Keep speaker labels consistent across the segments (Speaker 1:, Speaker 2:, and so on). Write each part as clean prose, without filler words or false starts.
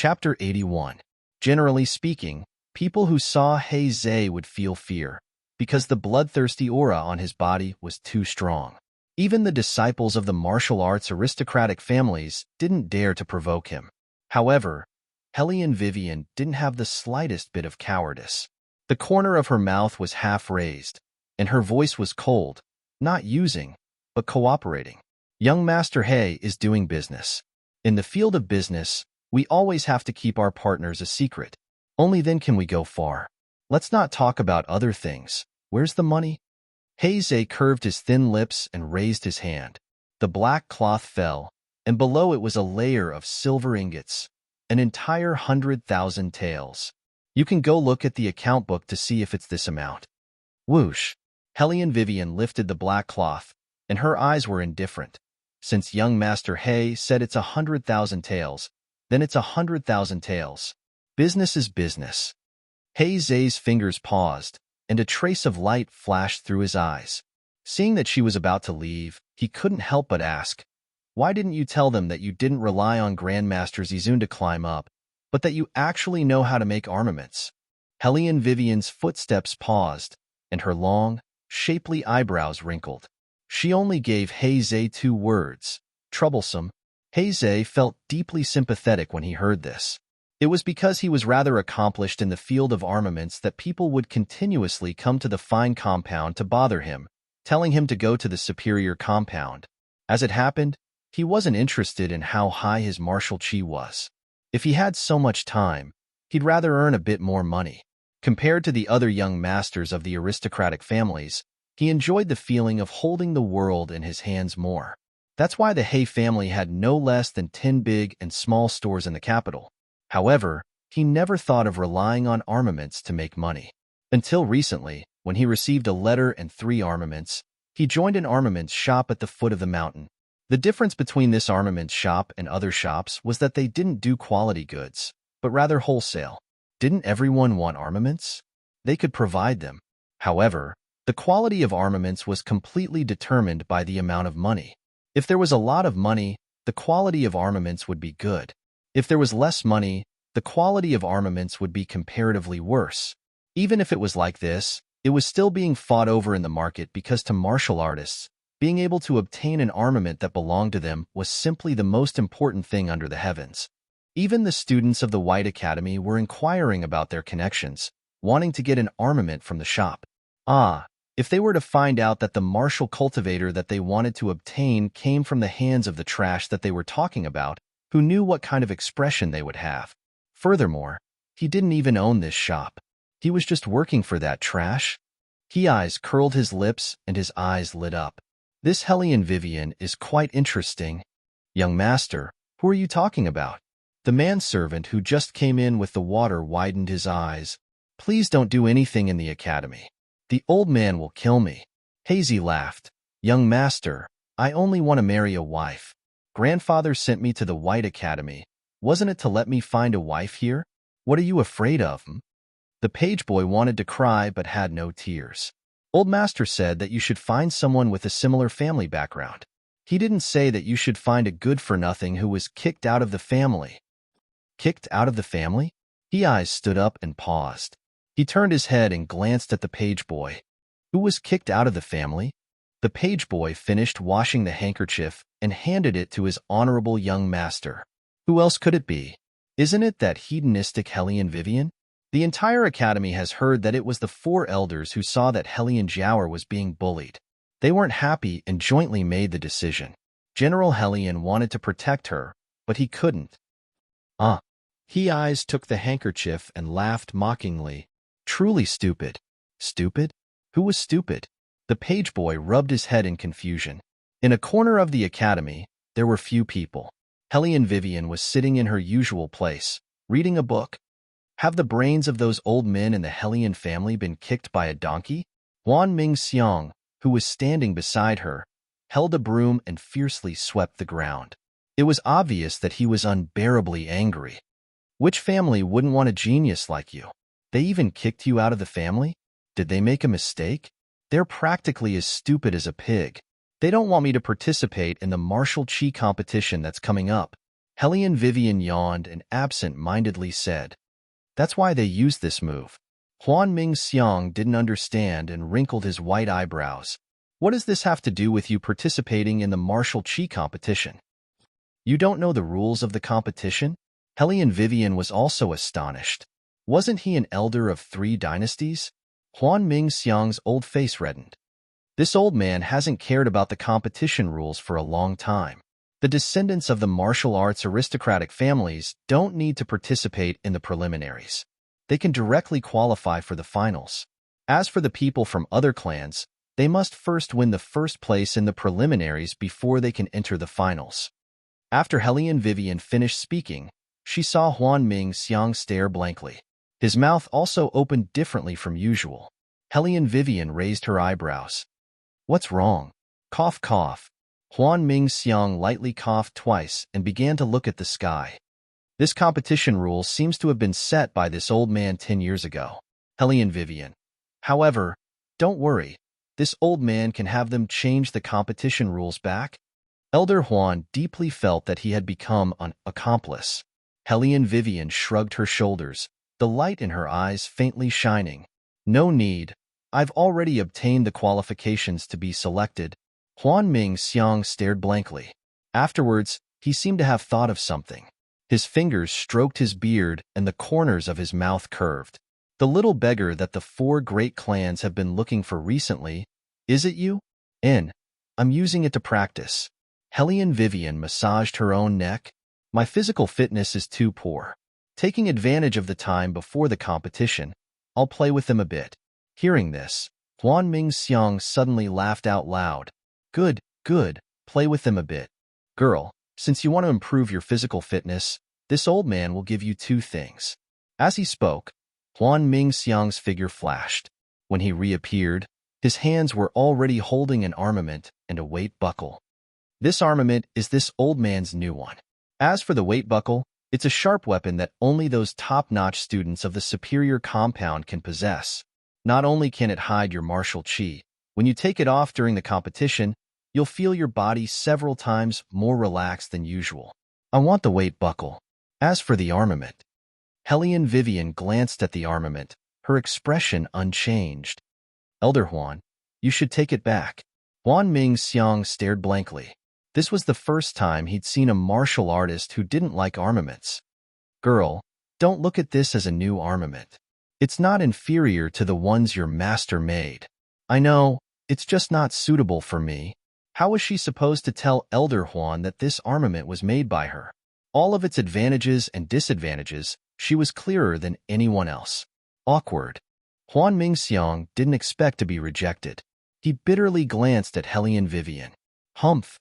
Speaker 1: Chapter 81. Generally speaking, people who saw Zhe would feel fear, because the bloodthirsty aura on his body was too strong. Even the disciples of the martial arts aristocratic families didn't dare to provoke him. However, Hellion Vivian didn't have the slightest bit of cowardice. The corner of her mouth was half raised, and her voice was cold, not using, but cooperating. Young Master He is doing business. In the field of business, we always have to keep our partners a secret. Only then can we go far. Let's not talk about other things. Where's the money? Zhe curved his thin lips and raised his hand. The black cloth fell, and below it was a layer of silver ingots, an entire 100,000 taels. You can go look at the account book to see if it's this amount. Whoosh! Hellion Vivian lifted the black cloth, and her eyes were indifferent. Since young Master He said it's 100,000 taels, then it's 100,000 taels. Business is business. Zhe's fingers paused, and a trace of light flashed through his eyes. Seeing that she was about to leave, he couldn't help but ask, "Why didn't you tell them that you didn't rely on Grandmaster Zizun to climb up, but that you actually know how to make armaments?" Hellion Vivian's footsteps paused, and her long, shapely eyebrows wrinkled. She only gave Zhe 2 words, troublesome. Zhe felt deeply sympathetic when he heard this. It was because he was rather accomplished in the field of armaments that people would continuously come to the fine compound to bother him, telling him to go to the superior compound. As it happened, he wasn't interested in how high his martial chi was. If he had so much time, he'd rather earn a bit more money. Compared to the other young masters of the aristocratic families, he enjoyed the feeling of holding the world in his hands more. That's why the He family had no less than 10 big and small stores in the capital. However, he never thought of relying on armaments to make money. Until recently, when he received a letter and 3 armaments, he joined an armaments shop at the foot of the mountain. The difference between this armaments shop and other shops was that they didn't do quality goods, but rather wholesale. Didn't everyone want armaments? They could provide them. However, the quality of armaments was completely determined by the amount of money. If there was a lot of money, the quality of armaments would be good. If there was less money, the quality of armaments would be comparatively worse. Even if it was like this, it was still being fought over in the market because to martial artists, being able to obtain an armament that belonged to them was simply the most important thing under the heavens. Even the students of the White Academy were inquiring about their connections, wanting to get an armament from the shop. If they were to find out that the martial cultivator that they wanted to obtain came from the hands of the trash that they were talking about, who knew what kind of expression they would have? Furthermore, he didn't even own this shop. He was just working for that trash. Eyes curled his lips and his eyes lit up. This Hellion Vivian is quite interesting. Young master, who are you talking about? The manservant who just came in with the water widened his eyes. Please don't do anything in the academy. The old man will kill me. Zhe laughed. Young master, I only want to marry a wife. Grandfather sent me to the White Academy. Wasn't it to let me find a wife here? What are you afraid of? The page boy wanted to cry but had no tears. Old master said that you should find someone with a similar family background. He didn't say that you should find a good-for-nothing who was kicked out of the family. Kicked out of the family? Eyes stood up and paused. He turned his head and glanced at the page boy. Who was kicked out of the family? The page boy finished washing the handkerchief and handed it to his honorable young master. Who else could it be? Isn't it that hedonistic Hellion Vivian? The entire academy has heard that it was the 4 elders who saw that Hellion Jiaoer was being bullied. They weren't happy and jointly made the decision. General Hellion wanted to protect her, but he couldn't. Eyes took the handkerchief and laughed mockingly. Truly stupid. Stupid? Who was stupid? The page boy rubbed his head in confusion. In a corner of the academy, there were few people. Hellion Vivian was sitting in her usual place, reading a book. Have the brains of those old men in the Hellion family been kicked by a donkey? Huan Mingxiang, who was standing beside her, held a broom and fiercely swept the ground. It was obvious that he was unbearably angry. Which family wouldn't want a genius like you? They even kicked you out of the family? Did they make a mistake? They're practically as stupid as a pig. They don't want me to participate in the martial chi competition that's coming up. Hellion Vivian yawned and absent-mindedly said, "That's why they use this move." Huan Ming Xiang didn't understand and wrinkled his white eyebrows. "What does this have to do with you participating in the martial chi competition? You don't know the rules of the competition?" Hellion Vivian was also astonished. Wasn't he an elder of 3 dynasties? Huan Ming Xiang's old face reddened. This old man hasn't cared about the competition rules for a long time. The descendants of the martial arts aristocratic families don't need to participate in the preliminaries. They can directly qualify for the finals. As for the people from other clans, they must first win the first place in the preliminaries before they can enter the finals. After Hellion Vivian finished speaking, she saw Huan Ming Xiang stare blankly. His mouth also opened differently from usual. Hellion Vivian raised her eyebrows. "What's wrong?" Cough, cough. Huan Ming Xiang lightly coughed twice and began to look at the sky. "This competition rule seems to have been set by this old man 10 years ago." Hellion Vivian. "However, don't worry. This old man can have them change the competition rules back." Elder Huan deeply felt that he had become an accomplice. Hellion Vivian shrugged her shoulders, the light in her eyes faintly shining. "No need. I've already obtained the qualifications to be selected." Huan Ming Xiang stared blankly. Afterwards, he seemed to have thought of something. His fingers stroked his beard and the corners of his mouth curved. "The little beggar that the 4 great clans have been looking for recently, is it you?" I'm using it to practice." Hellion Vivian massaged her own neck. "My physical fitness is too poor. Taking advantage of the time before the competition, I'll play with them a bit." Hearing this, Huan Ming Xiang suddenly laughed out loud. Good, play with them a bit. Girl, since you want to improve your physical fitness, this old man will give you 2 things." As he spoke, Huan Ming Xiang's figure flashed. When he reappeared, his hands were already holding an armament and a weight buckle. This armament is this old man's new one. As for the weight buckle, it's a sharp weapon that only those top-notch students of the superior compound can possess. Not only can it hide your martial chi, when you take it off during the competition, you'll feel your body several times more relaxed than usual. I want the weight buckle. As for the armament. Hellion Vivian glanced at the armament, her expression unchanged. Elder Huan, you should take it back. Huan Ming Xiang stared blankly. This was the first time he'd seen a martial artist who didn't like armaments. Girl, don't look at this as a new armament. It's not inferior to the ones your master made. I know, it's just not suitable for me. How was she supposed to tell Elder Huan that this armament was made by her? All of its advantages and disadvantages, she was clearer than anyone else. Awkward. Huan Ming Xiang didn't expect to be rejected. He bitterly glanced at Hellion Vivian. Humph.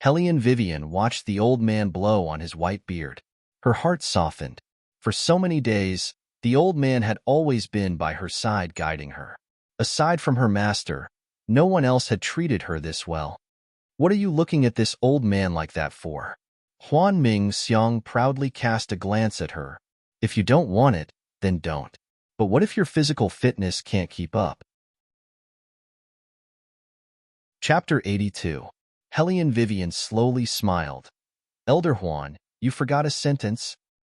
Speaker 1: Hellion Vivian watched the old man blow on his white beard. Her heart softened. For so many days, the old man had always been by her side guiding her. Aside from her master, no one else had treated her this well. What are you looking at this old man like that for? Huan Ming Xiang proudly cast a glance at her. If you don't want it, then don't. But what if your physical fitness can't keep up? Chapter 82. Hellion Vivian slowly smiled. Elder Huan, you forgot a sentence.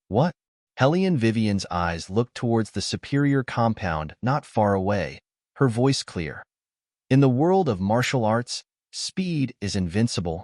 Speaker 1: What? Hellion Vivian's eyes looked towards the superior compound not far away, her voice clear. In the world of martial arts, speed is invincible.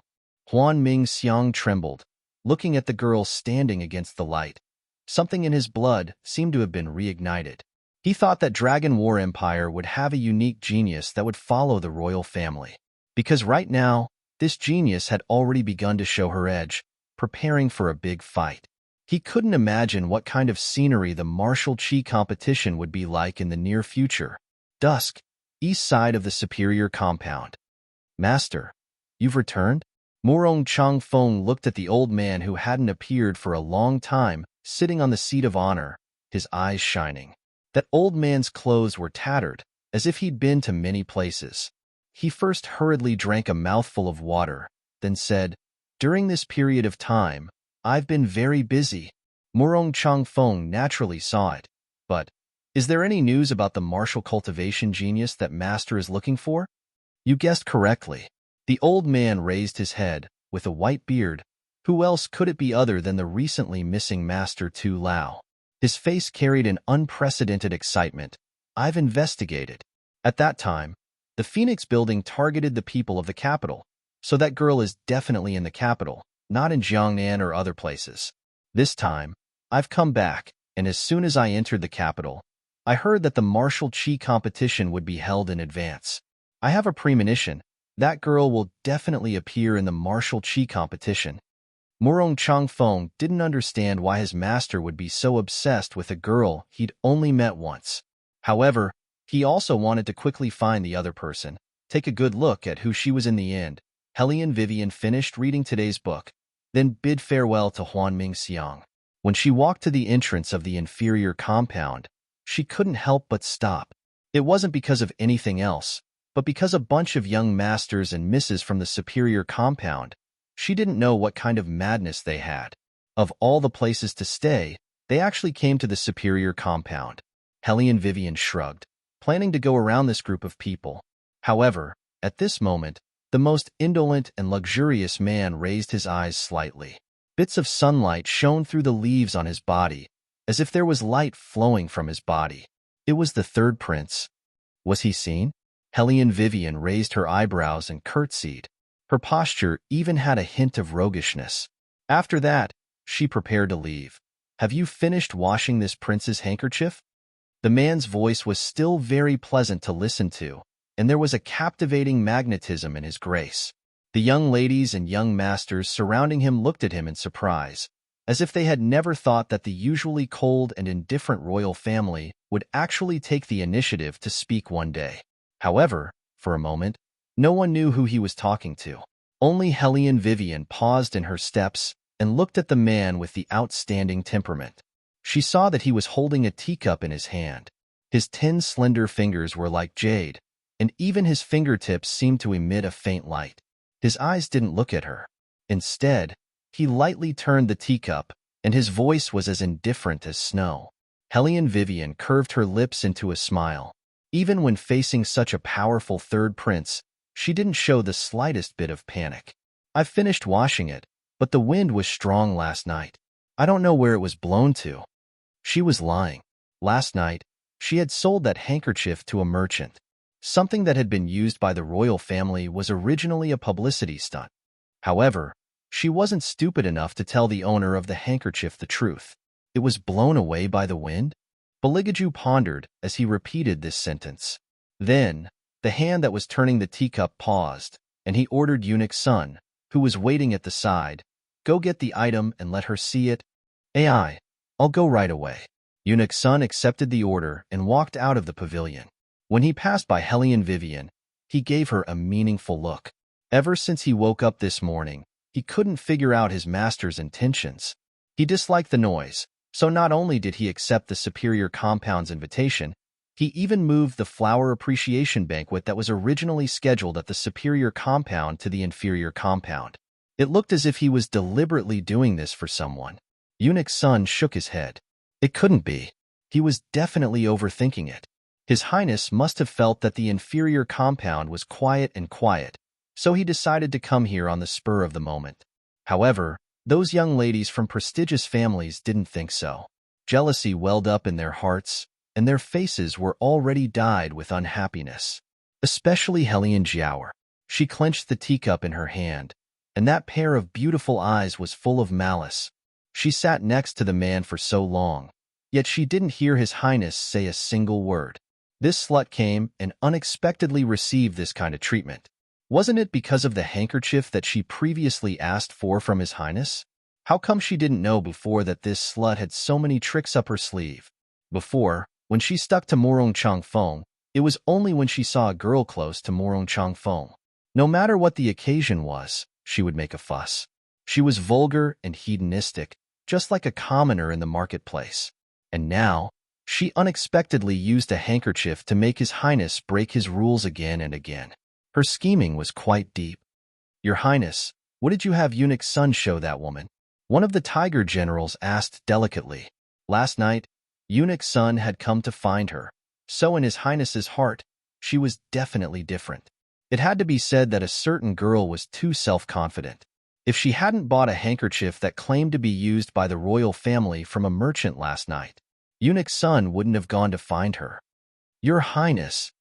Speaker 1: Huan Ming Xiang trembled, looking at the girl standing against the light. Something in his blood seemed to have been reignited. He thought that Dragon War Empire would have a unique genius that would follow the royal family. Because right now, this genius had already begun to show her edge, preparing for a big fight. He couldn't imagine what kind of scenery the martial chi competition would be like in the near future. Dusk, east side of the superior compound. Master, you've returned? Murong Changfeng looked at the old man who hadn't appeared for a long time, sitting on the seat of honor, his eyes shining. That old man's clothes were tattered, as if he'd been to many places. He first hurriedly drank a mouthful of water, then said, "During this period of time, I've been very busy." Murong Changfeng naturally saw it. But, is there any news about the martial cultivation genius that Master is looking for? You guessed correctly. The old man raised his head, with a white beard, Who else could it be other than the recently missing Master Tu Lao? His face carried an unprecedented excitement. I've investigated. At that time, the Phoenix building targeted the people of the capital, so that girl is definitely in the capital, not in Jiangnan or other places. This time, I've come back, and as soon as I entered the capital, I heard that the martial chi competition would be held in advance. I have a premonition. That girl will definitely appear in the martial chi competition. Murong Changfeng didn't understand why his master would be so obsessed with a girl he'd only met once. However, he also wanted to quickly find the other person, take a good look at who she was in the end. Helian Vivian finished reading today's book, then bid farewell to Huanming Xiang. When she walked to the entrance of the inferior compound, she couldn't help but stop. It wasn't because of anything else, but because a bunch of young masters and misses from the superior compound. She didn't know what kind of madness they had. Of all the places to stay, they actually came to the superior compound. Helian Vivian shrugged, planning to go around this group of people. However, at this moment, the most indolent and luxurious man raised his eyes slightly. Bits of sunlight shone through the leaves on his body, as if there was light flowing from his body. It was the third prince. Was he seen? Helian Vivian raised her eyebrows and curtsied. Her posture even had a hint of roguishness. After that, she prepared to leave. Have you finished washing this prince's handkerchief? The man's voice was still very pleasant to listen to, and there was a captivating magnetism in his grace. The young ladies and young masters surrounding him looked at him in surprise, as if they had never thought that the usually cold and indifferent royal family would actually take the initiative to speak one day. However, for a moment, no one knew who he was talking to. Only Helian Vivian paused in her steps and looked at the man with the outstanding temperament. She saw that he was holding a teacup in his hand. His 10 slender fingers were like jade, and even his fingertips seemed to emit a faint light. His eyes didn't look at her. Instead, he lightly turned the teacup, and his voice was as indifferent as snow. Helian Vivian curved her lips into a smile. Even when facing such a powerful third prince, she didn't show the slightest bit of panic. I've finished washing it, but the wind was strong last night. I don't know where it was blown to. She was lying. Last night, she had sold that handkerchief to a merchant. Something that had been used by the royal family was originally a publicity stunt. However, she wasn't stupid enough to tell the owner of the handkerchief the truth. It was blown away by the wind? Beligaju pondered as he repeated this sentence. Then, the hand that was turning the teacup paused, and he ordered Eunuch Sun, who was waiting at the side, "Go get the item and let her see it." I'll go right away." Eunuch Sun accepted the order and walked out of the pavilion. When he passed by Helian Vivian, he gave her a meaningful look. Ever since he woke up this morning, he couldn't figure out his master's intentions. He disliked the noise, so not only did he accept the superior compound's invitation, he even moved the flower appreciation banquet that was originally scheduled at the superior compound to the inferior compound. It looked as if he was deliberately doing this for someone. Eunuch Sun shook his head. It couldn't be. He was definitely overthinking it. His Highness must have felt that the inferior compound was quiet, so he decided to come here on the spur of the moment. However, those young ladies from prestigious families didn't think so. Jealousy welled up in their hearts, and their faces were already dyed with unhappiness. Especially Helian Jiaoer. She clenched the teacup in her hand, and that pair of beautiful eyes was full of malice. She sat next to the man for so long, yet she didn't hear His Highness say a single word. This slut came and unexpectedly received this kind of treatment. Wasn't it because of the handkerchief that she previously asked for from His Highness? How come she didn't know before that this slut had so many tricks up her sleeve? Before, when she stuck to Murong Changfeng, it was only when she saw a girl close to Murong Changfeng. No matter what the occasion was, she would make a fuss. She was vulgar and hedonistic, just like a commoner in the marketplace. And now, she unexpectedly used a handkerchief to make His Highness break his rules again and again. Her scheming was quite deep. "Your Highness, what did you have Eunuch Sun show that woman?" One of the tiger generals asked delicately. Last night, Eunuch Sun had come to find her, so in His Highness's heart, she was definitely different. It had to be said that a certain girl was too self-confident. If she hadn't bought a handkerchief that claimed to be used by the royal family from a merchant last night, Eunuch's son wouldn't have gone to find her. Your Highness,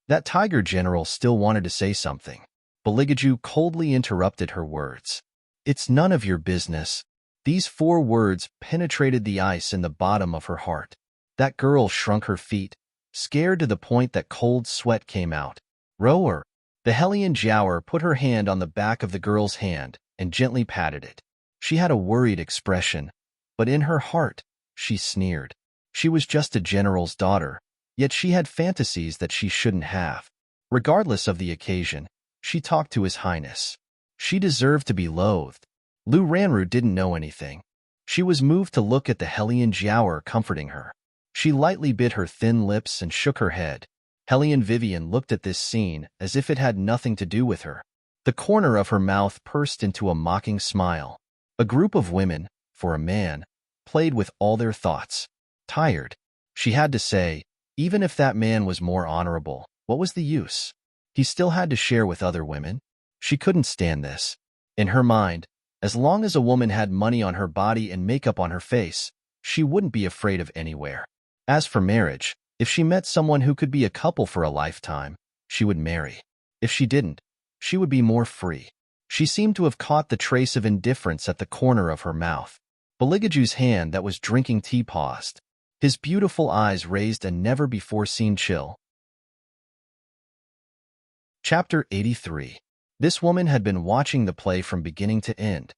Speaker 1: that tiger general still wanted to say something. Beligaju coldly interrupted her words. It's none of your business. These 4 words penetrated the ice in the bottom of her heart. That girl shrunk her feet, scared to the point that cold sweat came out. Rower. The Hellion Jower put her hand on the back of the girl's hand and gently patted it. She had a worried expression, but in her heart, she sneered. She was just a general's daughter, yet she had fantasies that she shouldn't have. Regardless of the occasion, she talked to His Highness. She deserved to be loathed. Lu Ranru didn't know anything. She was moved to look at the Hellion Jower comforting her. She lightly bit her thin lips and shook her head. Hellion Vivian looked at this scene as if it had nothing to do with her. The corner of her mouth pursed into a mocking smile. A group of women, for a man, played with all their thoughts. Tired, she had to say, even if that man was more honorable, what was the use? He still had to share with other women. She couldn't stand this. In her mind, as long as a woman had money on her body and makeup on her face, she wouldn't be afraid of anywhere. As for marriage, if she met someone who could be a couple for a lifetime, she would marry. If she didn't, she would be more free. She seemed to have caught the trace of indifference at the corner of her mouth. Beligaju's hand that was drinking tea paused. His beautiful eyes raised a never-before-seen chill. Chapter 83. This woman had been watching the play from beginning to end.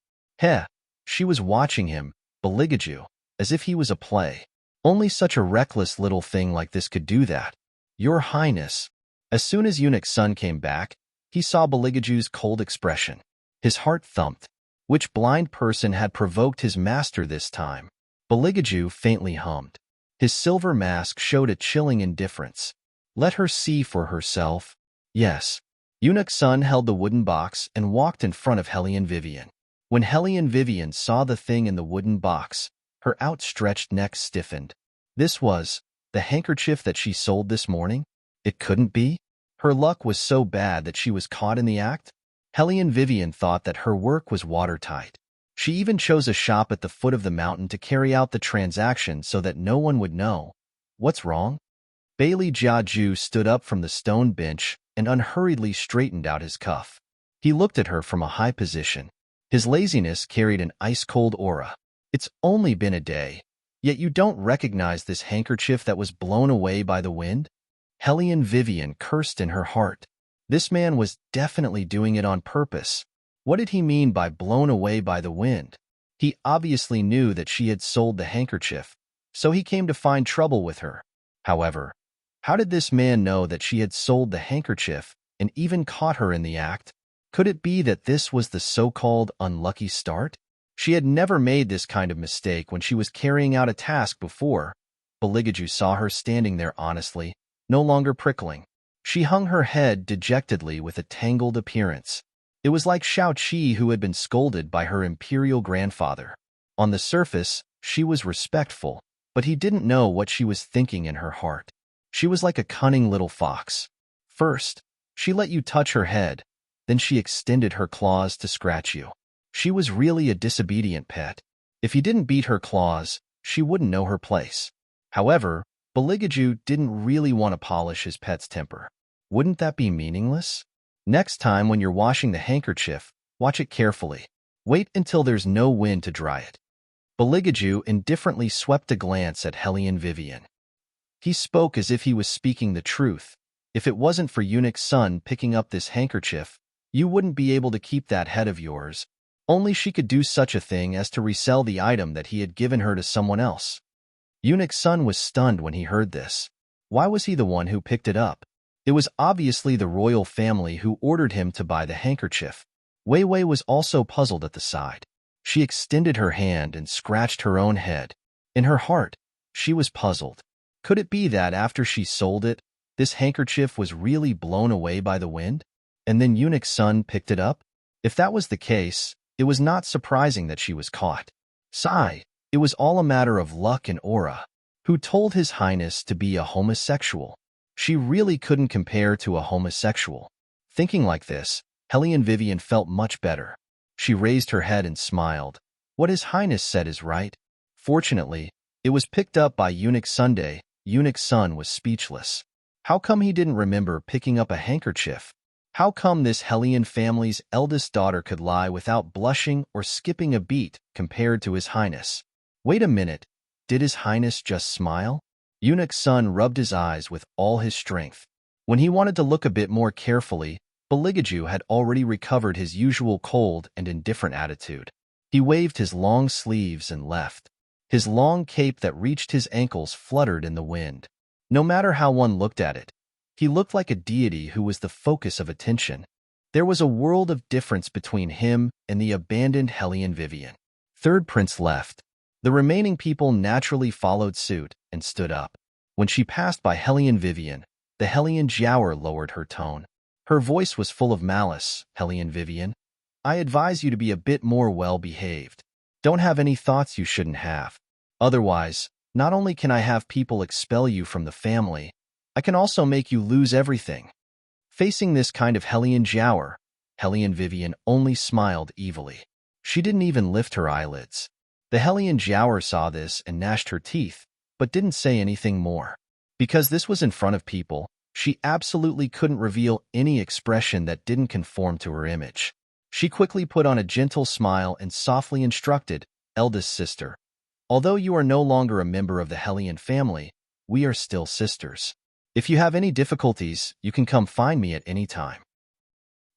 Speaker 1: She was watching him, Beligaju, as if he was a play. Only such a reckless little thing like this could do that. Your Highness. As soon as Eunuch's son came back, he saw Beligaju's cold expression. His heart thumped. Which blind person had provoked his master this time? Beligaju faintly hummed. His silver mask showed a chilling indifference. Let her see for herself. Yes. Eunuch's son held the wooden box and walked in front of Hellion Vivian. When Hellion Vivian saw the thing in the wooden box, her outstretched neck stiffened. This was the handkerchief that she sold this morning? It couldn't be? Her luck was so bad that she was caught in the act? Hellion Vivian thought that her work was watertight. She even chose a shop at the foot of the mountain to carry out the transaction so that no one would know. What's wrong? Bailey Jiaju stood up from the stone bench and unhurriedly straightened out his cuff. He looked at her from a high position. His laziness carried an ice-cold aura. It's only been a day, yet you don't recognize this handkerchief that was blown away by the wind? Hellion Vivian cursed in her heart. This man was definitely doing it on purpose. What did he mean by blown away by the wind? He obviously knew that she had sold the handkerchief, so he came to find trouble with her. However, how did this man know that she had sold the handkerchief and even caught her in the act? Could it be that this was the so-called unlucky start? She had never made this kind of mistake when she was carrying out a task before. Beligaju saw her standing there honestly, no longer prickling. She hung her head dejectedly with a tangled appearance. It was like Shao Qi who had been scolded by her imperial grandfather. On the surface, she was respectful, but he didn't know what she was thinking in her heart. She was like a cunning little fox. First, she let you touch her head, then she extended her claws to scratch you. She was really a disobedient pet. If you didn't beat her claws, she wouldn't know her place. However, Beligaju didn't really want to polish his pet's temper. Wouldn't that be meaningless? Next time when you're washing the handkerchief, watch it carefully. Wait until there's no wind to dry it. Beligaju indifferently swept a glance at Hellion Vivian. He spoke as if he was speaking the truth. If it wasn't for Eunuch's son picking up this handkerchief, you wouldn't be able to keep that head of yours. Only she could do such a thing as to resell the item that he had given her to someone else. Eunuch's son was stunned when he heard this. Why was he the one who picked it up? It was obviously the royal family who ordered him to buy the handkerchief. Wei Wei was also puzzled at the side. She extended her hand and scratched her own head. In her heart, she was puzzled. Could it be that after she sold it, this handkerchief was really blown away by the wind? And then Eunuch's son picked it up? If that was the case, it was not surprising that she was caught. Sigh, it was all a matter of luck and aura. Who told His Highness to be a homosexual? She really couldn't compare to a homosexual. Thinking like this, Hellion Vivian felt much better. She raised her head and smiled. What His Highness said is right. Fortunately, it was picked up by Eunuch Sunday. Eunuch Sun was speechless. How come he didn't remember picking up a handkerchief? How come this Hellion family's eldest daughter could lie without blushing or skipping a beat compared to His Highness? Wait a minute, did His Highness just smile? Eunuch Sun rubbed his eyes with all his strength. When he wanted to look a bit more carefully, Beligaju had already recovered his usual cold and indifferent attitude. He waved his long sleeves and left. His long cape that reached his ankles fluttered in the wind. No matter how one looked at it, he looked like a deity who was the focus of attention. There was a world of difference between him and the abandoned Hellion Vivian. Third prince left. The remaining people naturally followed suit and stood up. When she passed by Hellion Vivian, the Hellion Jiaoer lowered her tone. Her voice was full of malice. Hellion Vivian, I advise you to be a bit more well-behaved. Don't have any thoughts you shouldn't have. Otherwise, not only can I have people expel you from the family, I can also make you lose everything. Facing this kind of Hellion Jiaoer, Hellion Vivian only smiled evilly. She didn't even lift her eyelids. The Hellion Jiaoer saw this and gnashed her teeth, but didn't say anything more. Because this was in front of people, she absolutely couldn't reveal any expression that didn't conform to her image. She quickly put on a gentle smile and softly instructed, Eldest sister, although you are no longer a member of the Hellion family, we are still sisters. If you have any difficulties, you can come find me at any time.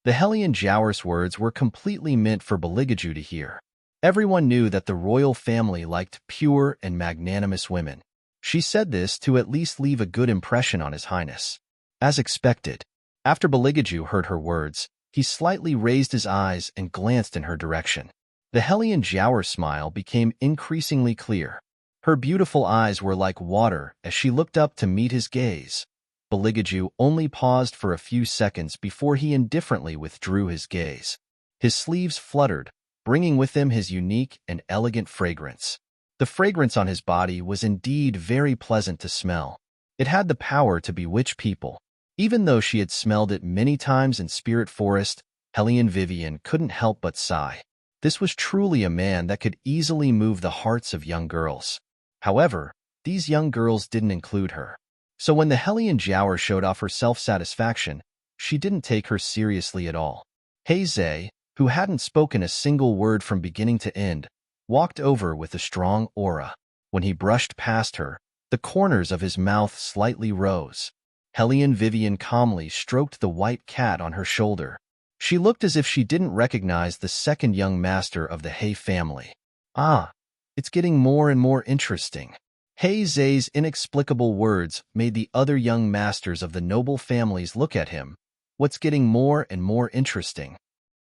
Speaker 1: The Hellion Jiaoer's words were completely meant for Beligaju to hear. Everyone knew that the royal family liked pure and magnanimous women. She said this to at least leave a good impression on His Highness. As expected, after Beligaju heard her words, he slightly raised his eyes and glanced in her direction. The Hellion Jiaoer smile became increasingly clear. Her beautiful eyes were like water as she looked up to meet his gaze. Beligaju only paused for a few seconds before he indifferently withdrew his gaze. His sleeves fluttered, bringing with them his unique and elegant fragrance. The fragrance on his body was indeed very pleasant to smell. It had the power to bewitch people. Even though she had smelled it many times in Spirit Forest, Hellion Vivian couldn't help but sigh. This was truly a man that could easily move the hearts of young girls. However, these young girls didn't include her. So when the Hellion Jiaoer showed off her self-satisfaction, she didn't take her seriously at all. Zhe, who hadn't spoken a single word from beginning to end, walked over with a strong aura. When he brushed past her, the corners of his mouth slightly rose. Hellion Vivian calmly stroked the white cat on her shoulder. She looked as if she didn't recognize the second young master of the He family. Ah, it's getting more and more interesting. Zhe's inexplicable words made the other young masters of the noble families look at him. What's getting more and more interesting?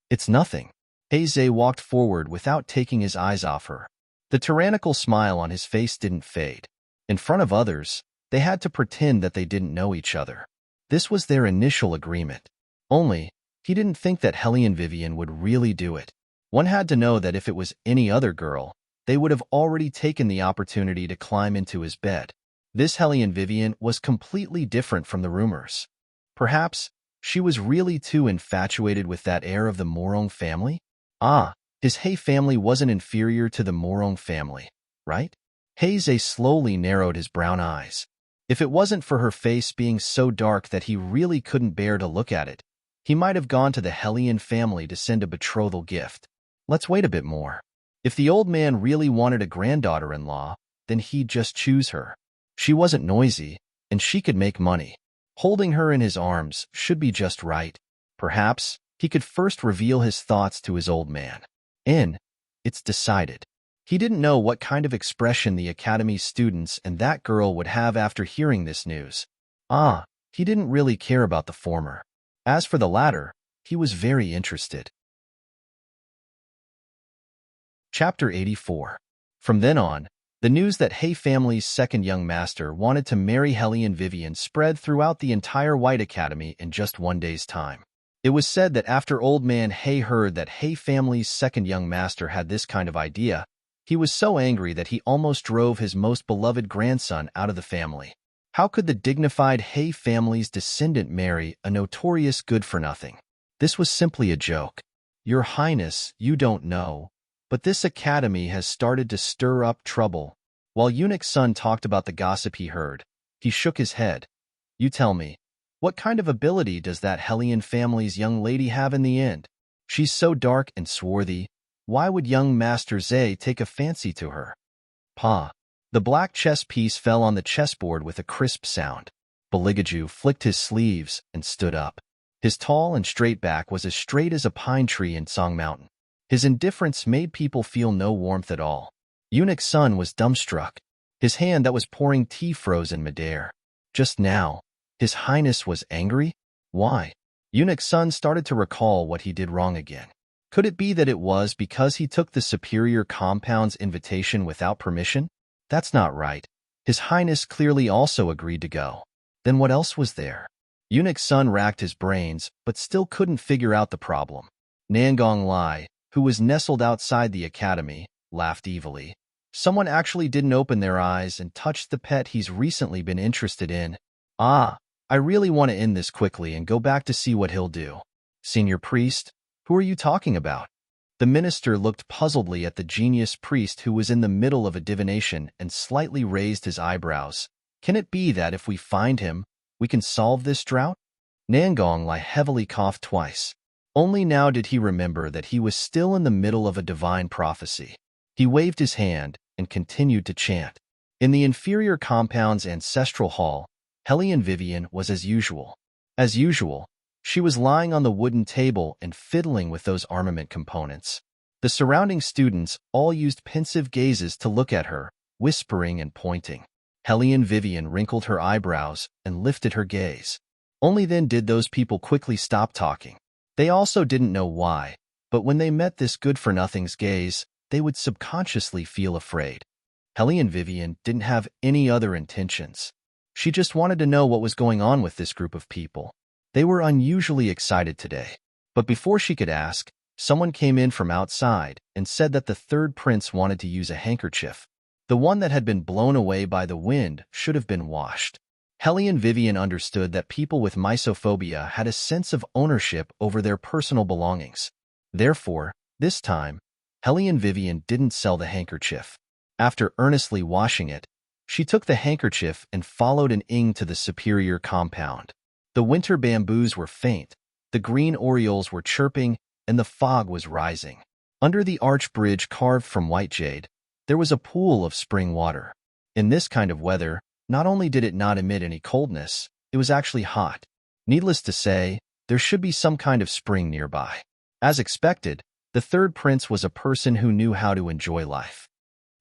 Speaker 1: It's nothing. Zhe walked forward without taking his eyes off her. The tyrannical smile on his face didn't fade. In front of others, they had to pretend that they didn't know each other. This was their initial agreement. Only, he didn't think that Hellion Vivian would really do it. One had to know that if it was any other girl, they would have already taken the opportunity to climb into his bed. This Hellion Vivian was completely different from the rumors. Perhaps, she was really too infatuated with that heir of the Morong family? Ah, his He family wasn't inferior to the Morong family, right? Zhe slowly narrowed his brown eyes. If it wasn't for her face being so dark that he really couldn't bear to look at it, he might have gone to the Hellion family to send a betrothal gift. Let's wait a bit more. If the old man really wanted a granddaughter-in-law, then he'd just choose her. She wasn't noisy, and she could make money. Holding her in his arms should be just right. Perhaps he could first reveal his thoughts to his old man. It's decided. He didn't know what kind of expression the academy's students and that girl would have after hearing this news. He didn't really care about the former. As for the latter, he was very interested. Chapter 84. From then on, the news that He family's second young master wanted to marry Hellion Vivian spread throughout the entire White Academy in just one day's time. It was said that after old man He heard that He family's second young master had this kind of idea, he was so angry that he almost drove his most beloved grandson out of the family. How could the dignified He family's descendant marry a notorious good-for-nothing? This was simply a joke. "Your Highness, you don't know, but this academy has started to stir up trouble." While Eunuch's son talked about the gossip he heard, he shook his head. "You tell me, what kind of ability does that Hellion family's young lady have in the end? She's so dark and swarthy. Why would young Master Zay take a fancy to her?" Pa. The black chess piece fell on the chessboard with a crisp sound. Beligaju flicked his sleeves and stood up. His tall and straight back was as straight as a pine tree in Song Mountain. His indifference made people feel no warmth at all. Eunuch's son was dumbstruck. His hand that was pouring tea froze in midair. Just now, His Highness was angry? Why? Eunuch's son started to recall what he did wrong again. Could it be that it was because he took the superior compound's invitation without permission? That's not right. His Highness clearly also agreed to go. Then what else was there? Eunuch's son racked his brains, but still couldn't figure out the problem. Nangong Lai, who was nestled outside the academy, laughed evilly. Someone actually didn't open their eyes and touched the pet he's recently been interested in. Ah, I really want to end this quickly and go back to see what he'll do. Senior priest, who are you talking about? The minister looked puzzledly at the genius priest who was in the middle of a divination and slightly raised his eyebrows. Can it be that if we find him, we can solve this drought? Nangong Lai heavily coughed twice. Only now did he remember that he was still in the middle of a divine prophecy. He waved his hand and continued to chant. In the inferior compound's ancestral hall, Hellion Vivian was as usual. As usual, she was lying on the wooden table and fiddling with those armament components. The surrounding students all used pensive gazes to look at her, whispering and pointing. Hellion Vivian wrinkled her eyebrows and lifted her gaze. Only then did those people quickly stop talking. They also didn't know why, but when they met this good-for-nothing's gaze, they would subconsciously feel afraid. Hellion Vivian didn't have any other intentions. She just wanted to know what was going on with this group of people. They were unusually excited today. But before she could ask, someone came in from outside and said that the third prince wanted to use a handkerchief. The one that had been blown away by the wind should have been washed. Hellion Vivian understood that people with mysophobia had a sense of ownership over their personal belongings. Therefore, this time, Hellion Vivian didn't sell the handkerchief. After earnestly washing it, she took the handkerchief and followed an ing to the superior compound. The winter bamboos were faint, the green orioles were chirping, and the fog was rising. Under the arch bridge carved from white jade, there was a pool of spring water. In this kind of weather, not only did it not emit any coldness, it was actually hot. Needless to say, there should be some kind of spring nearby. As expected, the third prince was a person who knew how to enjoy life.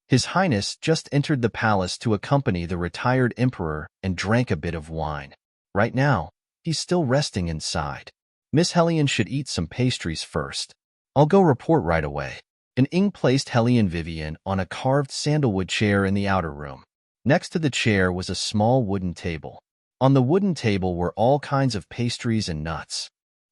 Speaker 1: His Highness just entered the palace to accompany the retired emperor and drank a bit of wine. Right now, he's still resting inside. Miss Hellion should eat some pastries first. I'll go report right away. An ing placed Hellion Vivian on a carved sandalwood chair in the outer room. Next to the chair was a small wooden table. On the wooden table were all kinds of pastries and nuts.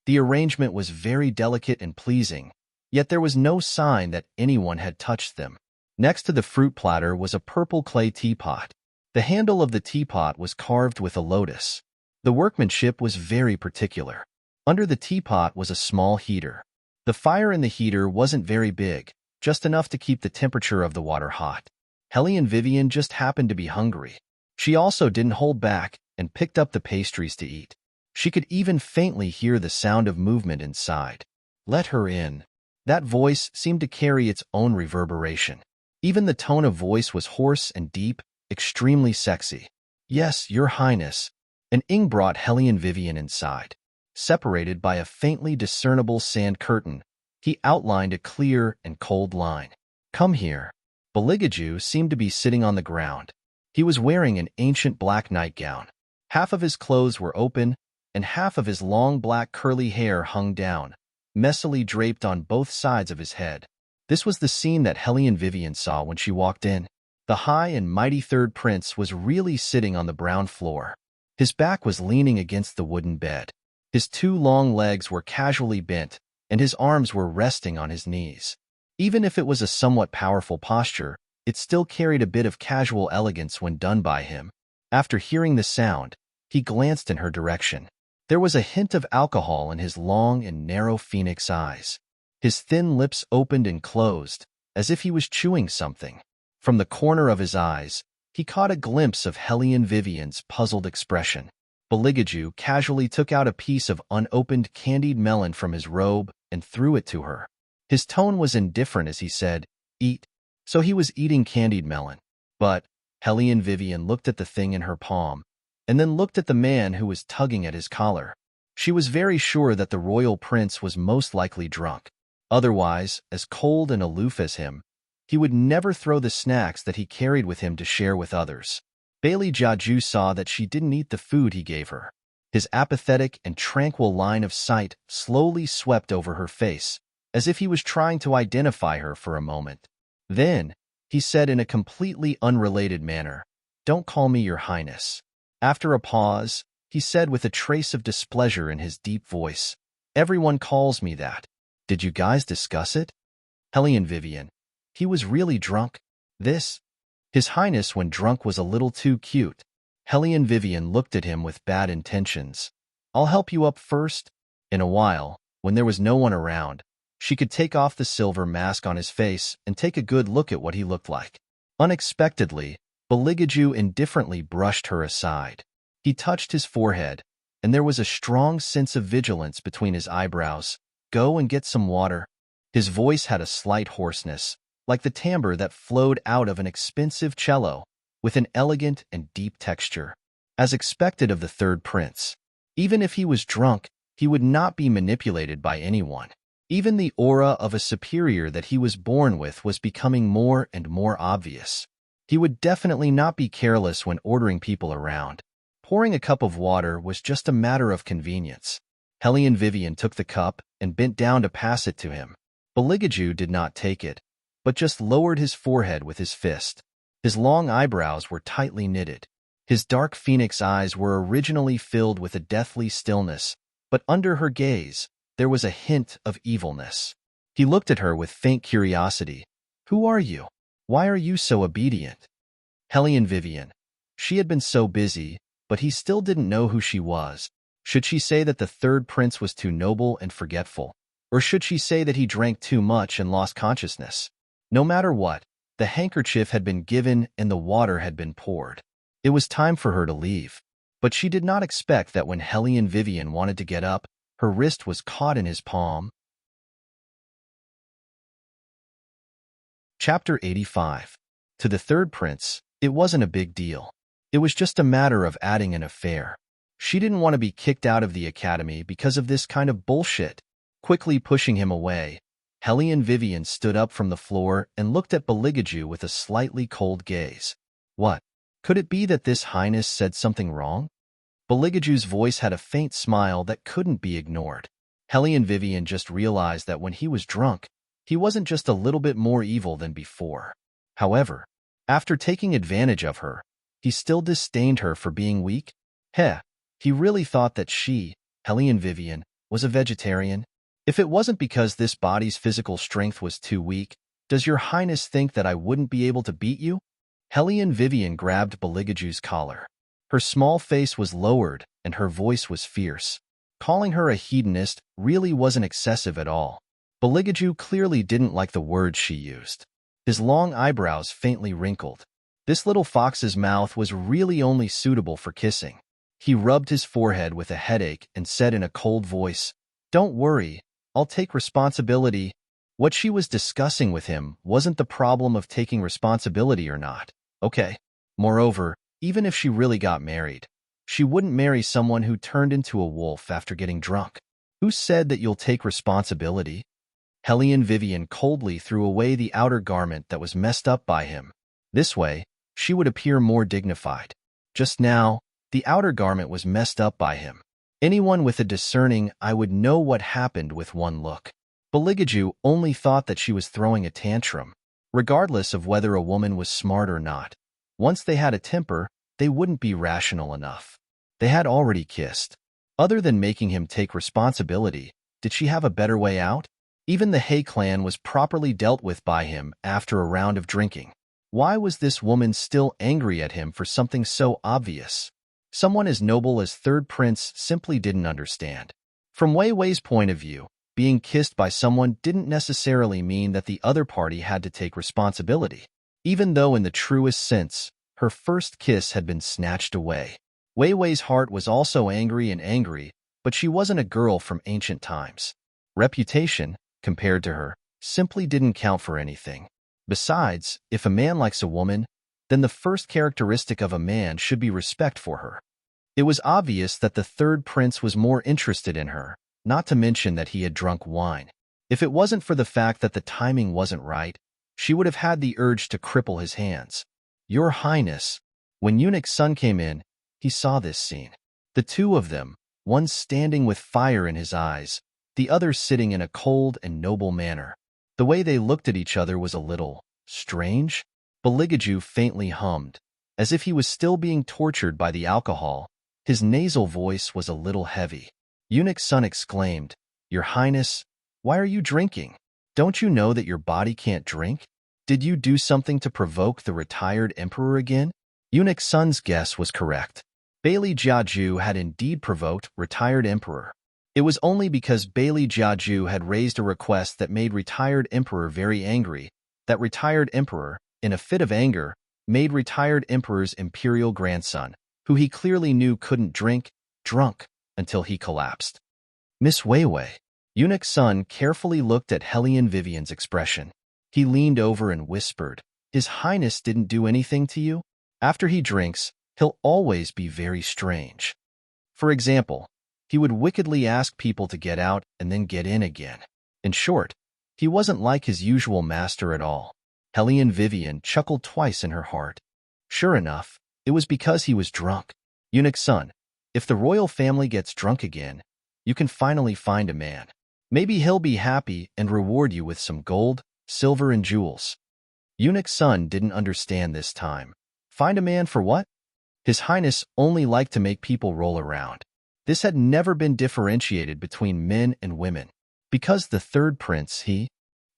Speaker 1: The arrangement was very delicate and pleasing, yet there was no sign that anyone had touched them. Next to the fruit platter was a purple clay teapot. The handle of the teapot was carved with a lotus. The workmanship was very particular. Under the teapot was a small heater. The fire in the heater wasn't very big, just enough to keep the temperature of the water hot. Hellion Vivian just happened to be hungry. She also didn't hold back and picked up the pastries to eat. She could even faintly hear the sound of movement inside. Let her in. That voice seemed to carry its own reverberation. Even the tone of voice was hoarse and deep, extremely sexy. Yes, Your Highness. An ing brought Hellion Vivian inside. Separated by a faintly discernible sand curtain, he outlined a clear and cold line. Come here. Beligaju seemed to be sitting on the ground. He was wearing an ancient black nightgown. Half of his clothes were open, and half of his long black curly hair hung down, messily draped on both sides of his head. This was the scene that Hellion Vivian saw when she walked in. The high and mighty third prince was really sitting on the brown floor. His back was leaning against the wooden bed. His two long legs were casually bent, and his arms were resting on his knees. Even if it was a somewhat powerful posture, it still carried a bit of casual elegance when done by him. After hearing the sound, he glanced in her direction. There was a hint of alcohol in his long and narrow phoenix eyes. His thin lips opened and closed, as if he was chewing something. From the corner of his eyes, he caught a glimpse of Hellion Vivian's puzzled expression. Beligaju casually took out a piece of unopened candied melon from his robe and threw it to her. His tone was indifferent as he said, "Eat." So he was eating candied melon. But Hellion Vivian looked at the thing in her palm, and then looked at the man who was tugging at his collar. She was very sure that the royal prince was most likely drunk. Otherwise, as cold and aloof as him, he would never throw the snacks that he carried with him to share with others. Bailey Jiaju saw that she didn't eat the food he gave her. His apathetic and tranquil line of sight slowly swept over her face, as if he was trying to identify her for a moment. Then, he said in a completely unrelated manner, "Don't call me your highness." After a pause, he said with a trace of displeasure in his deep voice, "Everyone calls me that. Did you guys discuss it?" Hellion Vivian. He was really drunk. His highness when drunk was a little too cute. Hellion Vivian looked at him with bad intentions. "I'll help you up first." In a while, when there was no one around, she could take off the silver mask on his face and take a good look at what he looked like. Unexpectedly, Beligaju indifferently brushed her aside. He touched his forehead, and there was a strong sense of vigilance between his eyebrows. "Go and get some water." His voice had a slight hoarseness, like the timbre that flowed out of an expensive cello, with an elegant and deep texture. As expected of the third prince, even if he was drunk, he would not be manipulated by anyone. Even the aura of a superior that he was born with was becoming more and more obvious. He would definitely not be careless when ordering people around. Pouring a cup of water was just a matter of convenience. Hellion Vivian took the cup and bent down to pass it to him. Beligaju did not take it, but just lowered his forehead with his fist. His long eyebrows were tightly knitted. His dark phoenix eyes were originally filled with a deathly stillness, but under her gaze, there was a hint of evilness. He looked at her with faint curiosity. "Who are you? Why are you so obedient?" Hellion Vivian. She had been so busy, but he still didn't know who she was. Should she say that the third prince was too noble and forgetful? Or should she say that he drank too much and lost consciousness? No matter what, the handkerchief had been given and the water had been poured. It was time for her to leave. But she did not expect that when Hellion Vivian wanted to get up, her wrist was caught in his palm. Chapter 85. To the third prince, it wasn't a big deal. It was just a matter of adding an affair. She didn't want to be kicked out of the academy because of this kind of bullshit. Quickly pushing him away, Hellion Vivian stood up from the floor and looked at Beligaju with a slightly cold gaze. What? Could it be that this highness said something wrong? Beligaju's voice had a faint smile that couldn't be ignored. Hellion Vivian just realized that when he was drunk, he wasn't just a little bit more evil than before. However, after taking advantage of her, he still disdained her for being weak. He really thought that she, Hellion Vivian, was a vegetarian. If it wasn't because this body's physical strength was too weak, does your highness think that I wouldn't be able to beat you? Hellion Vivian grabbed Beligaju's collar. Her small face was lowered and her voice was fierce. Calling her a hedonist really wasn't excessive at all. Beligaju clearly didn't like the words she used. His long eyebrows faintly wrinkled. This little fox's mouth was really only suitable for kissing. He rubbed his forehead with a headache and said in a cold voice, "Don't worry, I'll take responsibility." What she was discussing with him wasn't the problem of taking responsibility or not. Okay. Moreover, even if she really got married, she wouldn't marry someone who turned into a wolf after getting drunk. Who said that you'll take responsibility? Hellion Vivian coldly threw away the outer garment that was messed up by him. This way, she would appear more dignified. Just now, the outer garment was messed up by him. Anyone with a discerning eye would know what happened with one look. Beligaju only thought that she was throwing a tantrum. Regardless of whether a woman was smart or not, once they had a temper, they wouldn't be rational enough. They had already kissed. Other than making him take responsibility, did she have a better way out? Even the Hay clan was properly dealt with by him after a round of drinking. Why was this woman still angry at him for something so obvious? Someone as noble as Third Prince simply didn't understand. From Wei Wei's point of view, being kissed by someone didn't necessarily mean that the other party had to take responsibility, even though in the truest sense, her first kiss had been snatched away. Wei Wei's heart was also angry, but she wasn't a girl from ancient times. Reputation, compared to her, simply didn't count for anything. Besides, if a man likes a woman, then the first characteristic of a man should be respect for her. It was obvious that the third prince was more interested in her, not to mention that he had drunk wine. If it wasn't for the fact that the timing wasn't right, she would have had the urge to cripple his hands. Your Highness. When Eunuch Sun came in, he saw this scene. The two of them, one standing with fire in his eyes, the other sitting in a cold and noble manner. The way they looked at each other was a little strange. Beligaju faintly hummed, as if he was still being tortured by the alcohol. His nasal voice was a little heavy. Eunuch Sun exclaimed, "Your Highness, why are you drinking? Don't you know that your body can't drink? Did you do something to provoke the retired emperor again?" Eunuch Sun's guess was correct. Bailey Jiaju had indeed provoked retired emperor. It was only because Bailey Jiaju had raised a request that made retired emperor very angry, that retired emperor, in a fit of anger, made retired emperor's imperial grandson, who he clearly knew couldn't drunk, until he collapsed. Miss Weiwei. Eunuch Sun carefully looked at Hellion Vivian's expression. He leaned over and whispered, "His Highness didn't do anything to you? After he drinks, he'll always be very strange. For example, he would wickedly ask people to get out and then get in again. In short, he wasn't like his usual master at all." Hellion Vivian chuckled twice in her heart. Sure enough, it was because he was drunk. Eunuch Sun, if the royal family gets drunk again, you can finally find a man. Maybe he'll be happy and reward you with some gold, silver, and jewels. Eunuch Sun didn't understand this time. Find a man for what? His Highness only liked to make people roll around. This had never been differentiated between men and women. Because the third prince,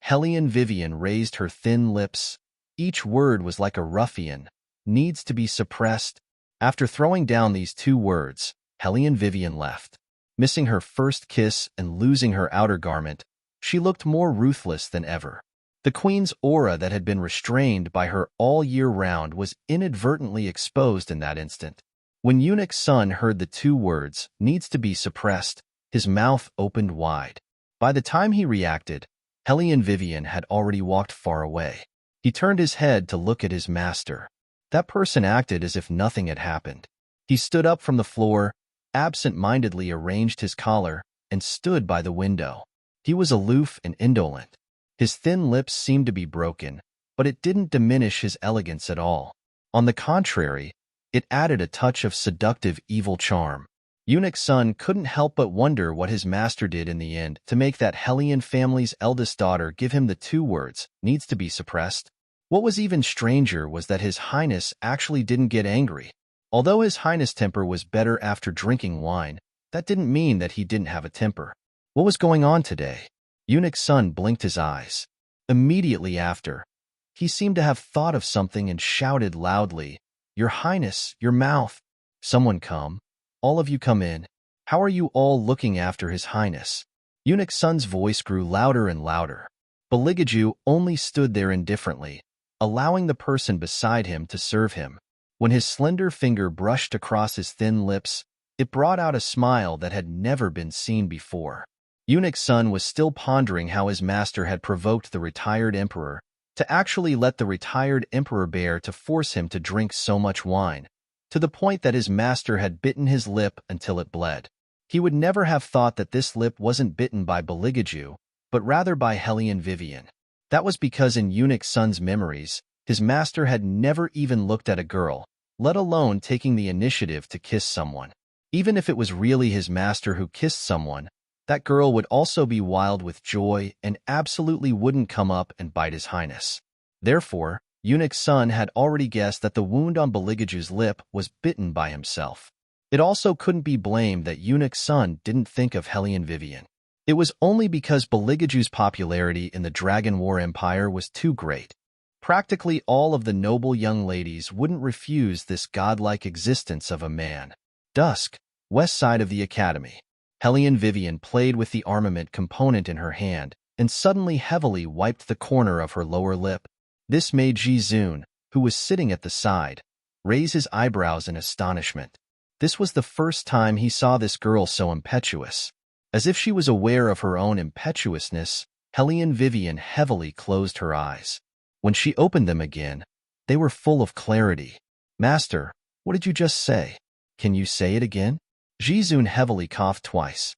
Speaker 1: Hellion Vivian raised her thin lips. Each word was like a ruffian, needs to be suppressed. After throwing down these two words, Hellion Vivian left. Missing her first kiss and losing her outer garment, she looked more ruthless than ever. The queen's aura that had been restrained by her all year round was inadvertently exposed in that instant. When Eunuch Sun heard the two words, needs to be suppressed, his mouth opened wide. By the time he reacted, Hellion Vivian had already walked far away. He turned his head to look at his master. That person acted as if nothing had happened. He stood up from the floor, absent-mindedly arranged his collar, and stood by the window. He was aloof and indolent. His thin lips seemed to be broken, but it didn't diminish his elegance at all. On the contrary, it added a touch of seductive evil charm. Eunuch Sun couldn't help but wonder what his master did in the end to make that Hellion family's eldest daughter give him the two words, needs to be suppressed. What was even stranger was that His Highness actually didn't get angry. Although His Highness' temper was better after drinking wine, that didn't mean that he didn't have a temper. What was going on today? Eunuch Sun blinked his eyes. Immediately after, he seemed to have thought of something and shouted loudly, "Your Highness, your mouth! Someone come. All of you come in. How are you all looking after His Highness?" Eunuch Sun's voice grew louder and louder. Beligaju only stood there indifferently, allowing the person beside him to serve him. When his slender finger brushed across his thin lips, it brought out a smile that had never been seen before. Eunuch Sun was still pondering how his master had provoked the retired emperor to actually let the retired emperor bear to force him to drink so much wine, to the point that his master had bitten his lip until it bled. He would never have thought that this lip wasn't bitten by Beligaju, but rather by Hellion Vivian. That was because in Eunuch Sun's memories, his master had never even looked at a girl, let alone taking the initiative to kiss someone. Even if it was really his master who kissed someone, that girl would also be wild with joy and absolutely wouldn't come up and bite His Highness. Therefore, Eunuch Sun had already guessed that the wound on Beligaju's lip was bitten by himself. It also couldn't be blamed that Eunuch Sun didn't think of Hellion Vivian. It was only because Beligaju's popularity in the Dragon War Empire was too great. Practically all of the noble young ladies wouldn't refuse this godlike existence of a man. Dusk, west side of the academy. Hellion Vivian played with the armament component in her hand and suddenly heavily wiped the corner of her lower lip. This made Ji-zoon, who was sitting at the side, raise his eyebrows in astonishment. This was the first time he saw this girl so impetuous. As if she was aware of her own impetuousness, Hellion Vivian heavily closed her eyes. When she opened them again, they were full of clarity. "Master, what did you just say? Can you say it again?" Ji-zoon heavily coughed twice.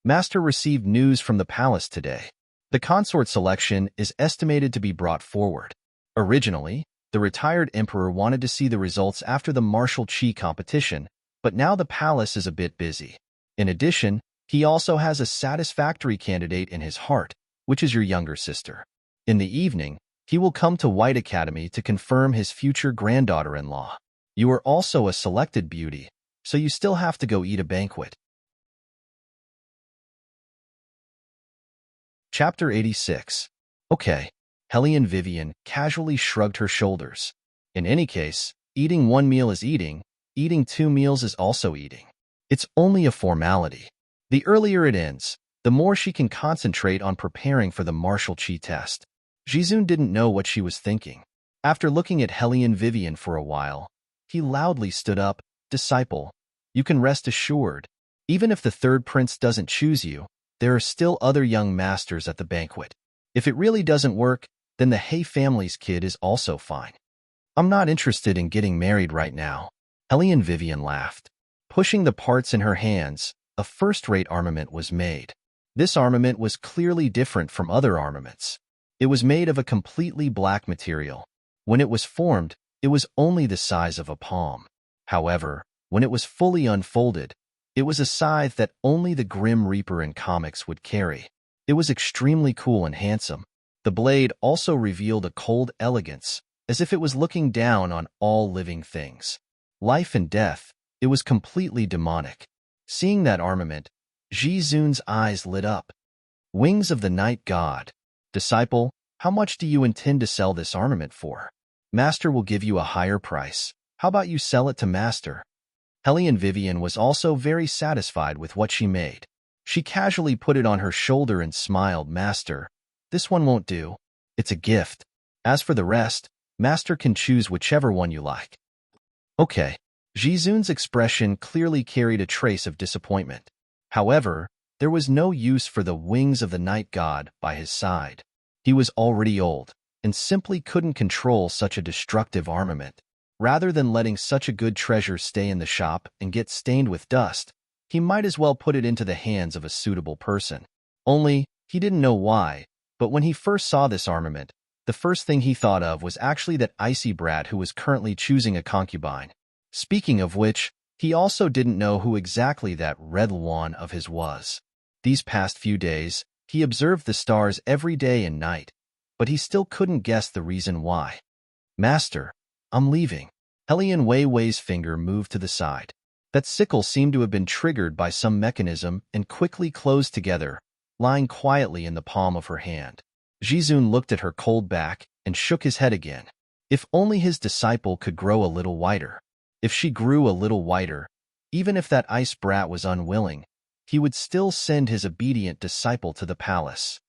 Speaker 1: "Master received news from the palace today. The consort selection is estimated to be brought forward. Originally, the retired emperor wanted to see the results after the martial chi competition, but now the palace is a bit busy. In addition, he also has a satisfactory candidate in his heart, which is your younger sister. In the evening, he will come to White Academy to confirm his future granddaughter-in-law. You are also a selected beauty, so you still have to go eat a banquet." Chapter 86. Okay. Hellion Vivian casually shrugged her shoulders. In any case, eating one meal is eating 2 meals is also eating. It's only a formality. The earlier it ends, the more she can concentrate on preparing for the martial chi test. Ji-zoon didn't know what she was thinking. After looking at Hellion Vivian for a while, he loudly stood up. "Disciple, you can rest assured. Even if the third prince doesn't choose you, there are still other young masters at the banquet. If it really doesn't work, then the Hay family's kid is also fine. I'm not interested in getting married right now." Hellion Vivian laughed. Pushing the parts in her hands, a first-rate armament was made. This armament was clearly different from other armaments. It was made of a completely black material. When it was formed, it was only the size of a palm. However, when it was fully unfolded, it was a scythe that only the Grim Reaper in comics would carry. It was extremely cool and handsome. The blade also revealed a cold elegance, as if it was looking down on all living things. Life and death, it was completely demonic. Seeing that armament, Ji-zoon's eyes lit up. "Wings of the Night God. Disciple, how much do you intend to sell this armament for? Master will give you a higher price. How about you sell it to Master?" Hellion Vivian was also very satisfied with what she made. She casually put it on her shoulder and smiled. "Master, this one won't do. It's a gift. As for the rest, Master can choose whichever one you like." "Okay." Ji-zoon's expression clearly carried a trace of disappointment. However, there was no use for the Wings of the Night God by his side. He was already old, and simply couldn't control such a destructive armament. Rather than letting such a good treasure stay in the shop and get stained with dust, he might as well put it into the hands of a suitable person. Only, he didn't know why, but when he first saw this armament, the first thing he thought of was actually that icy brat who was currently choosing a concubine. Speaking of which, he also didn't know who exactly that red one of his was. These past few days, he observed the stars every day and night, but he still couldn't guess the reason why. "Master, I'm leaving." Hellion Weiwei's finger moved to the side. That sickle seemed to have been triggered by some mechanism and quickly closed together, lying quietly in the palm of her hand. Ji-zoon looked at her cold back and shook his head again. If only his disciple could grow a little whiter. If she grew a little whiter, even if that ice brat was unwilling, he would still send his obedient disciple to the palace.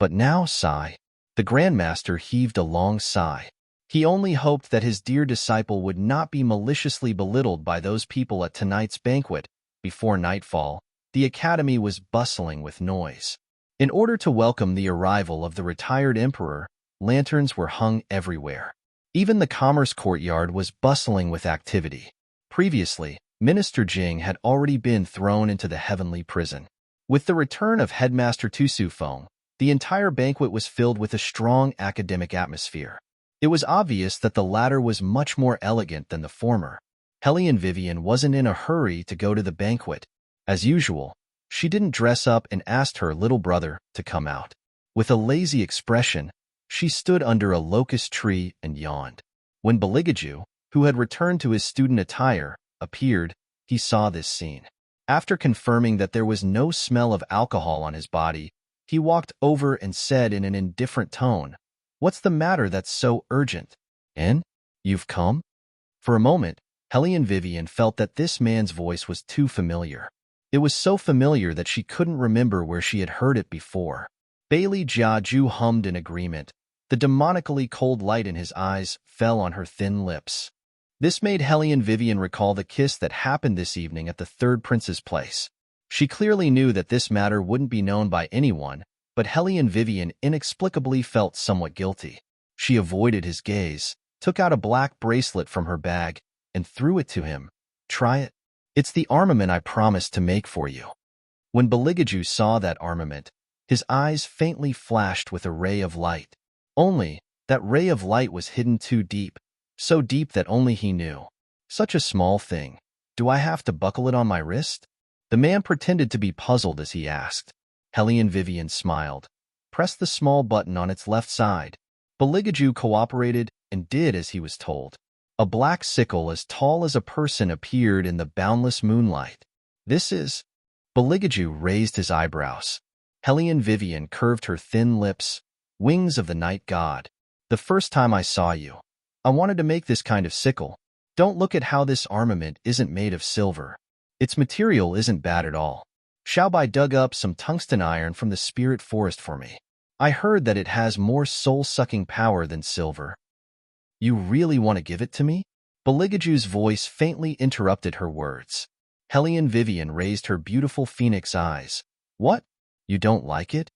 Speaker 1: But now, sigh. The Grandmaster heaved a long sigh. He only hoped that his dear disciple would not be maliciously belittled by those people at tonight's banquet. Before nightfall, the academy was bustling with noise. In order to welcome the arrival of the retired emperor, lanterns were hung everywhere. Even the commerce courtyard was bustling with activity. Previously, Minister Jing had already been thrown into the heavenly prison. With the return of Headmaster Tu Sufeng, the entire banquet was filled with a strong academic atmosphere. It was obvious that the latter was much more elegant than the former. Hellion Vivian wasn't in a hurry to go to the banquet. As usual, she didn't dress up and asked her little brother to come out. With a lazy expression, she stood under a locust tree and yawned. When Beligaju, who had returned to his student attire, appeared, he saw this scene. After confirming that there was no smell of alcohol on his body, he walked over and said in an indifferent tone, "What's the matter that's so urgent? En? You've come?" For a moment, Hellion Vivian felt that this man's voice was too familiar. It was so familiar that she couldn't remember where she had heard it before. Bailey Jiaju hummed in agreement. The demonically cold light in his eyes fell on her thin lips. This made Hellion Vivian recall the kiss that happened this evening at the third prince's place. She clearly knew that this matter wouldn't be known by anyone, but Hellion Vivian inexplicably felt somewhat guilty. She avoided his gaze, took out a black bracelet from her bag, and threw it to him. "Try it. It's the armament I promised to make for you." When Beligaju saw that armament, his eyes faintly flashed with a ray of light. Only, that ray of light was hidden too deep, so deep that only he knew. "Such a small thing. Do I have to buckle it on my wrist?" The man pretended to be puzzled as he asked. Hellion Vivian smiled. "Press the small button on its left side." Beligaju cooperated and did as he was told. A black sickle as tall as a person appeared in the boundless moonlight. "This is—" Beligaju raised his eyebrows. Hellion Vivian curved her thin lips. "Wings of the night god. The first time I saw you, I wanted to make this kind of sickle. Don't look at how this armament isn't made of silver. Its material isn't bad at all. Xiaobai dug up some tungsten iron from the spirit forest for me. I heard that it has more soul-sucking power than silver." "You really want to give it to me?" Beligaju's voice faintly interrupted her words. Hellion Vivian raised her beautiful phoenix eyes. "What? You don't like it?"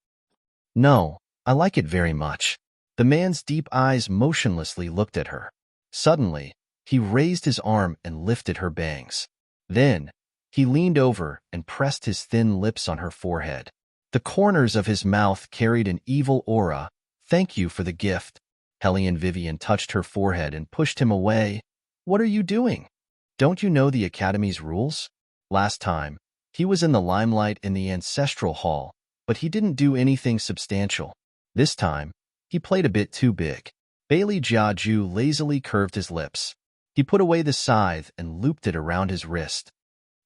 Speaker 1: "No, I like it very much." The man's deep eyes motionlessly looked at her. Suddenly, he raised his arm and lifted her bangs. Then, he leaned over and pressed his thin lips on her forehead. The corners of his mouth carried an evil aura. "Thank you for the gift." Hellion Vivian touched her forehead and pushed him away. "What are you doing? Don't you know the Academy's rules?" Last time, he was in the limelight in the ancestral hall, but he didn't do anything substantial. This time, he played a bit too big. Bailey Jiaju lazily curved his lips. He put away the scythe and looped it around his wrist.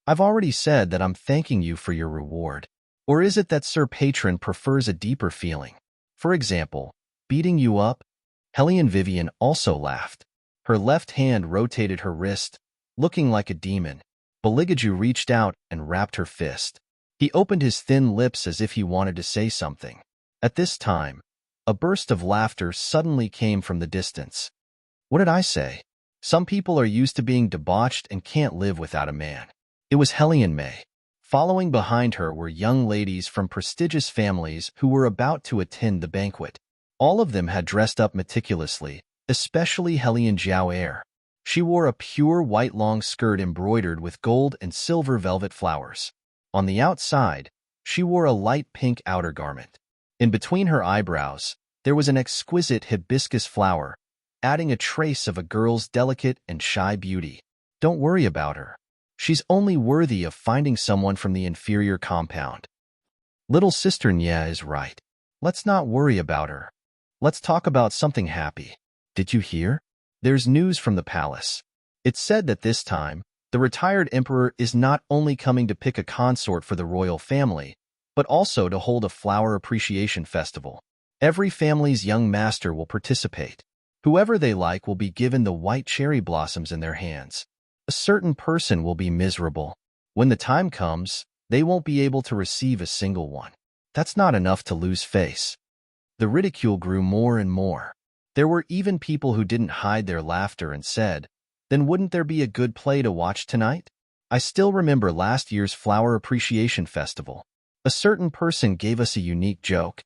Speaker 1: "I've already said that I'm thanking you for your reward. Or is it that Sir Patron prefers a deeper feeling? For example, beating you up?" Hellion Vivian also laughed. Her left hand rotated her wrist, looking like a demon. Beligaju reached out and rapped her fist. He opened his thin lips as if he wanted to say something. At this time, a burst of laughter suddenly came from the distance. "What did I say? Some people are used to being debauched and can't live without a man." It was Hellion May. Following behind her were young ladies from prestigious families who were about to attend the banquet. All of them had dressed up meticulously, especially Hellion Jiao Air. She wore a pure white long skirt embroidered with gold and silver velvet flowers. On the outside, she wore a light pink outer garment. In between her eyebrows, there was an exquisite hibiscus flower, adding a trace of a girl's delicate and shy beauty. "Don't worry about her. She's only worthy of finding someone from the inferior compound." Little sister Nya is right. Let's not worry about her. Let's talk about something happy. Did you hear? There's news from the palace. It's said that this time, the retired emperor is not only coming to pick a consort for the royal family, but also to hold a flower appreciation festival. Every family's young master will participate. Whoever they like will be given the white cherry blossoms in their hands. A certain person will be miserable. When the time comes, they won't be able to receive a single one. That's not enough to lose face. The ridicule grew more and more. There were even people who didn't hide their laughter and said, "Then wouldn't there be a good play to watch tonight?" I still remember last year's Flower Appreciation Festival. A certain person gave us a unique joke.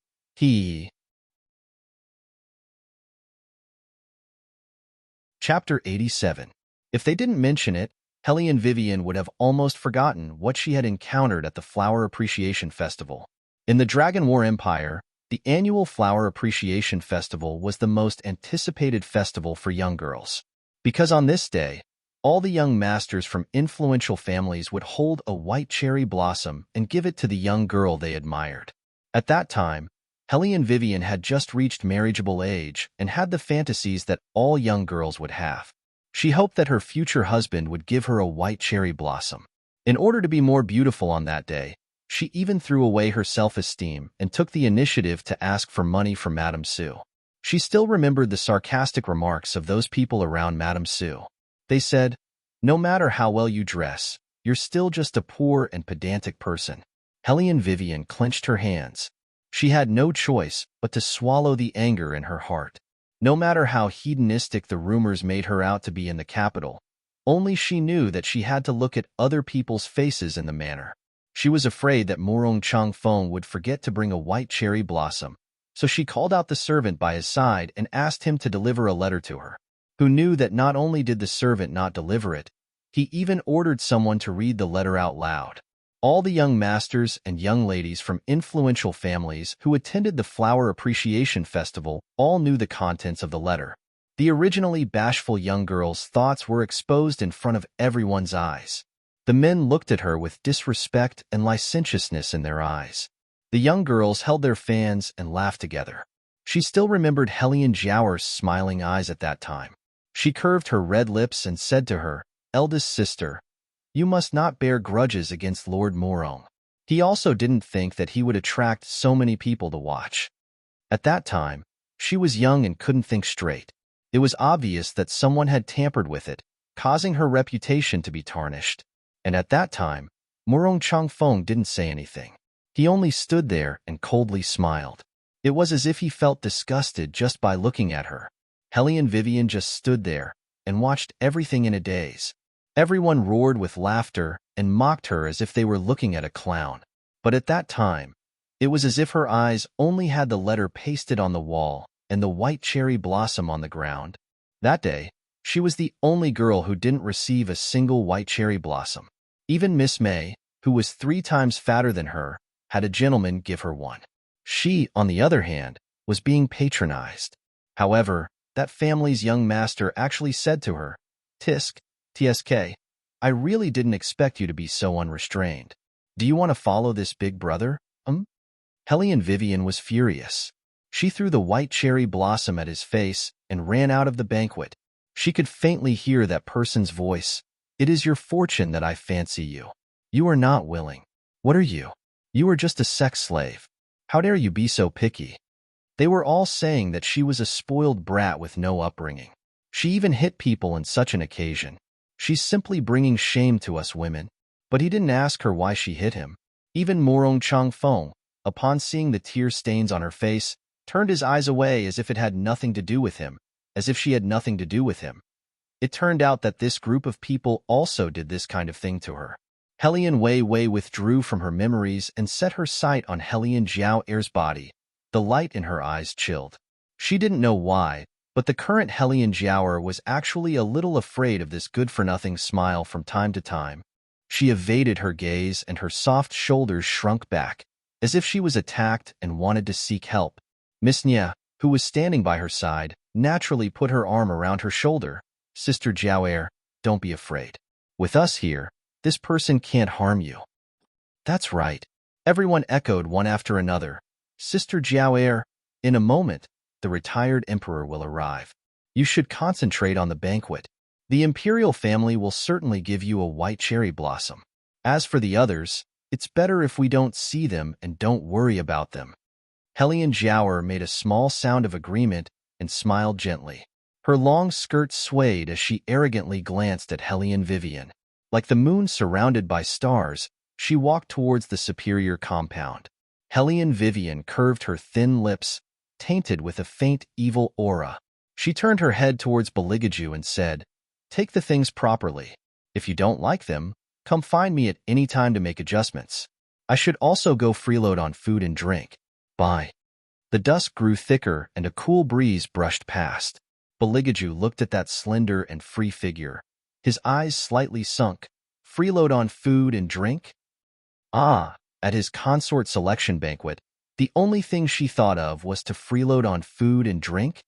Speaker 1: Chapter 87. If they didn't mention it, Hellion Vivian would have almost forgotten what she had encountered at the Flower Appreciation Festival. In the Dragon War Empire, the annual Flower Appreciation Festival was the most anticipated festival for young girls. Because on this day, all the young masters from influential families would hold a white cherry blossom and give it to the young girl they admired. At that time, Hellion Vivian had just reached marriageable age and had the fantasies that all young girls would have. She hoped that her future husband would give her a white cherry blossom. In order to be more beautiful on that day, she even threw away her self-esteem and took the initiative to ask for money from Madame Sue. She still remembered the sarcastic remarks of those people around Madame Sue. They said, "No matter how well you dress, You're still just a poor and pedantic person. Hellion Vivian clenched her hands. She had no choice but to swallow the anger in her heart. No matter how hedonistic the rumors made her out to be in the capital, only she knew that she had to look at other people's faces in the manner. She was afraid that Morong Changfeng would forget to bring a white cherry blossom, so she called out the servant by his side and asked him to deliver a letter to her. Who knew that not only did the servant not deliver it, he even ordered someone to read the letter out loud. All the young masters and young ladies from influential families who attended the Flower Appreciation Festival all knew the contents of the letter. The originally bashful young girl's thoughts were exposed in front of everyone's eyes. The men looked at her with disrespect and licentiousness in their eyes. The young girls held their fans and laughed together. She still remembered Hellion Jiaoer's smiling eyes at that time. She curved her red lips and said to her eldest sister, "You must not bear grudges against Lord Morong." He also didn't think that he would attract so many people to watch. At that time, she was young and couldn't think straight. It was obvious that someone had tampered with it, causing her reputation to be tarnished. And at that time, Morong Changfeng didn't say anything. He only stood there and coldly smiled. It was as if he felt disgusted just by looking at her. Hellion Vivian just stood there and watched everything in a daze. Everyone roared with laughter and mocked her as if they were looking at a clown. But at that time, it was as if her eyes only had the letter pasted on the wall and the white cherry blossom on the ground. That day, she was the only girl who didn't receive a single white cherry blossom. Even Miss May, who was 3 times fatter than her, had a gentleman give her one. She, on the other hand, was being patronized. However, that family's young master actually said to her, "TSK, I really didn't expect you to be so unrestrained. Do you want to follow this big brother?" Hellion Vivian was furious. She threw the white cherry blossom at his face and ran out of the banquet. She could faintly hear that person's voice. "It is your fortune that I fancy you. You are not willing. What are you? You are just a sex slave. How dare you be so picky?" They were all saying that she was a spoiled brat with no upbringing. She even hit people on such an occasion. She's simply bringing shame to us women. But he didn't ask her why she hit him. Even Morong Changfeng, upon seeing the tear stains on her face, turned his eyes away as if it had nothing to do with him, as if she had nothing to do with him. It turned out that this group of people also did this kind of thing to her. Hellion Wei Wei withdrew from her memories and set her sight on Hellion Jiaoer's body. The light in her eyes chilled. She didn't know why, but the current Hellion Jiaoer was actually a little afraid of this good-for-nothing smile from time to time. She evaded her gaze and her soft shoulders shrunk back, as if she was attacked and wanted to seek help. Miss Nia, who was standing by her side, naturally put her arm around her shoulder. "Sister Jiaoer, don't be afraid. With us here, this person can't harm you." "That's right," everyone echoed one after another. "Sister Jiaoer, in a moment, the retired emperor will arrive. You should concentrate on the banquet. The imperial family will certainly give you a white cherry blossom. As for the others, it's better if we don't see them and don't worry about them." Hellion Jiaoer made a small sound of agreement and smiled gently. Her long skirt swayed as she arrogantly glanced at Hellion Vivian. Like the moon surrounded by stars, she walked towards the superior compound. Hellion Vivian curved her thin lips, tainted with a faint evil aura. She turned her head towards Beligaju and said, "Take the things properly. If you don't like them, come find me at any time to make adjustments. I should also go freeload on food and drink. Bye." The dusk grew thicker and a cool breeze brushed past. Beligaju looked at that slender and free figure. His eyes slightly sunk. Freeload on food and drink? At his consort selection banquet, the only thing she thought of was to freeload on food and drink?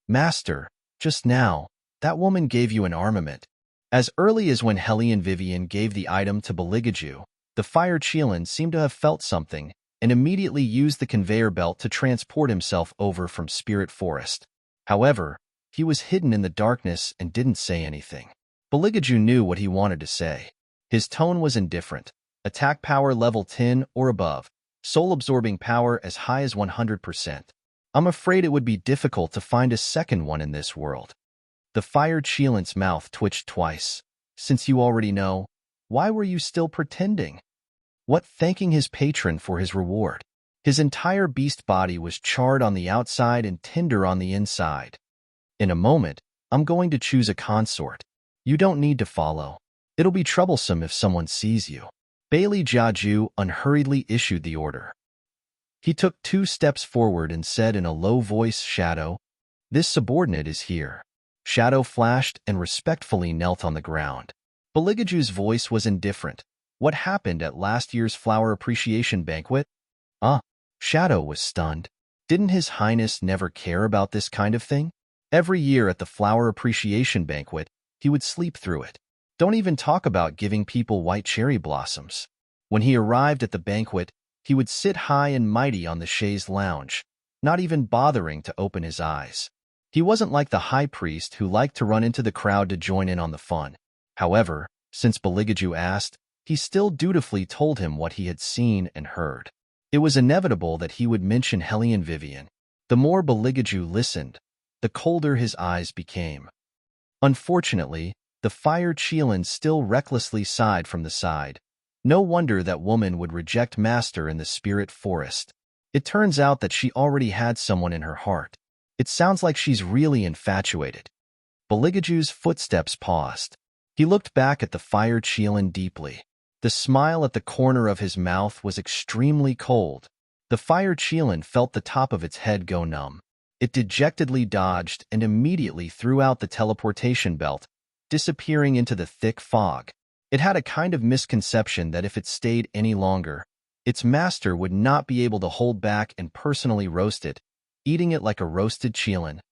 Speaker 1: "Master, just now, that woman gave you an armament." As early as when Hellion Vivian gave the item to Beligaju, the Fire Chelan seemed to have felt something and immediately used the conveyor belt to transport himself over from Spirit Forest. However, he was hidden in the darkness and didn't say anything. Beligaju knew what he wanted to say. His tone was indifferent. Attack power level 10 or above. Soul-absorbing power as high as 100%. I'm afraid it would be difficult to find a second one in this world. The Fire Chelan's mouth twitched twice. "Since you already know, Why were you still pretending? What thanking his patron for his reward? His entire beast body was charred on the outside and tender on the inside. In a moment, I'm going to choose a consort. You don't need to follow. It'll be troublesome if someone sees you. Bailey Jiaju unhurriedly issued the order. He took 2 steps forward and said in a low voice, Shadow, this subordinate is here. Shadow flashed and respectfully knelt on the ground. Baligaju's voice was indifferent. What happened at last year's flower appreciation banquet? Shadow was stunned. Didn't His Highness never care about this kind of thing? Every year at the flower appreciation banquet, he would sleep through it. Don't even talk about giving people white cherry blossoms. When he arrived at the banquet, he would sit high and mighty on the chaise lounge, not even bothering to open his eyes. He wasn't like the high priest who liked to run into the crowd to join in on the fun. However, since Baligaju asked, he still dutifully told him what he had seen and heard. It was inevitable that he would mention Hellion Vivian. The more Baligaju listened, the colder his eyes became. Unfortunately, the fire Chelan still recklessly sighed from the side. No wonder that woman would reject Master in the spirit forest. It turns out that she already had someone in her heart. It sounds like she's really infatuated. Baligaju's footsteps paused. He looked back at the fire Chelan deeply. The smile at the corner of his mouth was extremely cold. The fire Chelan felt the top of its head go numb. It dejectedly dodged and immediately threw out the teleportation belt, disappearing into the thick fog. It had a kind of misconception that if it stayed any longer, its master would not be able to hold back and personally roast it, eating it like a roasted Chelan.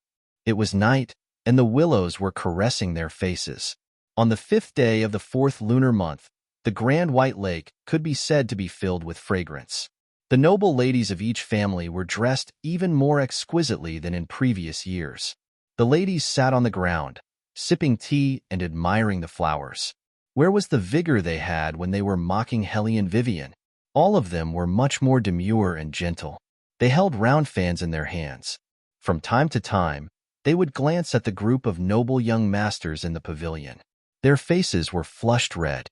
Speaker 1: It was night, and the willows were caressing their faces. On the 5th day of the 4th lunar month, the Grand White Lake could be said to be filled with fragrance. The noble ladies of each family were dressed even more exquisitely than in previous years. The ladies sat on the ground, sipping tea and admiring the flowers. Where was the vigor they had when they were mocking Hellion Vivian? All of them were much more demure and gentle. They held round fans in their hands. From time to time, they would glance at the group of noble young masters in the pavilion. Their faces were flushed red.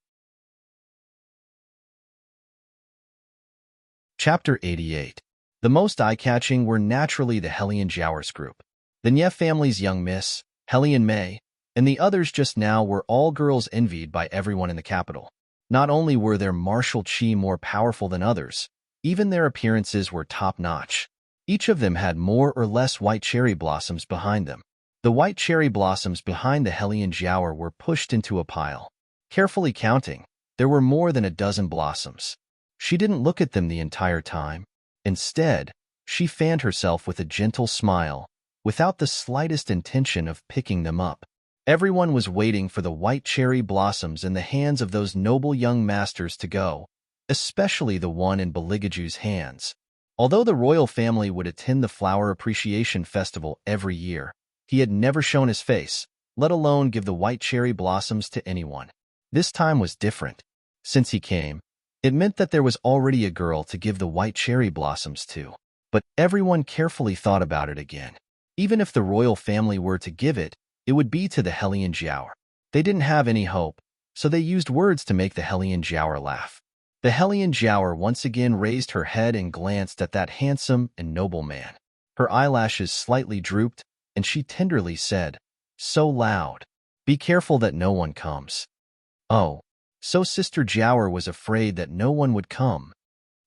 Speaker 1: Chapter 88. The most eye-catching were naturally the Hellion Jowers group. The Nye family's young miss, Hellion May, and the others just now were all girls envied by everyone in the capital. Not only were their martial chi more powerful than others, even their appearances were top-notch. Each of them had more or less white cherry blossoms behind them. The white cherry blossoms behind the Hellion Jower were pushed into a pile. Carefully counting, there were more than a dozen blossoms. She didn't look at them the entire time. Instead, she fanned herself with a gentle smile, without the slightest intention of picking them up. Everyone was waiting for the white cherry blossoms in the hands of those noble young masters to go, especially the one in Baligaju's hands. Although the royal family would attend the Flower Appreciation Festival every year, he had never shown his face, let alone give the white cherry blossoms to anyone. This time was different. Since he came, it meant that there was already a girl to give the white cherry blossoms to. But everyone carefully thought about it again. Even if the royal family were to give it, it would be to the Hellion Jower. They didn't have any hope, so they used words to make the Hellion Jower laugh. The Hellion Jower once again raised her head and glanced at that handsome and noble man. Her eyelashes slightly drooped, and she tenderly said, so loud, "Be careful that no one comes." Oh, so Sister Jower was afraid that no one would come.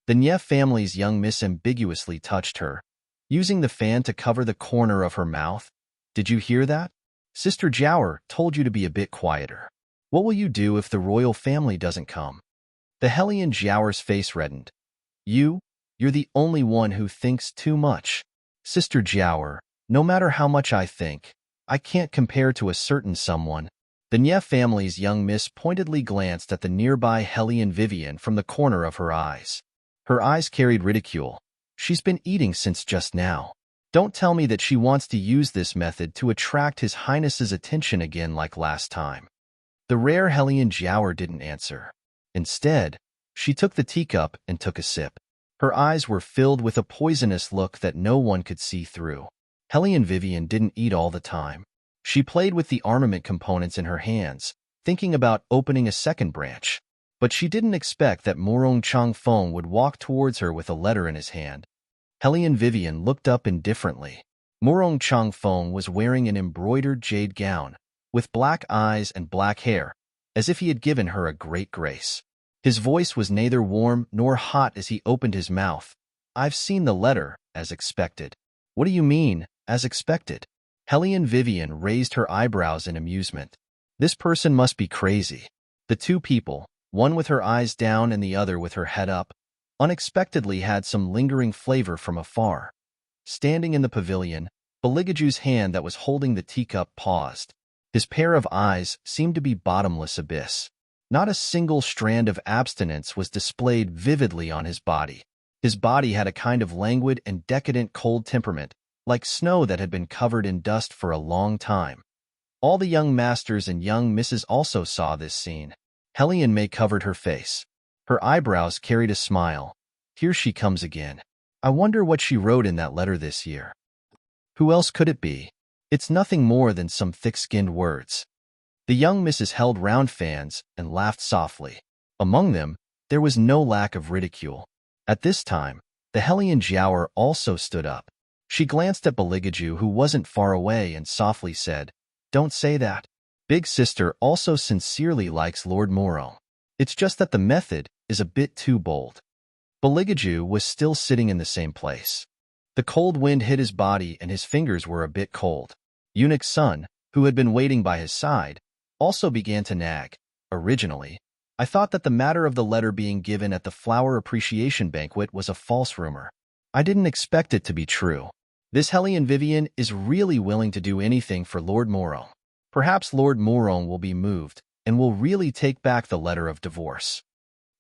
Speaker 1: The Nye family's young miss ambiguously touched her, using the fan to cover the corner of her mouth. Did you hear that? Sister Jower told you to be a bit quieter. What will you do if the royal family doesn't come? The Hellion Jower's face reddened. You're the only one who thinks too much. Sister Jower, no matter how much I think, I can't compare to a certain someone. The Nye family's young miss pointedly glanced at the nearby Hellion Vivian from the corner of her eyes. Her eyes carried ridicule. She's been eating since just now. Don't tell me that she wants to use this method to attract His Highness's attention again like last time. The rare Hellion Jower didn't answer. Instead, she took the teacup and took a sip. Her eyes were filled with a poisonous look that no one could see through. Hellion Vivian didn't eat all the time. She played with the armament components in her hands, thinking about opening a second branch. But she didn't expect that Morong Chang Feng would walk towards her with a letter in his hand. Hellion Vivian looked up indifferently. Morong Chang Feng was wearing an embroidered jade gown, with black eyes and black hair, as if he had given her a great grace. His voice was neither warm nor hot as he opened his mouth. "I've seen the letter, as expected." "What do you mean, as expected?" Hellion Vivian raised her eyebrows in amusement. This person must be crazy. The two people, one with her eyes down and the other with her head up, unexpectedly had some lingering flavor from afar. Standing in the pavilion, Beligaju's hand that was holding the teacup paused. His pair of eyes seemed to be bottomless abyss. Not a single strand of abstinence was displayed vividly on his body. His body had a kind of languid and decadent cold temperament, like snow that had been covered in dust for a long time. All the young masters and young misses also saw this scene. Hellion May covered her face. Her eyebrows carried a smile. Here she comes again. I wonder what she wrote in that letter this year. Who else could it be? It's nothing more than some thick-skinned words. The young misses held round fans and laughed softly. Among them, there was no lack of ridicule. At this time, the Hellion Jiaoer also stood up. She glanced at Beligaju, who wasn't far away, and softly said, "Don't say that. Big sister also sincerely likes Lord Morong. It's just that the method is a bit too bold." Beligaju was still sitting in the same place. The cold wind hit his body and his fingers were a bit cold. Eunuch Sun, who had been waiting by his side, also began to nag. "Originally, I thought that the matter of the letter being given at the flower appreciation banquet was a false rumor. I didn't expect it to be true. This Hellion Vivian is really willing to do anything for Lord Morong. Perhaps Lord Morong will be moved and will really take back the letter of divorce."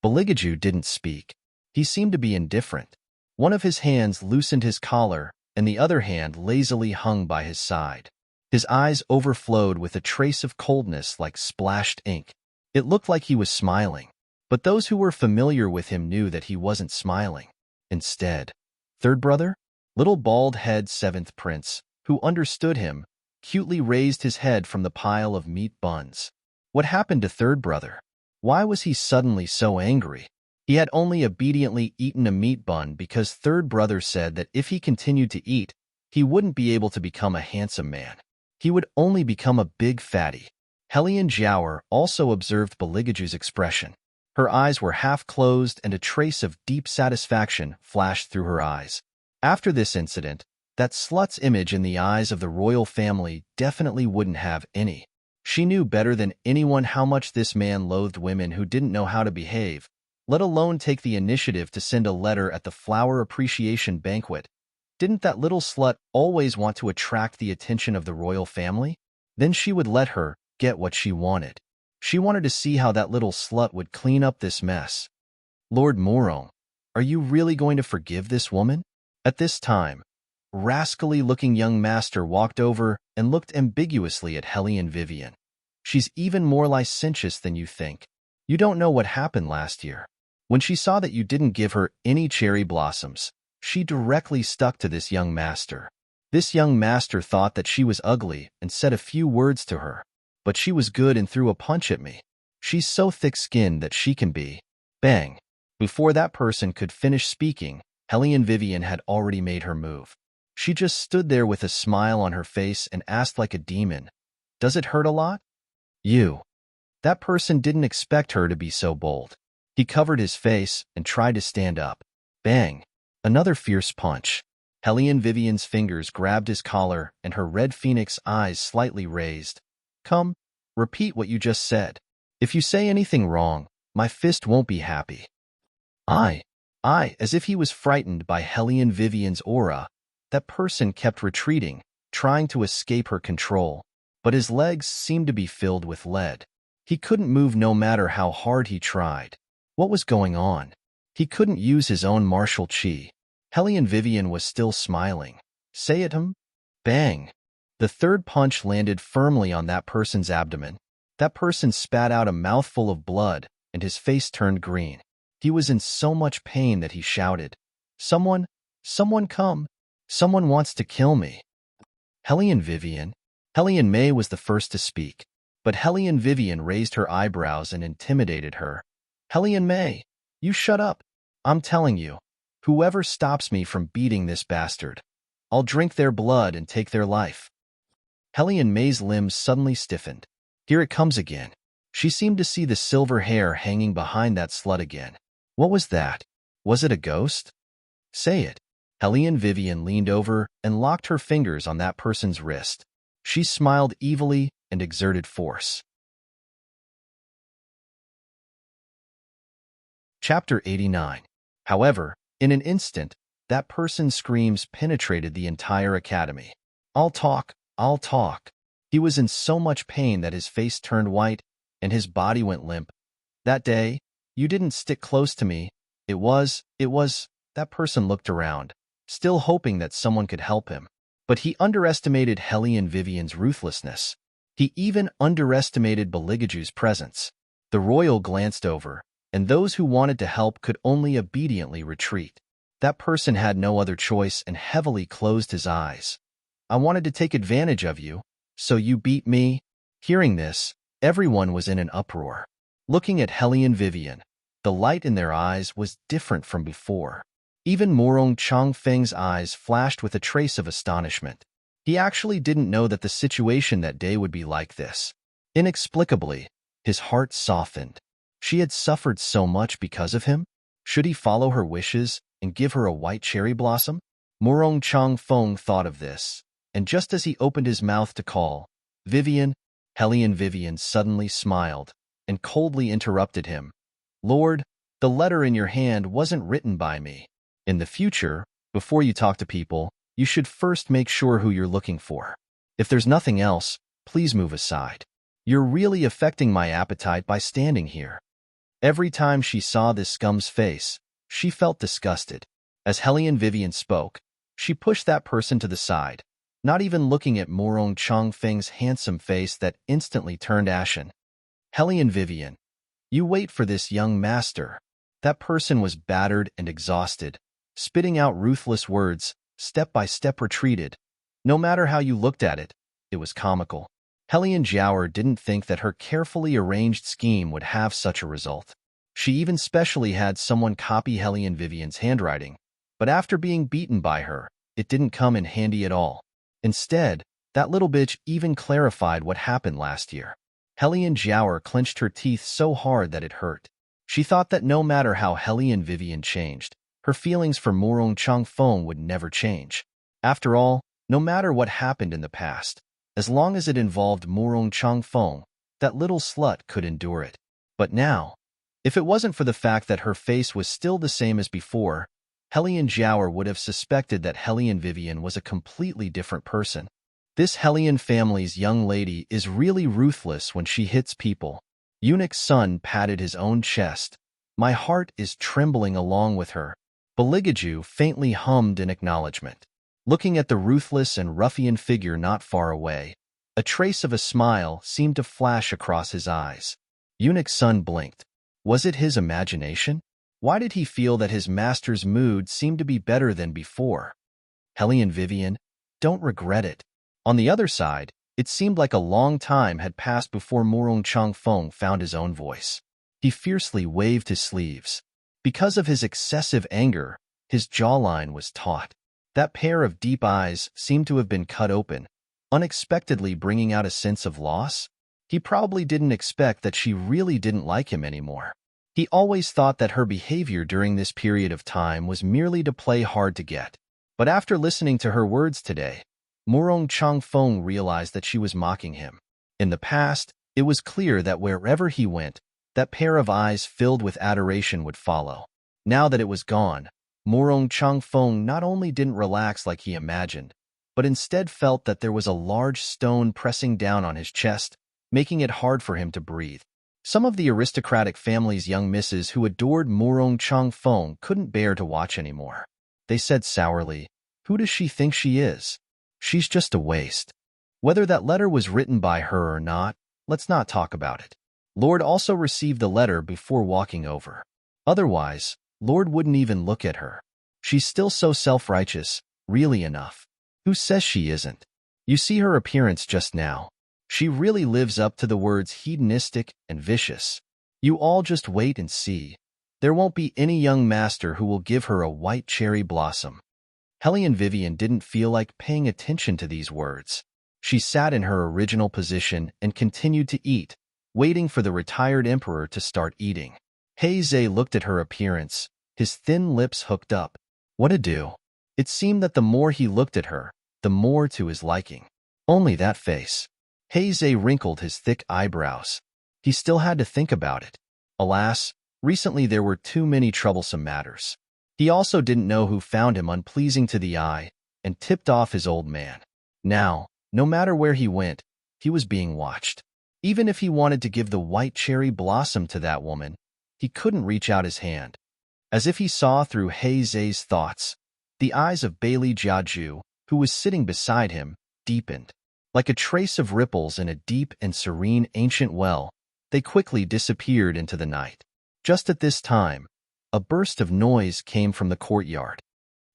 Speaker 1: Beligaju didn't speak. He seemed to be indifferent. One of his hands loosened his collar, and the other hand lazily hung by his side. His eyes overflowed with a trace of coldness like splashed ink. It looked like he was smiling, but those who were familiar with him knew that he wasn't smiling. Instead, third brother? Little bald-head seventh prince, who understood him, cutely raised his head from the pile of meat buns. What happened to third brother? Why was he suddenly so angry? He had only obediently eaten a meat bun because third brother said that if he continued to eat, he wouldn't be able to become a handsome man. He would only become a big fatty. Hellion Jiaoer also observed Beligaju's expression. Her eyes were half closed and a trace of deep satisfaction flashed through her eyes. After this incident, that slut's image in the eyes of the royal family definitely wouldn't have any. She knew better than anyone how much this man loathed women who didn't know how to behave, let alone take the initiative to send a letter at the flower appreciation banquet. Didn't that little slut always want to attract the attention of the royal family? Then she would let her get what she wanted. She wanted to see how that little slut would clean up this mess. Lord Morong, are you really going to forgive this woman? At this time, rascally-looking young master walked over and looked ambiguously at Hellion Vivian. She's even more licentious than you think. You don't know what happened last year. When she saw that you didn't give her any cherry blossoms, she directly stuck to this young master. This young master thought that she was ugly and said a few words to her, but she was good and threw a punch at me. She's so thick-skinned that she can be. Bang! Before that person could finish speaking, Hellion Vivian had already made her move. She just stood there with a smile on her face and asked like a demon, "Does it hurt a lot?" You. That person didn't expect her to be so bold. He covered his face and tried to stand up. Bang! Another fierce punch. Hellion Vivian's fingers grabbed his collar and her red phoenix eyes slightly raised. Come, repeat what you just said. If you say anything wrong, my fist won't be happy. I, as if he was frightened by Hellion Vivian's aura, that person kept retreating, trying to escape her control, but his legs seemed to be filled with lead. He couldn't move no matter how hard he tried. What was going on? He couldn't use his own martial chi. Hellion Vivian was still smiling. Say it him? Bang! The third punch landed firmly on that person's abdomen. That person spat out a mouthful of blood, and his face turned green. He was in so much pain that he shouted, someone come! Someone wants to kill me." Hellion May was the first to speak, but Hellion Vivian raised her eyebrows and intimidated her. Hellion May, you shut up. I'm telling you, whoever stops me from beating this bastard, I'll drink their blood and take their life. Hellion May's limbs suddenly stiffened. Here it comes again. She seemed to see the silver hair hanging behind that slut again. What was that? Was it a ghost? Say it. Hellion Vivian leaned over and locked her fingers on that person's wrist. She smiled evilly and exerted force. Chapter 89. However, in an instant, that person's screams penetrated the entire academy. I'll talk, I'll talk. He was in so much pain that his face turned white and his body went limp. That day, you didn't stick close to me. It was, that person looked around, still hoping that someone could help him. But he underestimated Hellion Vivian's ruthlessness. He even underestimated Beligaju's presence. The royal glanced over, and those who wanted to help could only obediently retreat. That person had no other choice and heavily closed his eyes. I wanted to take advantage of you, so you beat me? Hearing this, everyone was in an uproar. Looking at Hellion Vivian, the light in their eyes was different from before. Even Morong Changfeng's eyes flashed with a trace of astonishment. He actually didn't know that the situation that day would be like this. Inexplicably, his heart softened. She had suffered so much because of him? Should he follow her wishes and give her a white cherry blossom? Morong Changfeng thought of this, and just as he opened his mouth to call, Vivian, Hellion Vivian suddenly smiled and coldly interrupted him. Lord, the letter in your hand wasn't written by me. In the future, before you talk to people, you should first make sure who you're looking for. If there's nothing else, please move aside. You're really affecting my appetite by standing here. Every time she saw this scum's face, she felt disgusted. As Hellion Vivian spoke, she pushed that person to the side, not even looking at Morong Changfeng's handsome face that instantly turned ashen. Hellion Vivian, you wait for this young master. That person was battered and exhausted, spitting out ruthless words, step by step retreated. No matter how you looked at it, it was comical. Hellion Jiaoer didn't think that her carefully arranged scheme would have such a result. She even specially had someone copy Hellion Vivian's handwriting, but after being beaten by her, it didn't come in handy at all. Instead, that little bitch even clarified what happened last year. Hellion Jiaoer clenched her teeth so hard that it hurt. She thought that no matter how Hellion Vivian changed, her feelings for Morong Changfeng would never change. After all, no matter what happened in the past, as long as it involved Morong Changfeng, that little slut could endure it. But now, if it wasn't for the fact that her face was still the same as before, Hellion Jiaoer would have suspected that Hellion Vivian was a completely different person. This Hellion family's young lady is really ruthless when she hits people. Eunuch's son patted his own chest. My heart is trembling along with her. Beligaju faintly hummed in acknowledgement. Looking at the ruthless and ruffian figure not far away, a trace of a smile seemed to flash across his eyes. Eunuch's son blinked. Was it his imagination? Why did he feel that his master's mood seemed to be better than before? Hellion Vivian, don't regret it. On the other side, it seemed like a long time had passed before Morong Changfeng found his own voice. He fiercely waved his sleeves. Because of his excessive anger, his jawline was taut. That pair of deep eyes seemed to have been cut open, unexpectedly bringing out a sense of loss. He probably didn't expect that she really didn't like him anymore. He always thought that her behavior during this period of time was merely to play hard to get. But after listening to her words today, Morong Changfeng realized that she was mocking him. In the past, it was clear that wherever he went, that pair of eyes filled with adoration would follow. Now that it was gone, Morong Changfeng not only didn't relax like he imagined, but instead felt that there was a large stone pressing down on his chest, making it hard for him to breathe. Some of the aristocratic family's young misses who adored Morong Changfeng couldn't bear to watch anymore. They said sourly, "Who does she think she is? She's just a waste." Whether that letter was written by her or not, let's not talk about it. Lord also received the letter before walking over. Otherwise, Lord wouldn't even look at her. She's still so self-righteous, really enough. Who says she isn't? You see her appearance just now. She really lives up to the words hedonistic and vicious. You all just wait and see. There won't be any young master who will give her a white cherry blossom. Hellion Vivian didn't feel like paying attention to these words. She sat in her original position and continued to eat, waiting for the retired emperor to start eating. Heizei looked at her appearance, his thin lips hooked up. What a do? It seemed that the more he looked at her, the more to his liking. Only that face. Heizei wrinkled his thick eyebrows. He still had to think about it. Alas, recently there were too many troublesome matters. He also didn't know who found him unpleasing to the eye and tipped off his old man. Now, no matter where he went, he was being watched. Even if he wanted to give the white cherry blossom to that woman, he couldn't reach out his hand. As if he saw through Heizei's thoughts, the eyes of Bailey Jiaju, who was sitting beside him, deepened. Like a trace of ripples in a deep and serene ancient well, they quickly disappeared into the night. Just at this time, a burst of noise came from the courtyard.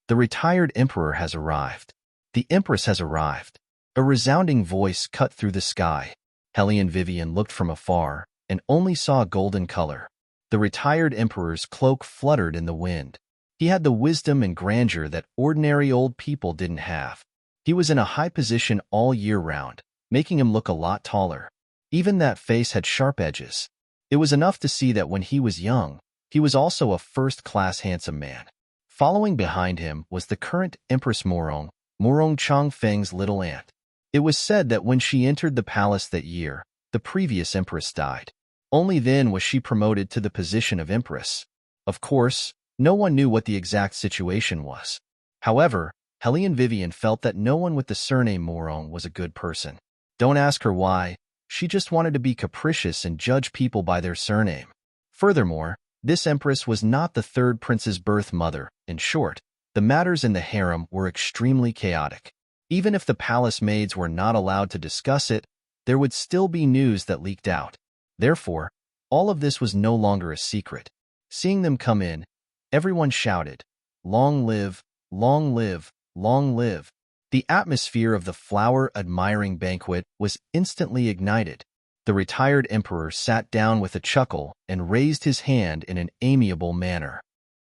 Speaker 1: The retired emperor has arrived. The empress has arrived. A resounding voice cut through the sky. Hellion Vivian looked from afar and only saw golden color. The retired emperor's cloak fluttered in the wind. He had the wisdom and grandeur that ordinary old people didn't have. He was in a high position all year round, making him look a lot taller. Even that face had sharp edges. It was enough to see that when he was young, he was also a first-class handsome man. Following behind him was the current Empress Morong Changfeng's little aunt. It was said that when she entered the palace that year, the previous empress died. Only then was she promoted to the position of empress. Of course, no one knew what the exact situation was. However, Hellion Vivian felt that no one with the surname Morong was a good person. Don't ask her why. She just wanted to be capricious and judge people by their surname. Furthermore, this empress was not the third prince's birth mother. In short, the matters in the harem were extremely chaotic. Even if the palace maids were not allowed to discuss it, there would still be news that leaked out. Therefore, all of this was no longer a secret. Seeing them come in, everyone shouted, "Long live, long live, long live." The atmosphere of the flower-admiring banquet was instantly ignited. The retired emperor sat down with a chuckle and raised his hand in an amiable manner.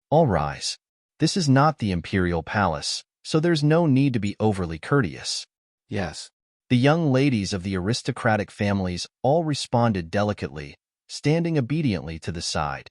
Speaker 1: "All rise. This is not the imperial palace, so there's no need to be overly courteous."
Speaker 2: Yes.
Speaker 1: The young ladies of the aristocratic families all responded delicately, standing obediently to the side.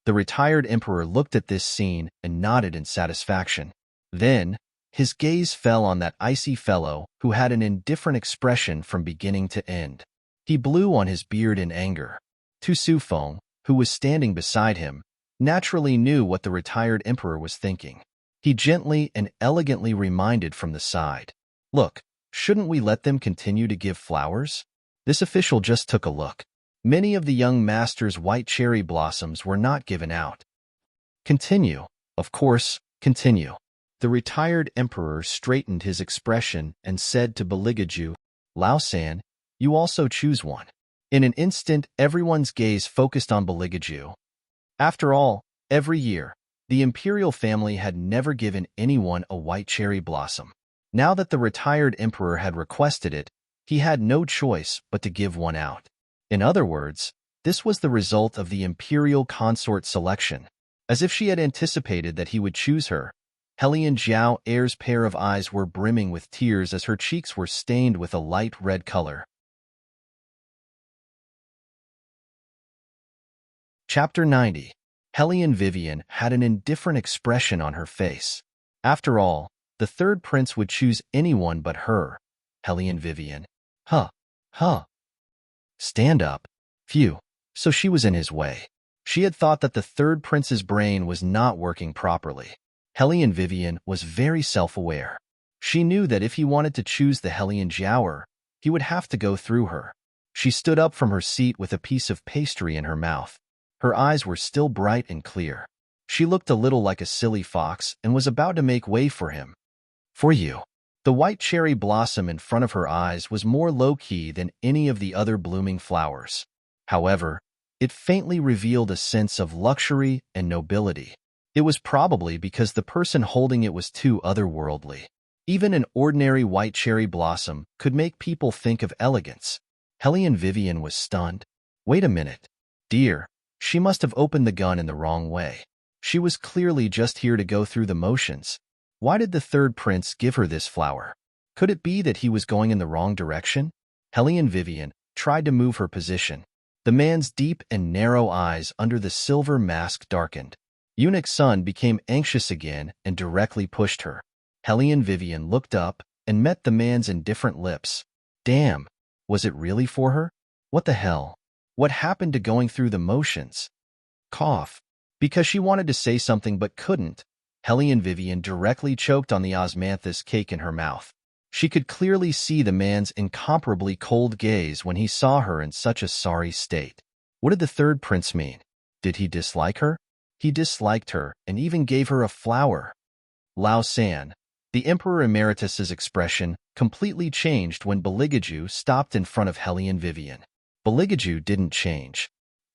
Speaker 1: The retired emperor looked at this scene and nodded in satisfaction. Then, his gaze fell on that icy fellow who had an indifferent expression from beginning to end. He blew on his beard in anger. Tu Sufeng, who was standing beside him, naturally knew what the retired emperor was thinking. He gently and elegantly reminded from the side, "Look, shouldn't we let them continue to give flowers?" This official just took a look. Many of the young master's white cherry blossoms were not given out. "Continue. Of course, continue." The retired emperor straightened his expression and said to Beligaju, "Lao San, you also choose one." In an instant, everyone's gaze focused on Beligaju. After all, every year, the imperial family had never given anyone a white cherry blossom. Now that the retired emperor had requested it, he had no choice but to give one out. In other words, this was the result of the imperial consort selection. As if she had anticipated that he would choose her, Hellion Jiao Air's pair of eyes were brimming with tears as her cheeks were stained with a light red color. Chapter 90. Hellion Vivian had an indifferent expression on her face. After all, the third prince would choose anyone but her. Hellion Vivian. Huh. Stand up. Phew. So she was in his way. She had thought that the third prince's brain was not working properly. Hellion Vivian was very self-aware. She knew that if he wanted to choose the Hellion Jiaoer, he would have to go through her. She stood up from her seat with a piece of pastry in her mouth. Her eyes were still bright and clear. She looked a little like a silly fox and was about to make way for him. "For you." The white cherry blossom in front of her eyes was more low-key than any of the other blooming flowers. However, it faintly revealed a sense of luxury and nobility. It was probably because the person holding it was too otherworldly. Even an ordinary white cherry blossom could make people think of elegance. Hellion Vivian was stunned. "Wait a minute. Dear, She must have opened the gun in the wrong way. She was clearly just here to go through the motions. Why did the third prince give her this flower? Could it be that he was going in the wrong direction? Hellion Vivian tried to move her position. The man's deep and narrow eyes under the silver mask darkened. Eunuch Sun became anxious again and directly pushed her. Hellion Vivian looked up and met the man's indifferent lips. Damn, was it really for her? What the hell? What happened to going through the motions? Cough. Because she wanted to say something but couldn't, Hellion Vivian directly choked on the osmanthus cake in her mouth. She could clearly see the man's incomparably cold gaze when he saw her in such a sorry state. What did the third prince mean? Did he dislike her? He disliked her and even gave her a flower. Lao San, the Emperor Emeritus's expression completely changed when Beligaju stopped in front of Hellion Vivian. Beligaju didn't change.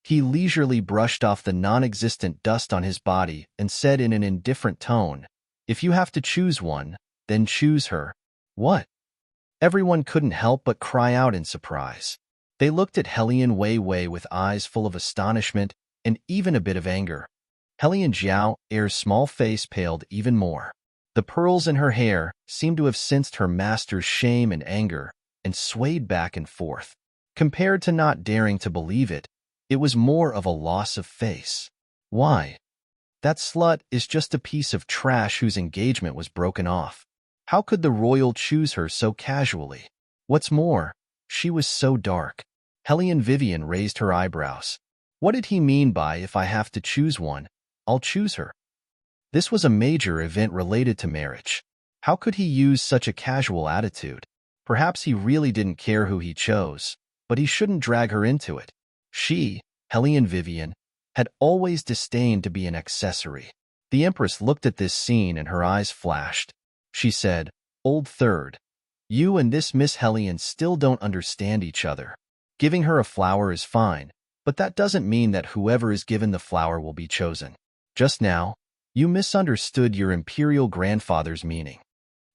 Speaker 1: He leisurely brushed off the non-existent dust on his body and said in an indifferent tone, "If you have to choose one, then choose her." What? Everyone couldn't help but cry out in surprise. They looked at Hellion Wei Wei with eyes full of astonishment and even a bit of anger. Hellion Jiao Air's small face paled even more. The pearls in her hair seemed to have sensed her master's shame and anger and swayed back and forth. Compared to not daring to believe it, it was more of a loss of face. Why? That slut is just a piece of trash whose engagement was broken off. How could the royal choose her so casually? What's more, she was so dark. Hellion Vivian raised her eyebrows. What did he mean by "if I have to choose one, I'll choose her"? This was a major event related to marriage. How could he use such a casual attitude? Perhaps he really didn't care who he chose, but he shouldn't drag her into it. She, Hellion Vivian, had always disdained to be an accessory. The Empress looked at this scene and her eyes flashed. She said, "Old Third, you and this Miss Hellion still don't understand each other. Giving her a flower is fine, but that doesn't mean that whoever is given the flower will be chosen. Just now, you misunderstood your imperial grandfather's meaning."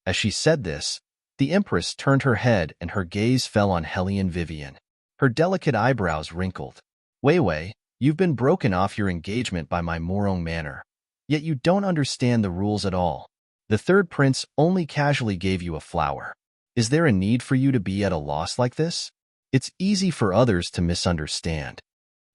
Speaker 1: As she said this, the Empress turned her head and her gaze fell on Hellion Vivian. Her delicate eyebrows wrinkled. "Wei Wei, you've been broken off your engagement by my Morong manner. Yet you don't understand the rules at all. The third prince only casually gave you a flower. Is there a need for you to be at a loss like this? It's easy for others to misunderstand."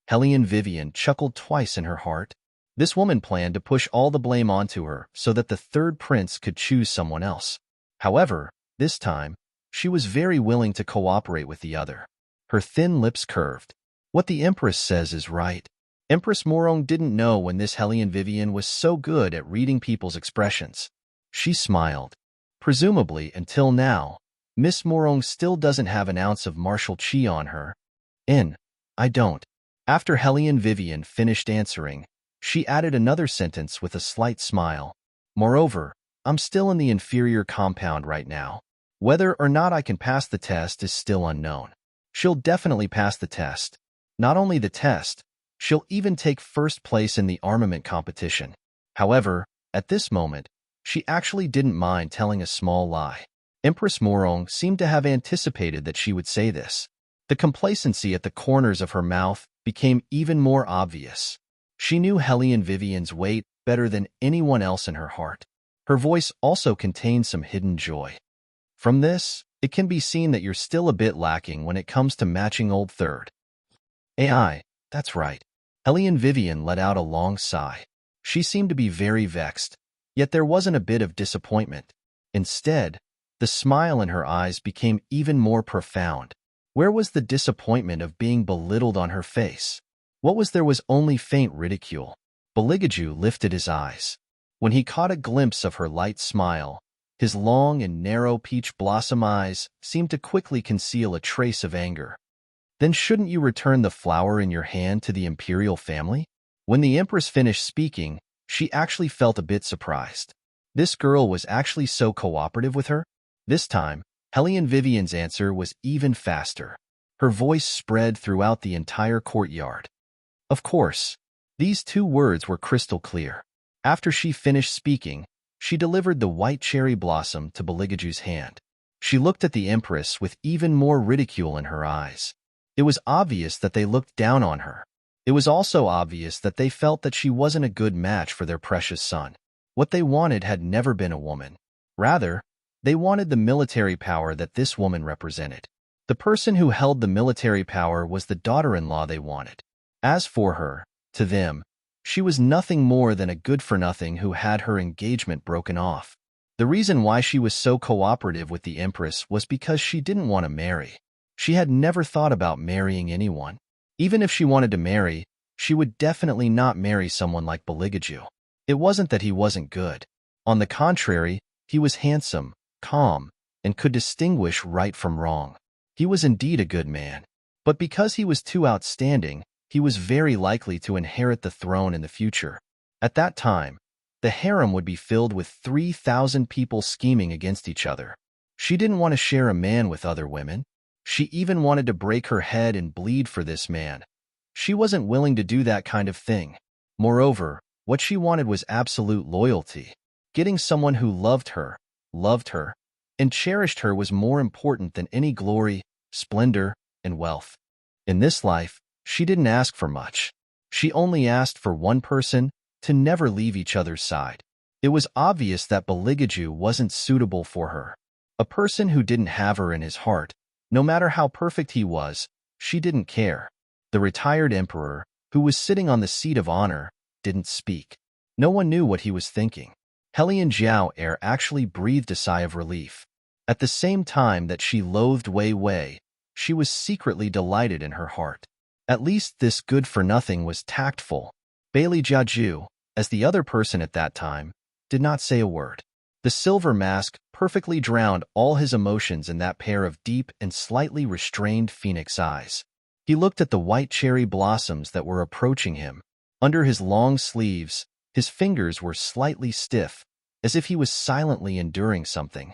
Speaker 1: Hellion Vivian chuckled twice in her heart. This woman planned to push all the blame onto her so that the third prince could choose someone else. However, this time, she was very willing to cooperate with the other. Her thin lips curved. What the Empress says is right. Empress Morong didn't know when this Hellion Vivian was so good at reading people's expressions. She smiled. Presumably, until now, Miss Morong still doesn't have an ounce of martial chi on her. I don't. After Hellion Vivian finished answering, she added another sentence with a slight smile. Moreover, I'm still in the inferior compound right now. Whether or not I can pass the test is still unknown. She'll definitely pass the test. Not only the test, she'll even take first place in the armament competition. However, at this moment, she actually didn't mind telling a small lie. Empress Morong seemed to have anticipated that she would say this. The complacency at the corners of her mouth became even more obvious. She knew Hellion Vivian's weight better than anyone else in her heart. Her voice also contained some hidden joy. From this, it can be seen that you're still a bit lacking when it comes to matching Old Third. AI, that's right. Hellion Vivian let out a long sigh. She seemed to be very vexed, yet there wasn't a bit of disappointment. Instead, the smile in her eyes became even more profound. Where was the disappointment of being belittled on her face? What was there was only faint ridicule. Beligaju lifted his eyes. When he caught a glimpse of her light smile, his long and narrow peach blossom eyes seemed to quickly conceal a trace of anger. Then shouldn't you return the flower in your hand to the imperial family? When the Empress finished speaking, she actually felt a bit surprised. This girl was actually so cooperative with her? This time, Hellion Vivian's answer was even faster. Her voice spread throughout the entire courtyard. Of course, these two words were crystal clear. After she finished speaking, she delivered the white cherry blossom to Beligaju's hand. She looked at the Empress with even more ridicule in her eyes. It was obvious that they looked down on her. It was also obvious that they felt that she wasn't a good match for their precious son. What they wanted had never been a woman. Rather, they wanted the military power that this woman represented. The person who held the military power was the daughter-in-law they wanted. As for her, to them, she was nothing more than a good-for-nothing who had her engagement broken off. The reason why she was so cooperative with the Empress was because she didn't want to marry. She had never thought about marrying anyone. Even if she wanted to marry, she would definitely not marry someone like Beligaju. It wasn't that he wasn't good. On the contrary, he was handsome, calm, and could distinguish right from wrong. He was indeed a good man. But because he was too outstanding, he was very likely to inherit the throne in the future. At that time, the harem would be filled with 3,000 people scheming against each other. She didn't want to share a man with other women. She even wanted to break her head and bleed for this man. She wasn't willing to do that kind of thing. Moreover, what she wanted was absolute loyalty. Getting someone who loved her, and cherished her was more important than any glory, splendor, and wealth. In this life, she didn't ask for much. She only asked for one person, to never leave each other's side. It was obvious that Beligaju wasn't suitable for her. A person who didn't have her in his heart, no matter how perfect he was, she didn't care. The retired emperor, who was sitting on the seat of honor, didn't speak. No one knew what he was thinking. Helian Jiao Air actually breathed a sigh of relief. At the same time that she loathed Wei Wei, she was secretly delighted in her heart. At least this good-for-nothing was tactful. Bailey Jiaju, as the other person at that time, did not say a word. The silver mask perfectly drowned all his emotions in that pair of deep and slightly restrained phoenix eyes. He looked at the white cherry blossoms that were approaching him. Under his long sleeves, his fingers were slightly stiff, as if he was silently enduring something.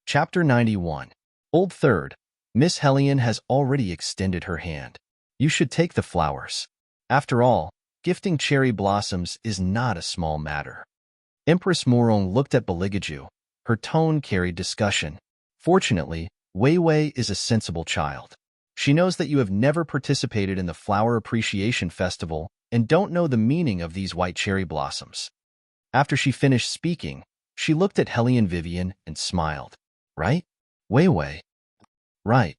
Speaker 1: Chapter 91. Old Third. Miss Helian has already extended her hand. You should take the flowers. After all, gifting cherry blossoms is not a small matter. Empress Morong looked at Beligaju. Her tone carried discussion. Fortunately, Wei Wei is a sensible child. She knows that you have never participated in the Flower Appreciation Festival and don't know the meaning of these white cherry blossoms. After she finished speaking, she looked at Helian Vivian and smiled. Right? Wei Wei. Right.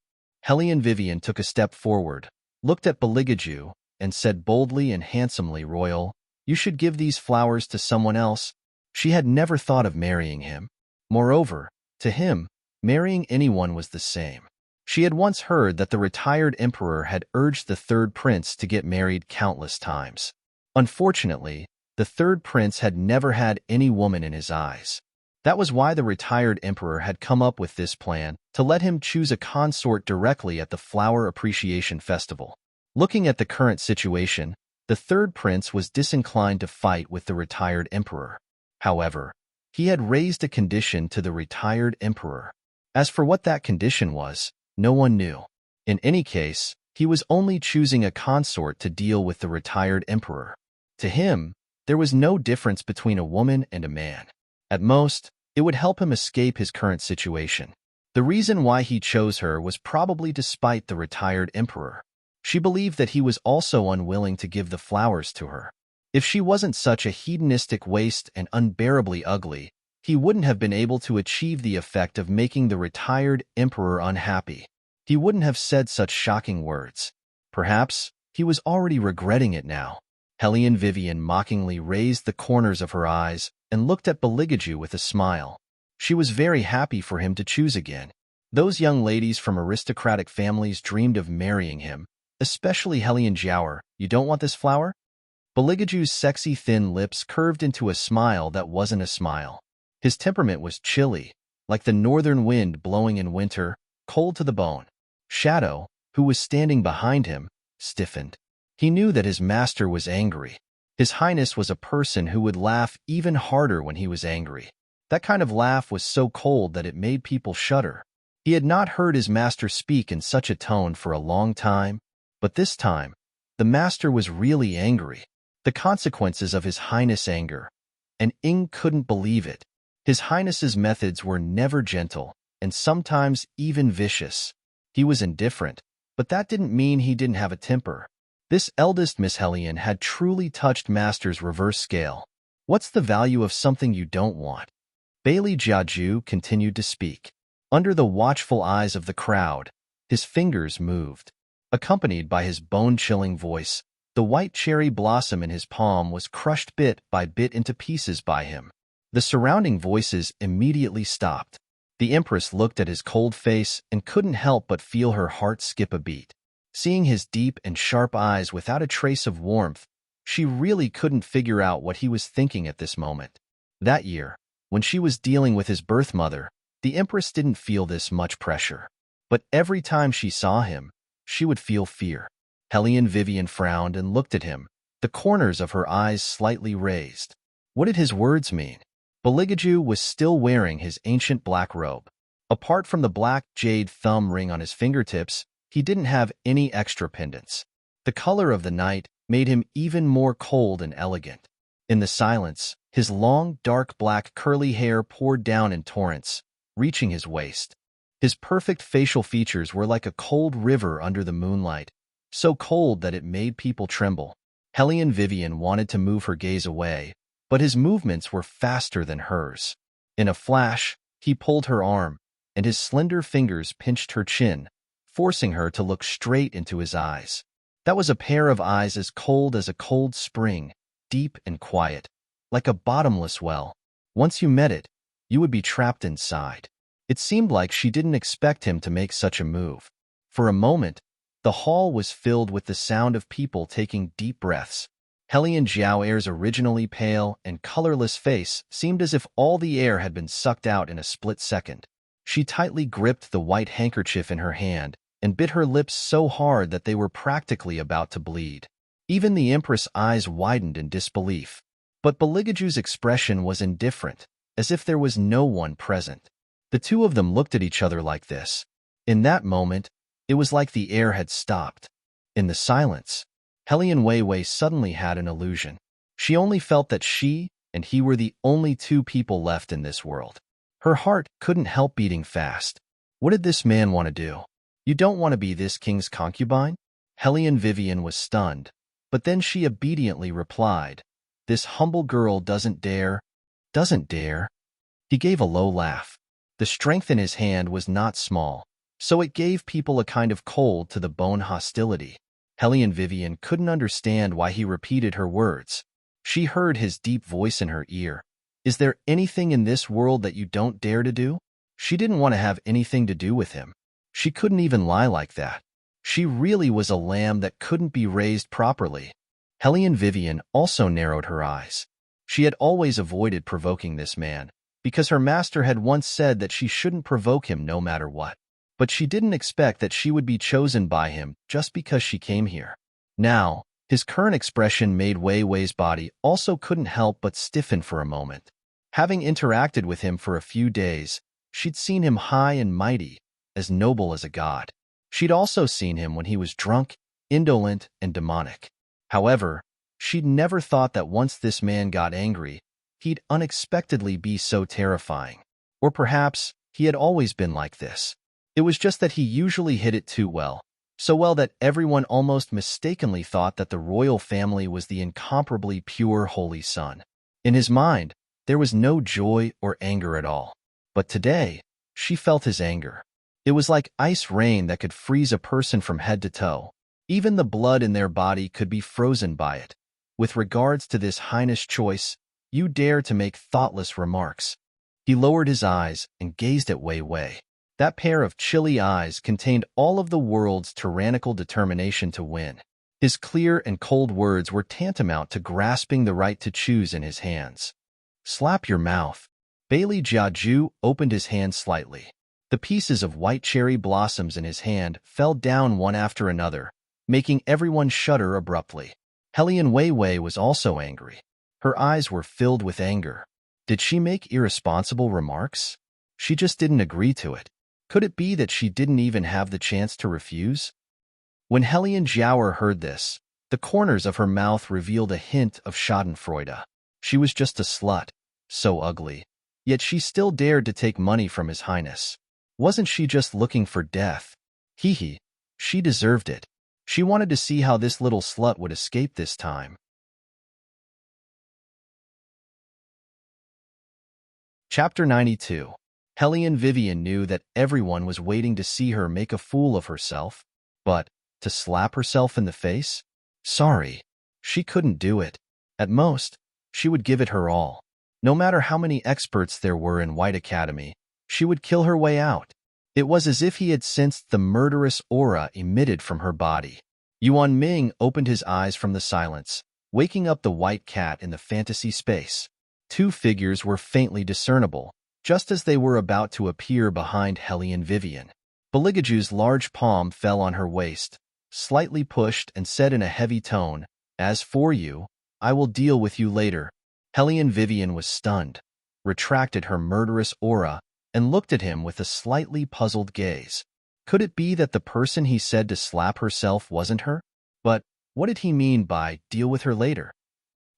Speaker 1: Helian Vivian took a step forward, looked at Beligaju, and said boldly and handsomely, Royal, you should give these flowers to someone else. She had never thought of marrying him. Moreover, to him, marrying anyone was the same. She had once heard that the retired emperor had urged the third prince to get married countless times. Unfortunately, the third prince had never had any woman in his eyes. That was why the retired emperor had come up with this plan to let him choose a consort directly at the Flower Appreciation Festival. Looking at the current situation, the third prince was disinclined to fight with the retired emperor. However, he had raised a condition to the retired emperor. As for what that condition was, no one knew. In any case, he was only choosing a consort to deal with the retired emperor. To him, there was no difference between a woman and a man. At most, it would help him escape his current situation. The reason why he chose her was probably to spite the retired emperor. She believed that he was also unwilling to give the flowers to her. If she wasn't such a hedonistic waste and unbearably ugly, he wouldn't have been able to achieve the effect of making the retired emperor unhappy. He wouldn't have said such shocking words. Perhaps he was already regretting it now. Helian Vivian mockingly raised the corners of her eyes and looked at Beligaju with a smile. She was very happy for him to choose again. Those young ladies from aristocratic families dreamed of marrying him, especially Helian Jiao. You don't want this flower? Beligaju's sexy thin lips curved into a smile that wasn't a smile. His temperament was chilly, like the northern wind blowing in winter, cold to the bone. Shadow, who was standing behind him, stiffened. He knew that his master was angry. His Highness was a person who would laugh even harder when he was angry. That kind of laugh was so cold that it made people shudder. He had not heard his master speak in such a tone for a long time, but this time, the master was really angry. The consequences of his Highness' anger, and Ing couldn't believe it. His Highness's methods were never gentle, and sometimes even vicious. He was indifferent, but that didn't mean he didn't have a temper. This eldest Miss Hellion had truly touched Master's reverse scale. What's the value of something you don't want? Bailey Jiaju continued to speak. Under the watchful eyes of the crowd, his fingers moved. Accompanied by his bone-chilling voice, the white cherry blossom in his palm was crushed bit by bit into pieces by him. The surrounding voices immediately stopped. The Empress looked at his cold face and couldn't help but feel her heart skip a beat. Seeing his deep and sharp eyes without a trace of warmth, she really couldn't figure out what he was thinking at this moment. That year, when she was dealing with his birth mother, the Empress didn't feel this much pressure. But every time she saw him, she would feel fear. Hellion Vivian frowned and looked at him, the corners of her eyes slightly raised. What did his words mean? Baligaju was still wearing his ancient black robe. Apart from the black jade thumb ring on his fingertips, he didn't have any extra pendants. The color of the night made him even more cold and elegant. In the silence, his long, dark black curly hair poured down in torrents, reaching his waist. His perfect facial features were like a cold river under the moonlight, so cold that it made people tremble. Hellion Vivian wanted to move her gaze away, but his movements were faster than hers. In a flash, he pulled her arm, and his slender fingers pinched her chin, forcing her to look straight into his eyes. That was a pair of eyes as cold as a cold spring, deep and quiet, like a bottomless well. Once you met it, you would be trapped inside. It seemed like she didn't expect him to make such a move. For a moment, the hall was filled with the sound of people taking deep breaths. Hellion Jiaoer's originally pale and colorless face seemed as if all the air had been sucked out in a split second. She tightly gripped the white handkerchief in her hand and bit her lips so hard that they were practically about to bleed. Even the Empress' eyes widened in disbelief. But Baligaju's expression was indifferent, as if there was no one present. The two of them looked at each other like this. In that moment, it was like the air had stopped. In the silence, Hellion Weiwei suddenly had an illusion. She only felt that she and he were the only two people left in this world. Her heart couldn't help beating fast. What did this man want to do? You don't want to be this king's concubine? Hellion Vivian was stunned, but then she obediently replied, "This humble girl doesn't dare." "Doesn't dare?" He gave a low laugh. The strength in his hand was not small, so it gave people a kind of cold to the bone hostility. Hellion Vivian couldn't understand why he repeated her words. She heard his deep voice in her ear. "Is there anything in this world that you don't dare to do?" She didn't want to have anything to do with him. She couldn't even lie like that. She really was a lamb that couldn't be raised properly. Hellion Vivian also narrowed her eyes. She had always avoided provoking this man, because her master had once said that she shouldn't provoke him no matter what. But she didn't expect that she would be chosen by him just because she came here. Now, his current expression made Wei Wei's body also couldn't help but stiffen for a moment. Having interacted with him for a few days, she'd seen him high and mighty, as noble as a god. She'd also seen him when he was drunk, indolent, and demonic. However, she'd never thought that once this man got angry, he'd unexpectedly be so terrifying. Or perhaps he had always been like this. It was just that he usually hid it too well, so well that everyone almost mistakenly thought that the royal family was the incomparably pure holy son. In his mind, there was no joy or anger at all. But today, she felt his anger. It was like ice rain that could freeze a person from head to toe. Even the blood in their body could be frozen by it. With regards to this heinous choice, you dare to make thoughtless remarks. He lowered his eyes and gazed at Wei Wei. That pair of chilly eyes contained all of the world's tyrannical determination to win. His clear and cold words were tantamount to grasping the right to choose in his hands. "Slap your mouth." Bailey Jiaju opened his hand slightly. The pieces of white cherry blossoms in his hand fell down one after another, making everyone shudder abruptly. Hellion Weiwei was also angry. Her eyes were filled with anger. Did she make irresponsible remarks? She just didn't agree to it. Could it be that she didn't even have the chance to refuse? When Hellion Jiaoer heard this, the corners of her mouth revealed a hint of schadenfreude. She was just a slut, so ugly. Yet she still dared to take money from His Highness. Wasn't she just looking for death? Hee hee, she deserved it. She wanted to see how this little slut would escape this time. Chapter 92. Hellion Vivian knew that everyone was waiting to see her make a fool of herself, but to slap herself in the face? Sorry, she couldn't do it. At most, she would give it her all. No matter how many experts there were in White Academy, she would kill her way out. It was as if he had sensed the murderous aura emitted from her body. Yuan Ming opened his eyes from the silence, waking up the white cat in the fantasy space. Two figures were faintly discernible, just as they were about to appear behind Hellion Vivian. Beligaju's large palm fell on her waist, slightly pushed, and said in a heavy tone, "As for you, I will deal with you later." Hellion Vivian was stunned, retracted her murderous aura, and looked at him with a slightly puzzled gaze. Could it be that the person he said to slap herself wasn't her? But what did he mean by deal with her later?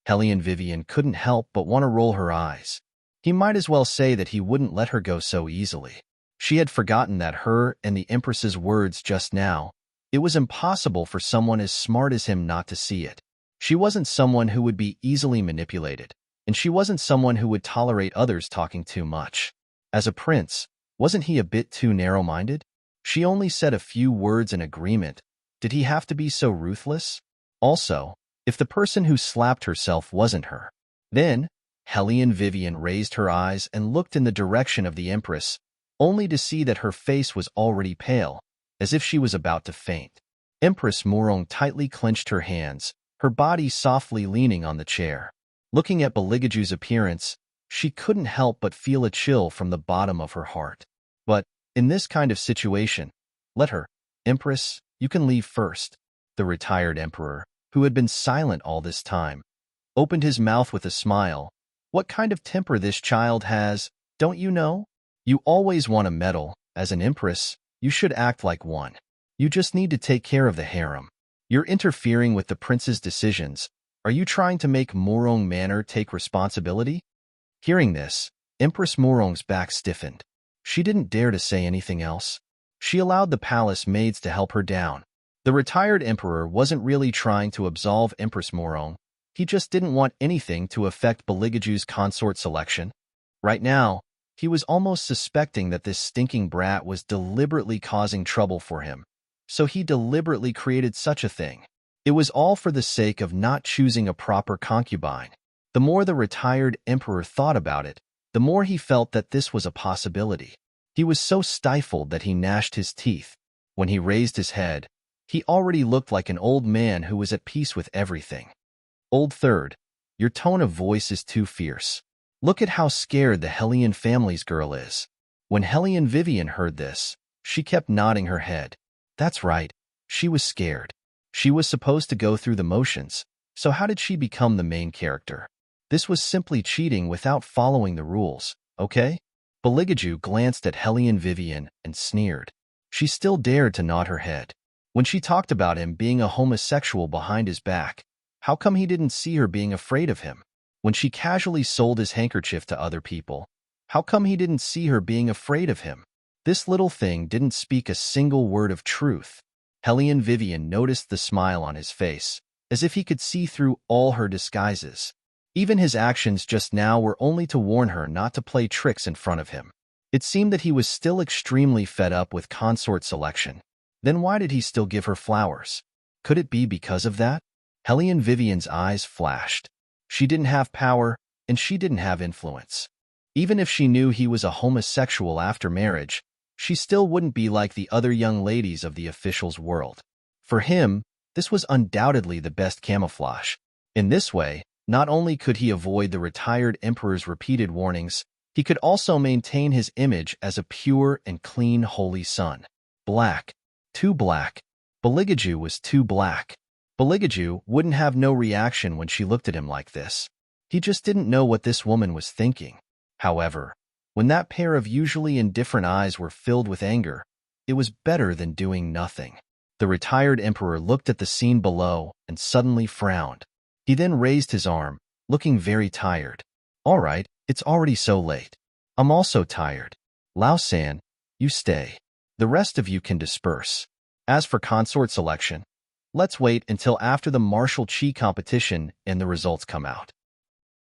Speaker 1: Hellion Vivian couldn't help but want to roll her eyes. He might as well say that he wouldn't let her go so easily. She had forgotten that her and the Empress's words just now. It was impossible for someone as smart as him not to see it. She wasn't someone who would be easily manipulated, and she wasn't someone who would tolerate others talking too much. As a prince, wasn't he a bit too narrow-minded? She only said a few words in agreement. Did he have to be so ruthless? Also, if the person who slapped herself wasn't her, then Hellion Vivian raised her eyes and looked in the direction of the Empress, only to see that her face was already pale, as if she was about to faint. Empress Morong tightly clenched her hands, her body softly leaning on the chair. Looking at Beligaju's appearance, she couldn't help but feel a chill from the bottom of her heart. But in this kind of situation, let her. Empress, you can leave first. The retired emperor, who had been silent all this time, opened his mouth with a smile. What kind of temper this child has, don't you know? You always want a medal. As an empress, you should act like one. You just need to take care of the harem. You're interfering with the prince's decisions. Are you trying to make Morong Manor take responsibility? Hearing this, Empress Morong's back stiffened. She didn't dare to say anything else. She allowed the palace maids to help her down. The retired emperor wasn't really trying to absolve Empress Morong. He just didn't want anything to affect Beligaju's consort selection. Right now, he was almost suspecting that this stinking brat was deliberately causing trouble for him. So he deliberately created such a thing. It was all for the sake of not choosing a proper concubine. The more the retired emperor thought about it, the more he felt that this was a possibility. He was so stifled that he gnashed his teeth. When he raised his head, he already looked like an old man who was at peace with everything. Old Third, your tone of voice is too fierce. Look at how scared the Hellion family's girl is. When Hellion Vivian heard this, she kept nodding her head. That's right, she was scared. She was supposed to go through the motions, so how did she become the main character? This was simply cheating without following the rules, okay? Beligaju glanced at Hellion Vivian and sneered. She still dared to nod her head. When she talked about him being a homosexual behind his back, how come he didn't see her being afraid of him? When she casually sold his handkerchief to other people, how come he didn't see her being afraid of him? This little thing didn't speak a single word of truth. Hellion Vivian noticed the smile on his face, as if he could see through all her disguises. Even his actions just now were only to warn her not to play tricks in front of him. It seemed that he was still extremely fed up with consort selection. Then why did he still give her flowers? Could it be because of that? Hellion Vivian's eyes flashed. She didn't have power, and she didn't have influence. Even if she knew he was a homosexual after marriage, she still wouldn't be like the other young ladies of the official's world. For him, this was undoubtedly the best camouflage. In this way, not only could he avoid the retired emperor's repeated warnings, he could also maintain his image as a pure and clean holy son. Black. Too black. Beligaju was too black. Beligaju wouldn't have no reaction when she looked at him like this. He just didn't know what this woman was thinking. However, when that pair of usually indifferent eyes were filled with anger, it was better than doing nothing. The retired emperor looked at the scene below and suddenly frowned. He then raised his arm, looking very tired. All right, it's already so late. I'm also tired. Lao San, you stay. The rest of you can disperse. As for consort selection, let's wait until after the martial chi competition and the results come out."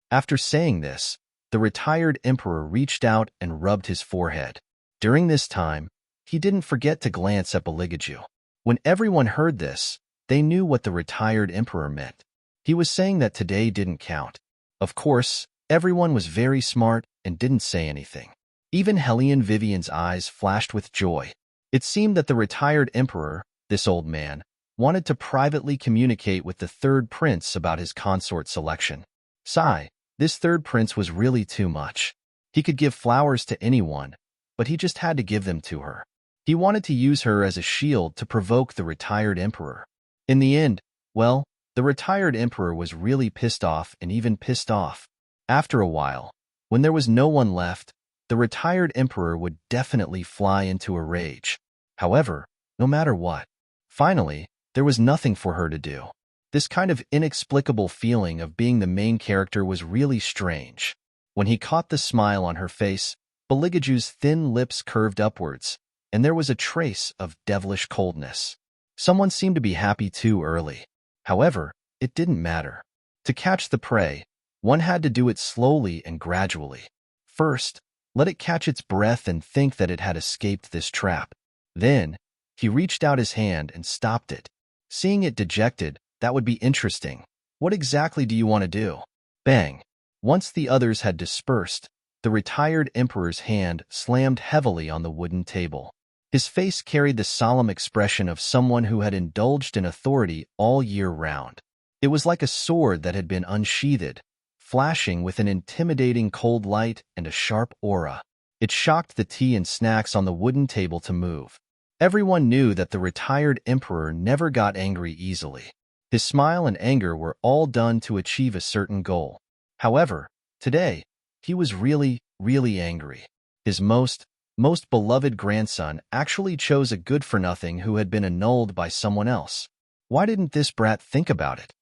Speaker 1: After saying this, the retired emperor reached out and rubbed his forehead. During this time, he didn't forget to glance at Beligaju. When everyone heard this, they knew what the retired emperor meant. He was saying that today didn't count. Of course, everyone was very smart and didn't say anything. Even Hellion Vivian's eyes flashed with joy. It seemed that the retired emperor, this old man, wanted to privately communicate with the third prince about his consort selection. Sigh, this third prince was really too much. He could give flowers to anyone, but he just had to give them to her. He wanted to use her as a shield to provoke the retired emperor. In the end, well, the retired emperor was really pissed off and even pissed off. After a while, when there was no one left, the retired emperor would definitely fly into a rage. However, no matter what, finally, there was nothing for her to do. This kind of inexplicable feeling of being the main character was really strange. When he caught the smile on her face, Beligaju's thin lips curved upwards, and there was a trace of devilish coldness. Someone seemed to be happy too early. However, it didn't matter. To catch the prey, one had to do it slowly and gradually. First, let it catch its breath and think that it had escaped this trap. Then, he reached out his hand and stopped it. Seeing it dejected, that would be interesting. What exactly do you want to do? Bang! Once the others had dispersed, the retired emperor's hand slammed heavily on the wooden table. His face carried the solemn expression of someone who had indulged in authority all year round. It was like a sword that had been unsheathed, flashing with an intimidating cold light and a sharp aura. It shocked the tea and snacks on the wooden table to move. Everyone knew that the retired emperor never got angry easily. His smile and anger were all done to achieve a certain goal. However, today, he was really, really angry. His most beloved grandson actually chose a good-for-nothing who had been annulled by someone else. Why didn't this brat think about it?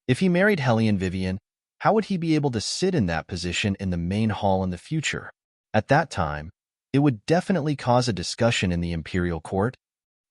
Speaker 1: If he married Hellion Vivian, how would he be able to sit in that position in the main hall in the future? At that time, it would definitely cause a discussion in the imperial court.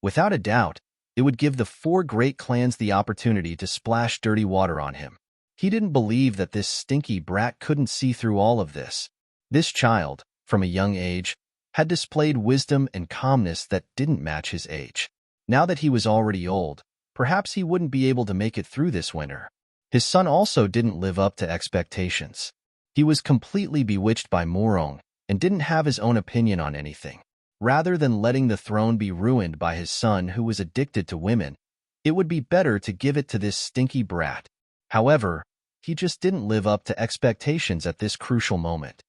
Speaker 1: Without a doubt, it would give the 4 great clans the opportunity to splash dirty water on him. He didn't believe that this stinky brat couldn't see through all of this. This child, from a young age, had displayed wisdom and calmness that didn't match his age. Now that he was already old, perhaps he wouldn't be able to make it through this winter. His son also didn't live up to expectations. He was completely bewitched by Morong and didn't have his own opinion on anything. Rather than letting the throne be ruined by his son who was addicted to women, it would be better to give it to this stinky brat. However, he just didn't live up to expectations at this crucial moment.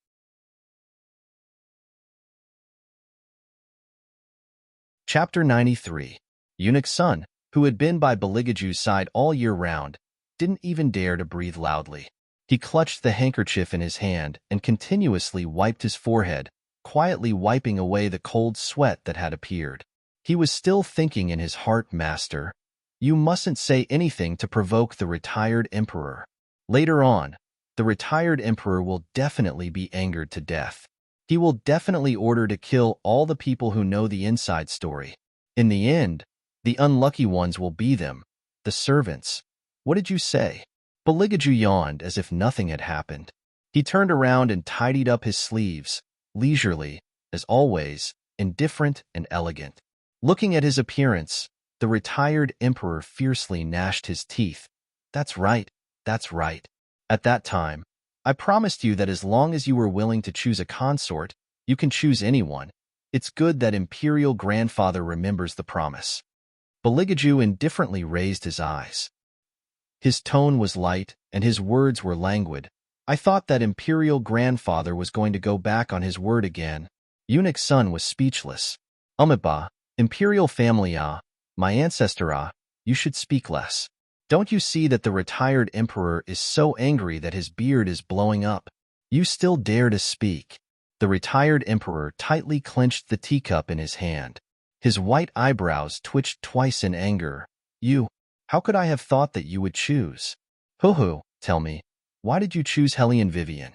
Speaker 1: Chapter 93. Eunuch's son, who had been by Beligaju's side all year round, didn't even dare to breathe loudly. He clutched the handkerchief in his hand and continuously wiped his forehead, quietly wiping away the cold sweat that had appeared. He was still thinking in his heart, "Master, you mustn't say anything to provoke the retired emperor. Later on, the retired emperor will definitely be angered to death. He will definitely order to kill all the people who know the inside story. In the end, the unlucky ones will be them, the servants. What did you say?" Beligaju yawned as if nothing had happened. He turned around and tidied up his sleeves, leisurely, as always, indifferent and elegant. Looking at his appearance, the retired emperor fiercely gnashed his teeth. That's right. At that time, I promised you that as long as you were willing to choose a consort, you can choose anyone. It's good that Imperial Grandfather remembers the promise. Beligaju indifferently raised his eyes. His tone was light, and his words were languid. I thought that Imperial Grandfather was going to go back on his word again. Eunuch's son was speechless. Umiba, Imperial family my ancestor you should speak less. Don't you see that the retired emperor is so angry that his beard is blowing up? You still dare to speak. The retired emperor tightly clenched the teacup in his hand. His white eyebrows twitched twice in anger. How could I have thought that you would choose? Hoo-hoo, tell me, why did you choose Hellion Vivian?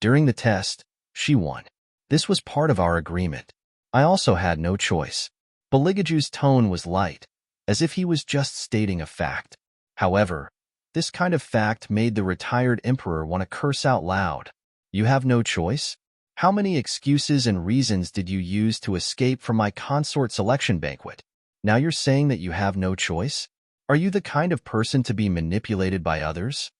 Speaker 1: During the test, she won. This was part of our agreement. I also had no choice. Beligaju's tone was light, as if he was just stating a fact. However, this kind of fact made the retired emperor want to curse out loud. You have no choice? How many excuses and reasons did you use to escape from my consort selection banquet? Now you're saying that you have no choice? Are you the kind of person to be manipulated by others?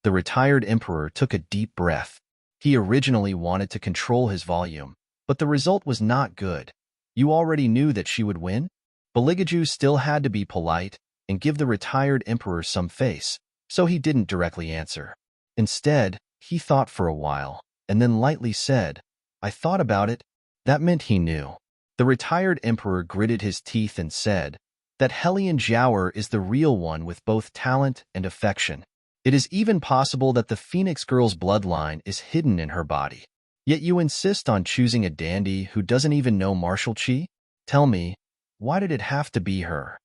Speaker 1: The retired emperor took a deep breath. He originally wanted to control his volume, but the result was not good. You already knew that she would win? Beligaju still had to be polite and give the retired emperor some face, so he didn't directly answer. Instead, he thought for a while, and then lightly said, I thought about it. That meant he knew. The retired emperor gritted his teeth and said that Helian Jiaoer is the real one with both talent and affection. It is even possible that the Phoenix girl's bloodline is hidden in her body. Yet you insist on choosing a dandy who doesn't even know martial chi? Tell me, why did it have to be her?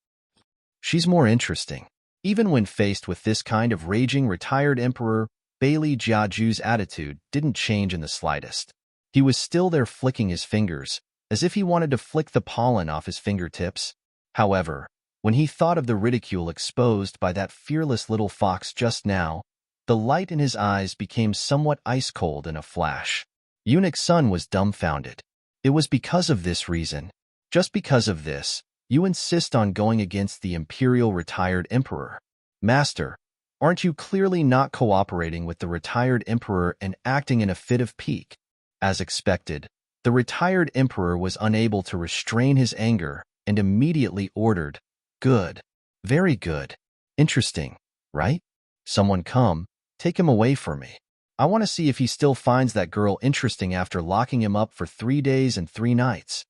Speaker 1: She's more interesting. Even when faced with this kind of raging retired emperor, Bailey Jiaju's attitude didn't change in the slightest. He was still there flicking his fingers, as if he wanted to flick the pollen off his fingertips. However, when he thought of the ridicule exposed by that fearless little fox just now, the light in his eyes became somewhat ice-cold in a flash. Eunuch Sun was dumbfounded. It was because of this reason. Just because of this, you insist on going against the imperial retired emperor. Master, aren't you clearly not cooperating with the retired emperor and acting in a fit of pique? As expected, the retired emperor was unable to restrain his anger and immediately ordered, Good. Very good. Interesting, right? Someone come, take him away from me. I want to see if he still finds that girl interesting after locking him up for 3 days and 3 nights.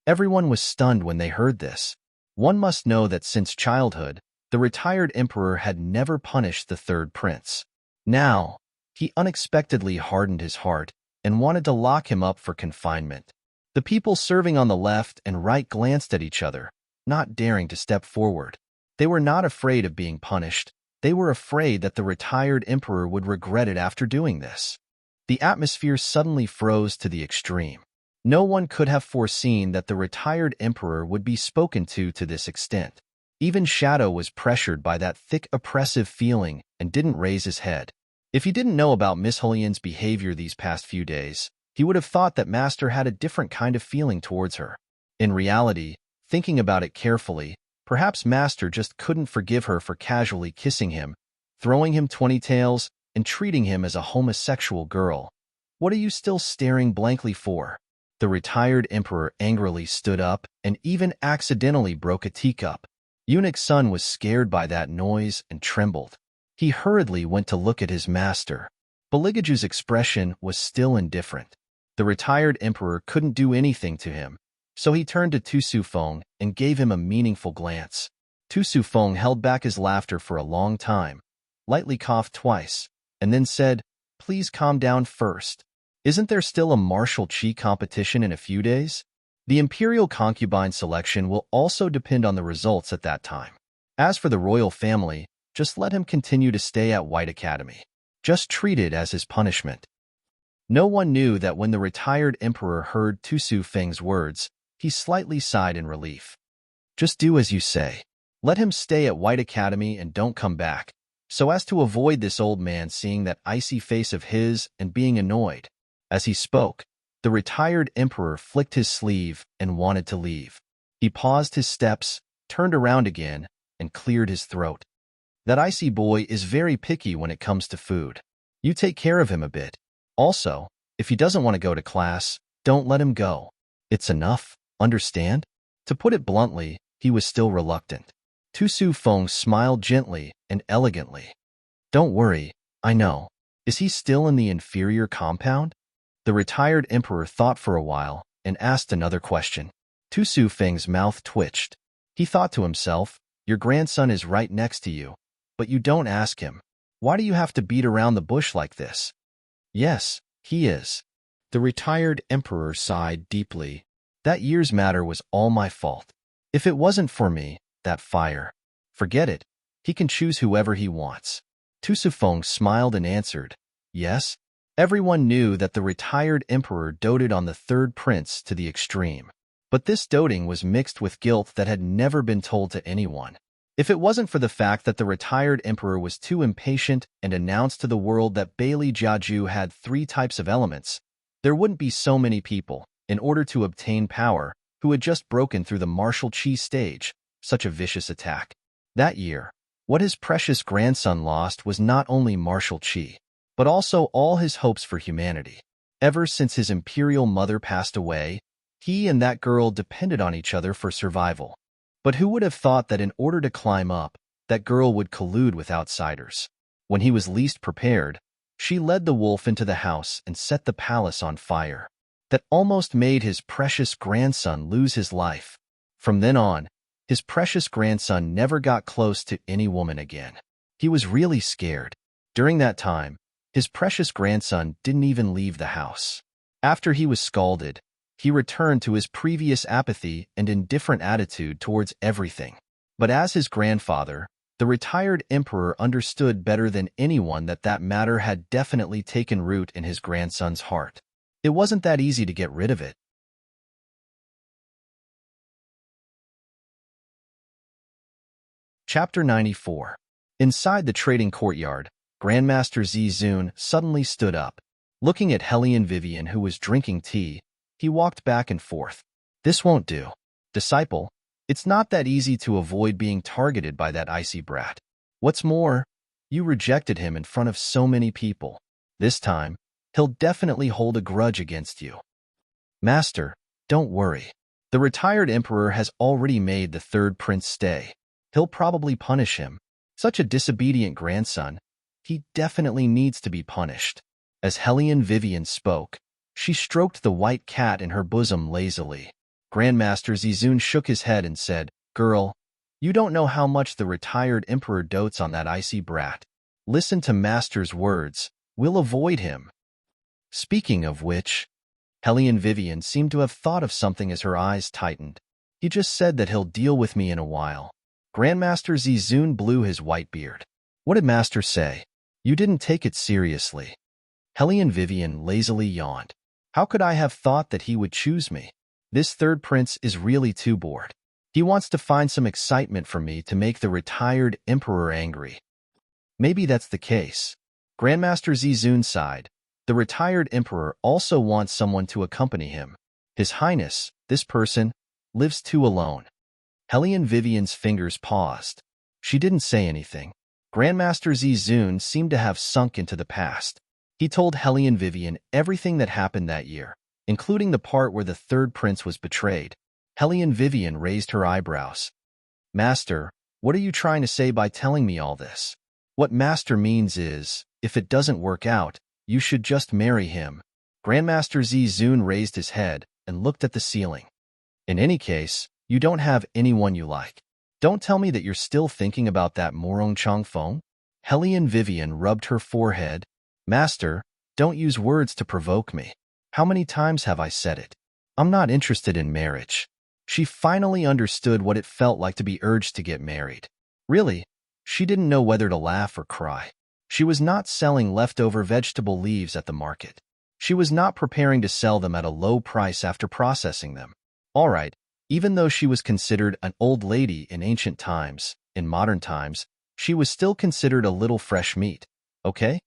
Speaker 1: Everyone was stunned when they heard this. One must know that since childhood, the retired emperor had never punished the third prince. Now, he unexpectedly hardened his heart and wanted to lock him up for confinement. The people serving on the left and right glanced at each other, not daring to step forward. They were not afraid of being punished. They were afraid that the retired emperor would regret it after doing this. The atmosphere suddenly froze to the extreme. No one could have foreseen that the retired emperor would be spoken to this extent. Even Shadow was pressured by that thick, oppressive feeling and didn't raise his head. If he didn't know about Miss Helian's behavior these past few days, he would have thought that Master had a different kind of feeling towards her. In reality, thinking about it carefully, perhaps Master just couldn't forgive her for casually kissing him, throwing him 20 tails, and treating him as a homosexual girl. What are you still staring blankly for? The retired emperor angrily stood up and even accidentally broke a teacup. Eunuch Sun was scared by that noise and trembled. He hurriedly went to look at his master. Beligaju's expression was still indifferent. The retired emperor couldn't do anything to him, so he turned to Tu Su Feng and gave him a meaningful glance. Tu Su Feng held back his laughter for a long time, lightly coughed twice, and then said, Please calm down first. Isn't there still a martial chi competition in a few days? The imperial concubine selection will also depend on the results at that time. As for the royal family, just let him continue to stay at White Academy. Just treat it as his punishment. No one knew that when the retired emperor heard Tu Su Feng's words, he slightly sighed in relief. Just do as you say. Let him stay at White Academy and don't come back, so as to avoid this old man seeing that icy face of his and being annoyed. As he spoke, the retired emperor flicked his sleeve and wanted to leave. He paused his steps, turned around again, and cleared his throat. That icy boy is very picky when it comes to food. You take care of him a bit. Also, if he doesn't want to go to class, don't let him go. It's enough, understand? To put it bluntly, he was still reluctant. Tu Su Feng smiled gently and elegantly. Don't worry, I know. Is he still in the inferior compound? The retired emperor thought for a while and asked another question. Tu Su Feng's mouth twitched. He thought to himself, Your grandson is right next to you, but you don't ask him. Why do you have to beat around the bush like this? Yes, he is. The retired emperor sighed deeply. That year's matter was all my fault. If it wasn't for me, that fire. Forget it. He can choose whoever he wants. Tu Su Feng smiled and answered, Yes. Everyone knew that the retired emperor doted on the third prince to the extreme. But this doting was mixed with guilt that had never been told to anyone. If it wasn't for the fact that the retired emperor was too impatient and announced to the world that Bailey Jiaju had 3 types of elements, there wouldn't be so many people, in order to obtain power, who had just broken through the martial chi stage, such a vicious attack. That year, what his precious grandson lost was not only martial chi, but also all his hopes for humanity. Ever since his imperial mother passed away, he and that girl depended on each other for survival. But who would have thought that in order to climb up, that girl would collude with outsiders? When he was least prepared, she led the wolf into the house and set the palace on fire. That almost made his precious grandson lose his life. From then on, his precious grandson never got close to any woman again. He was really scared. During that time, his precious grandson didn't even leave the house. After he was scalded, he returned to his previous apathy and indifferent attitude towards everything. But as his grandfather, the retired emperor understood better than anyone that that matter had definitely taken root in his grandson's heart. It wasn't that easy to get rid of it. Chapter 94. Inside the trading courtyard, Grandmaster Zizun suddenly stood up. Looking at Hellion Vivian, who was drinking tea, he walked back and forth. This won't do. Disciple, it's not that easy to avoid being targeted by that icy brat. What's more, you rejected him in front of so many people. This time, he'll definitely hold a grudge against you. Master, don't worry. The retired emperor has already made the 3rd prince stay. He'll probably punish him. Such a disobedient grandson. He definitely needs to be punished. As Hellion Vivian spoke, she stroked the white cat in her bosom lazily. Grandmaster Zizun shook his head and said, Girl, you don't know how much the retired emperor dotes on that icy brat. Listen to Master's words. We'll avoid him. Speaking of which, Hellion Vivian seemed to have thought of something as her eyes tightened. He just said that he'll deal with me in a while. Grandmaster Zizun blew his white beard. What did Master say? You didn't take it seriously. Hellion Vivian lazily yawned. How could I have thought that he would choose me? This 3rd prince is really too bored. He wants to find some excitement for me to make the retired emperor angry. Maybe that's the case. Grandmaster Zizun sighed. The retired emperor also wants someone to accompany him. His Highness, this person, lives too alone. Hellion Vivian's fingers paused. She didn't say anything. Grandmaster Zizun seemed to have sunk into the past. He told Hellion Vivian everything that happened that year, including the part where the 3rd prince was betrayed. Hellion Vivian raised her eyebrows. Master, what are you trying to say by telling me all this? What Master means is, if it doesn't work out, you should just marry him. Grandmaster Zizun raised his head and looked at the ceiling. In any case, you don't have anyone you like. Don't tell me that you're still thinking about that Morong Changfeng. Hellion Vivian rubbed her forehead. Master, don't use words to provoke me. How many times have I said it? I'm not interested in marriage. She finally understood what it felt like to be urged to get married. Really, she didn't know whether to laugh or cry. She was not selling leftover vegetable leaves at the market. She was not preparing to sell them at a low price after processing them. All right, even though she was considered an old lady in ancient times, in modern times, she was still considered a little fresh meat. Okay?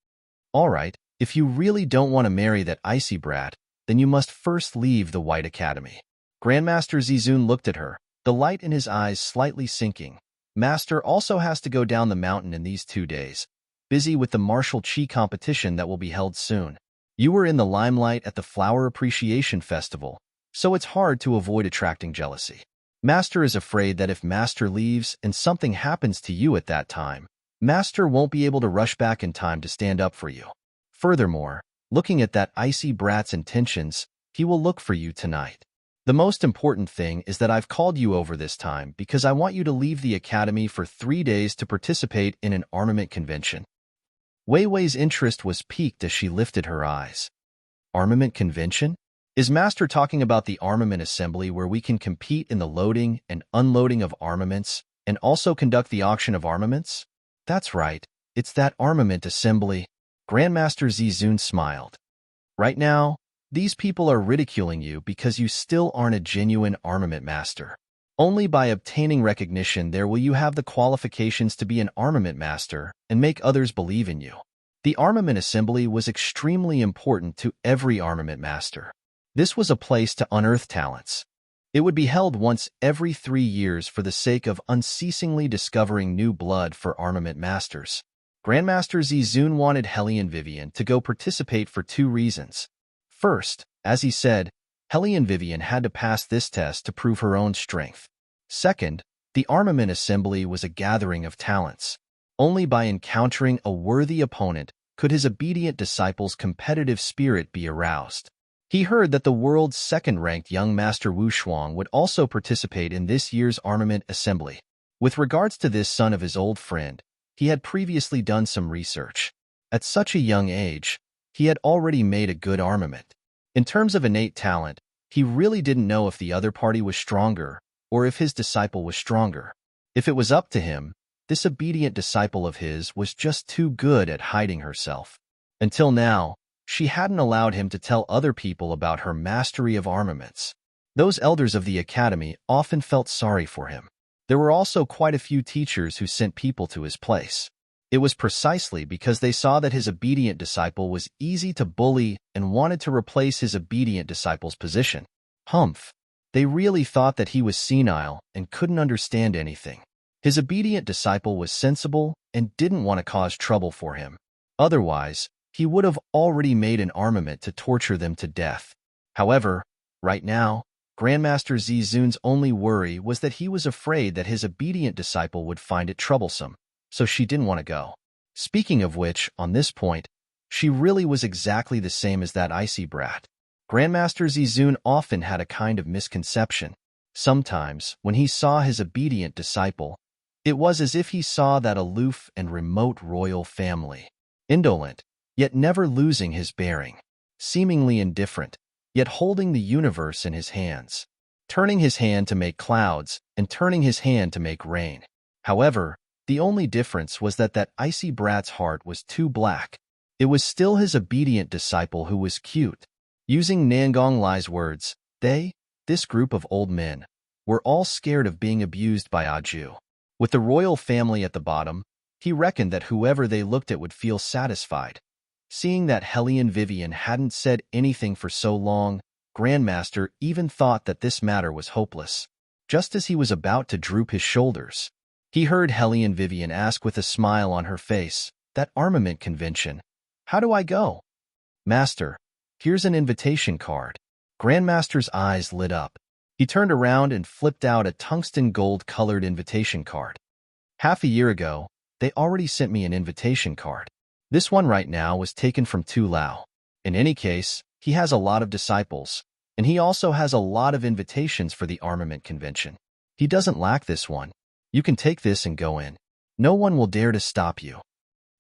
Speaker 1: All right, if you really don't want to marry that icy brat, then you must first leave the White Academy. Grandmaster Zizun looked at her, the light in his eyes slightly sinking. Master also has to go down the mountain in these 2 days, busy with the martial chi competition that will be held soon. You were in the limelight at the Flower Appreciation Festival, so it's hard to avoid attracting jealousy. Master is afraid that if Master leaves and something happens to you at that time, Master won't be able to rush back in time to stand up for you. Furthermore, looking at that icy brat's intentions, he will look for you tonight. The most important thing is that I've called you over this time because I want you to leave the academy for 3 days to participate in an armament convention. Wei Wei's interest was piqued as she lifted her eyes. Armament convention? Is Master talking about the armament assembly where we can compete in the loading and unloading of armaments and also conduct the auction of armaments? That's right, it's that armament assembly. Grandmaster Zizun smiled. Right now, These people are ridiculing you because you still aren't a genuine armament master. Only by obtaining recognition there will you have the qualifications to be an armament master and make others believe in you. The armament assembly was extremely important to every armament master. This was a place to unearth talents. It would be held once every 3 years for the sake of unceasingly discovering new blood for armament masters. Grandmaster Zizun wanted Hellion Vivian to go participate for 2 reasons. First, as he said, Hellion Vivian had to pass this test to prove her own strength. Second, the armament assembly was a gathering of talents. Only by encountering a worthy opponent could his obedient disciple's competitive spirit be aroused. He heard that the world's second-ranked young master Wu Shuang would also participate in this year's armament assembly. With regards to this son of his old friend, he had previously done some research. At such a young age, he had already made a good armament. In terms of innate talent, he really didn't know if the other party was stronger or if his disciple was stronger. If it was up to him, this obedient disciple of his was just too good at hiding herself. Until now, she hadn't allowed him to tell other people about her mastery of armaments. Those elders of the academy often felt sorry for him. There were also quite a few teachers who sent people to his place. It was precisely because they saw that his obedient disciple was easy to bully and wanted to replace his obedient disciple's position. Humph! They really thought that he was senile and couldn't understand anything. His obedient disciple was sensible and didn't want to cause trouble for him. Otherwise, he would have already made an armament to torture them to death. However, right now, Grandmaster Zizun's only worry was that he was afraid that his obedient disciple would find it troublesome, so she didn't want to go. Speaking of which, on this point, she really was exactly the same as that icy brat. Grandmaster Zizun often had a kind of misconception. Sometimes, when he saw his obedient disciple, it was as if he saw that aloof and remote royal family. Indolent, yet never losing his bearing. Seemingly indifferent, yet holding the universe in his hands. Turning his hand to make clouds and turning his hand to make rain. However, the only difference was that icy brat's heart was too black. It was still his obedient disciple who was cute. Using Nangong Lai's words, this group of old men, were all scared of being abused by Aju. With the royal family at the bottom, he reckoned that whoever they looked at would feel satisfied. Seeing that Hellion Vivian hadn't said anything for so long, Grandmaster even thought that this matter was hopeless. Just as he was about to droop his shoulders, he heard Hellion Vivian ask with a smile on her face, "That armament convention, how do I go?" "Master, here's an invitation card." Grandmaster's eyes lit up. He turned around and flipped out a tungsten gold-colored invitation card. Half a year ago, they already sent me an invitation card. This one right now was taken from Tu Lao. In any case, he has a lot of disciples, and he also has a lot of invitations for the armament convention. He doesn't lack this one. You can take this and go in. No one will dare to stop you.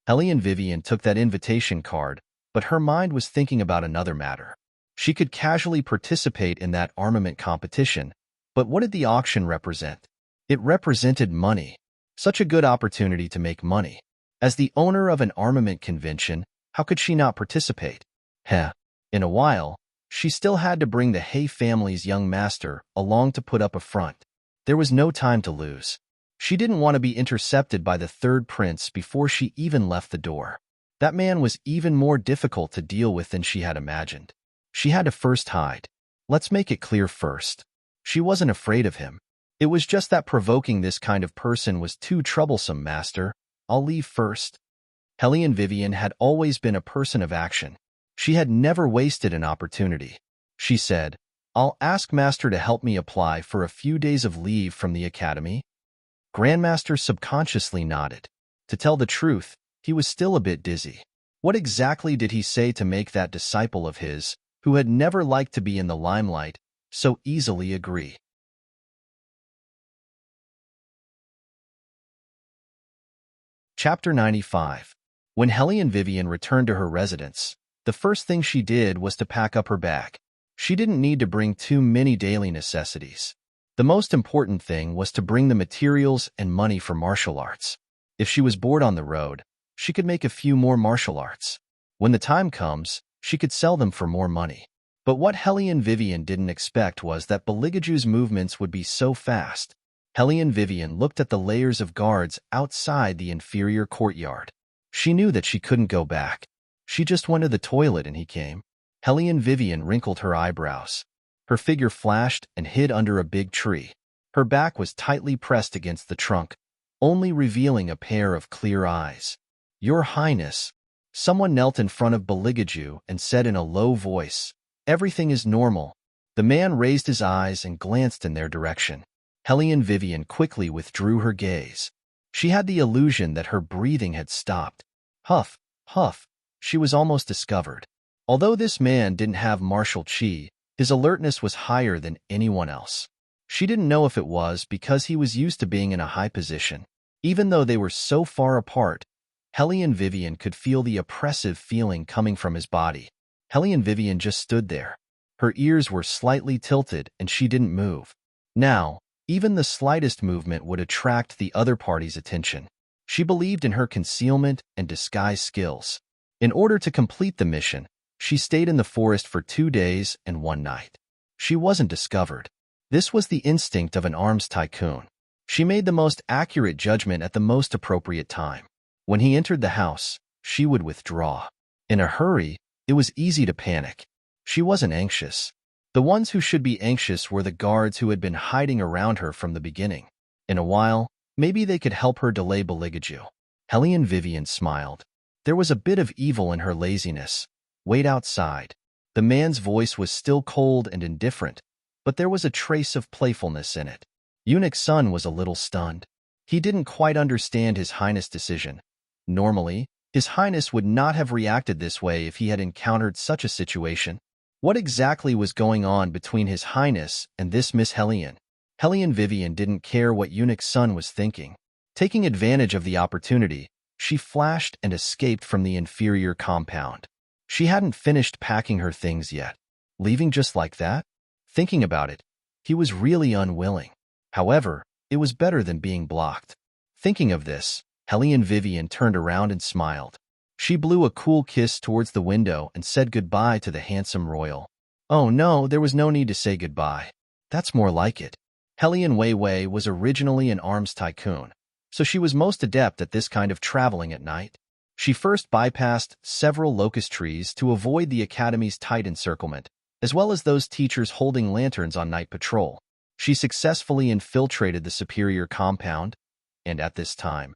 Speaker 1: Hellion Vivian took that invitation card, but her mind was thinking about another matter. She could casually participate in that armament competition, but what did the auction represent? It represented money. Such a good opportunity to make money. As the owner of an armament convention, how could she not participate? In a while, she still had to bring the He family's young master along to put up a front. There was no time to lose. She didn't want to be intercepted by the third prince before she even left the door. That man was even more difficult to deal with than she had imagined. She had to first hide. Let's make it clear first. She wasn't afraid of him. It was just that provoking this kind of person was too troublesome, master. I'll leave first. Hellion Vivian had always been a person of action. She had never wasted an opportunity. She said, "I'll ask Master to help me apply for a few days of leave from the academy." Grandmaster subconsciously nodded. To tell the truth, he was still a bit dizzy. What exactly did he say to make that disciple of his, who had never liked to be in the limelight, so easily agree? Chapter 95. When Hellion Vivian returned to her residence, the first thing she did was to pack up her bag. She didn't need to bring too many daily necessities. The most important thing was to bring the materials and money for martial arts. If she was bored on the road, she could make a few more martial arts. When the time comes, she could sell them for more money. But what Hellion Vivian didn't expect was that Beligaju's movements would be so fast. Hellion Vivian looked at the layers of guards outside the inferior courtyard. She knew that she couldn't go back. She just went to the toilet and he came. Hellion Vivian wrinkled her eyebrows. Her figure flashed and hid under a big tree. Her back was tightly pressed against the trunk, only revealing a pair of clear eyes. "Your Highness." Someone knelt in front of Beligaju and said in a low voice, "Everything is normal." The man raised his eyes and glanced in their direction. Hellion Vivian quickly withdrew her gaze. She had the illusion that her breathing had stopped. Huff, huff, she was almost discovered. Although this man didn't have martial chi, his alertness was higher than anyone else. She didn't know if it was because he was used to being in a high position. Even though they were so far apart, Hellion Vivian could feel the oppressive feeling coming from his body. Hellion Vivian just stood there. Her ears were slightly tilted and she didn't move. Now, even the slightest movement would attract the other party's attention. She believed in her concealment and disguise skills. In order to complete the mission, she stayed in the forest for 2 days and 1 night. She wasn't discovered. This was the instinct of an arms tycoon. She made the most accurate judgment at the most appropriate time. When he entered the house, she would withdraw. In a hurry, it was easy to panic. She wasn't anxious. The ones who should be anxious were the guards who had been hiding around her from the beginning. In a while, maybe they could help her delay Beligaju. Hellion Vivian smiled. There was a bit of evil in her laziness. Wait outside. The man's voice was still cold and indifferent, but there was a trace of playfulness in it. Eunuch Sun was a little stunned. He didn't quite understand His Highness' decision. Normally, His Highness would not have reacted this way if he had encountered such a situation. What exactly was going on between His Highness and this Miss Hellion? Hellion Vivian didn't care what Eunuch Sun was thinking. Taking advantage of the opportunity, she flashed and escaped from the inferior compound. She hadn't finished packing her things yet. Leaving just like that? Thinking about it, he was really unwilling. However, it was better than being blocked. Thinking of this, Hellion Vivian turned around and smiled. She blew a cool kiss towards the window and said goodbye to the handsome royal. Oh no, there was no need to say goodbye. That's more like it. Hellion Weiwei was originally an arms tycoon, so she was most adept at this kind of traveling at night. She first bypassed several locust trees to avoid the academy's tight encirclement, as well as those teachers holding lanterns on night patrol. She successfully infiltrated the superior compound, and at this time,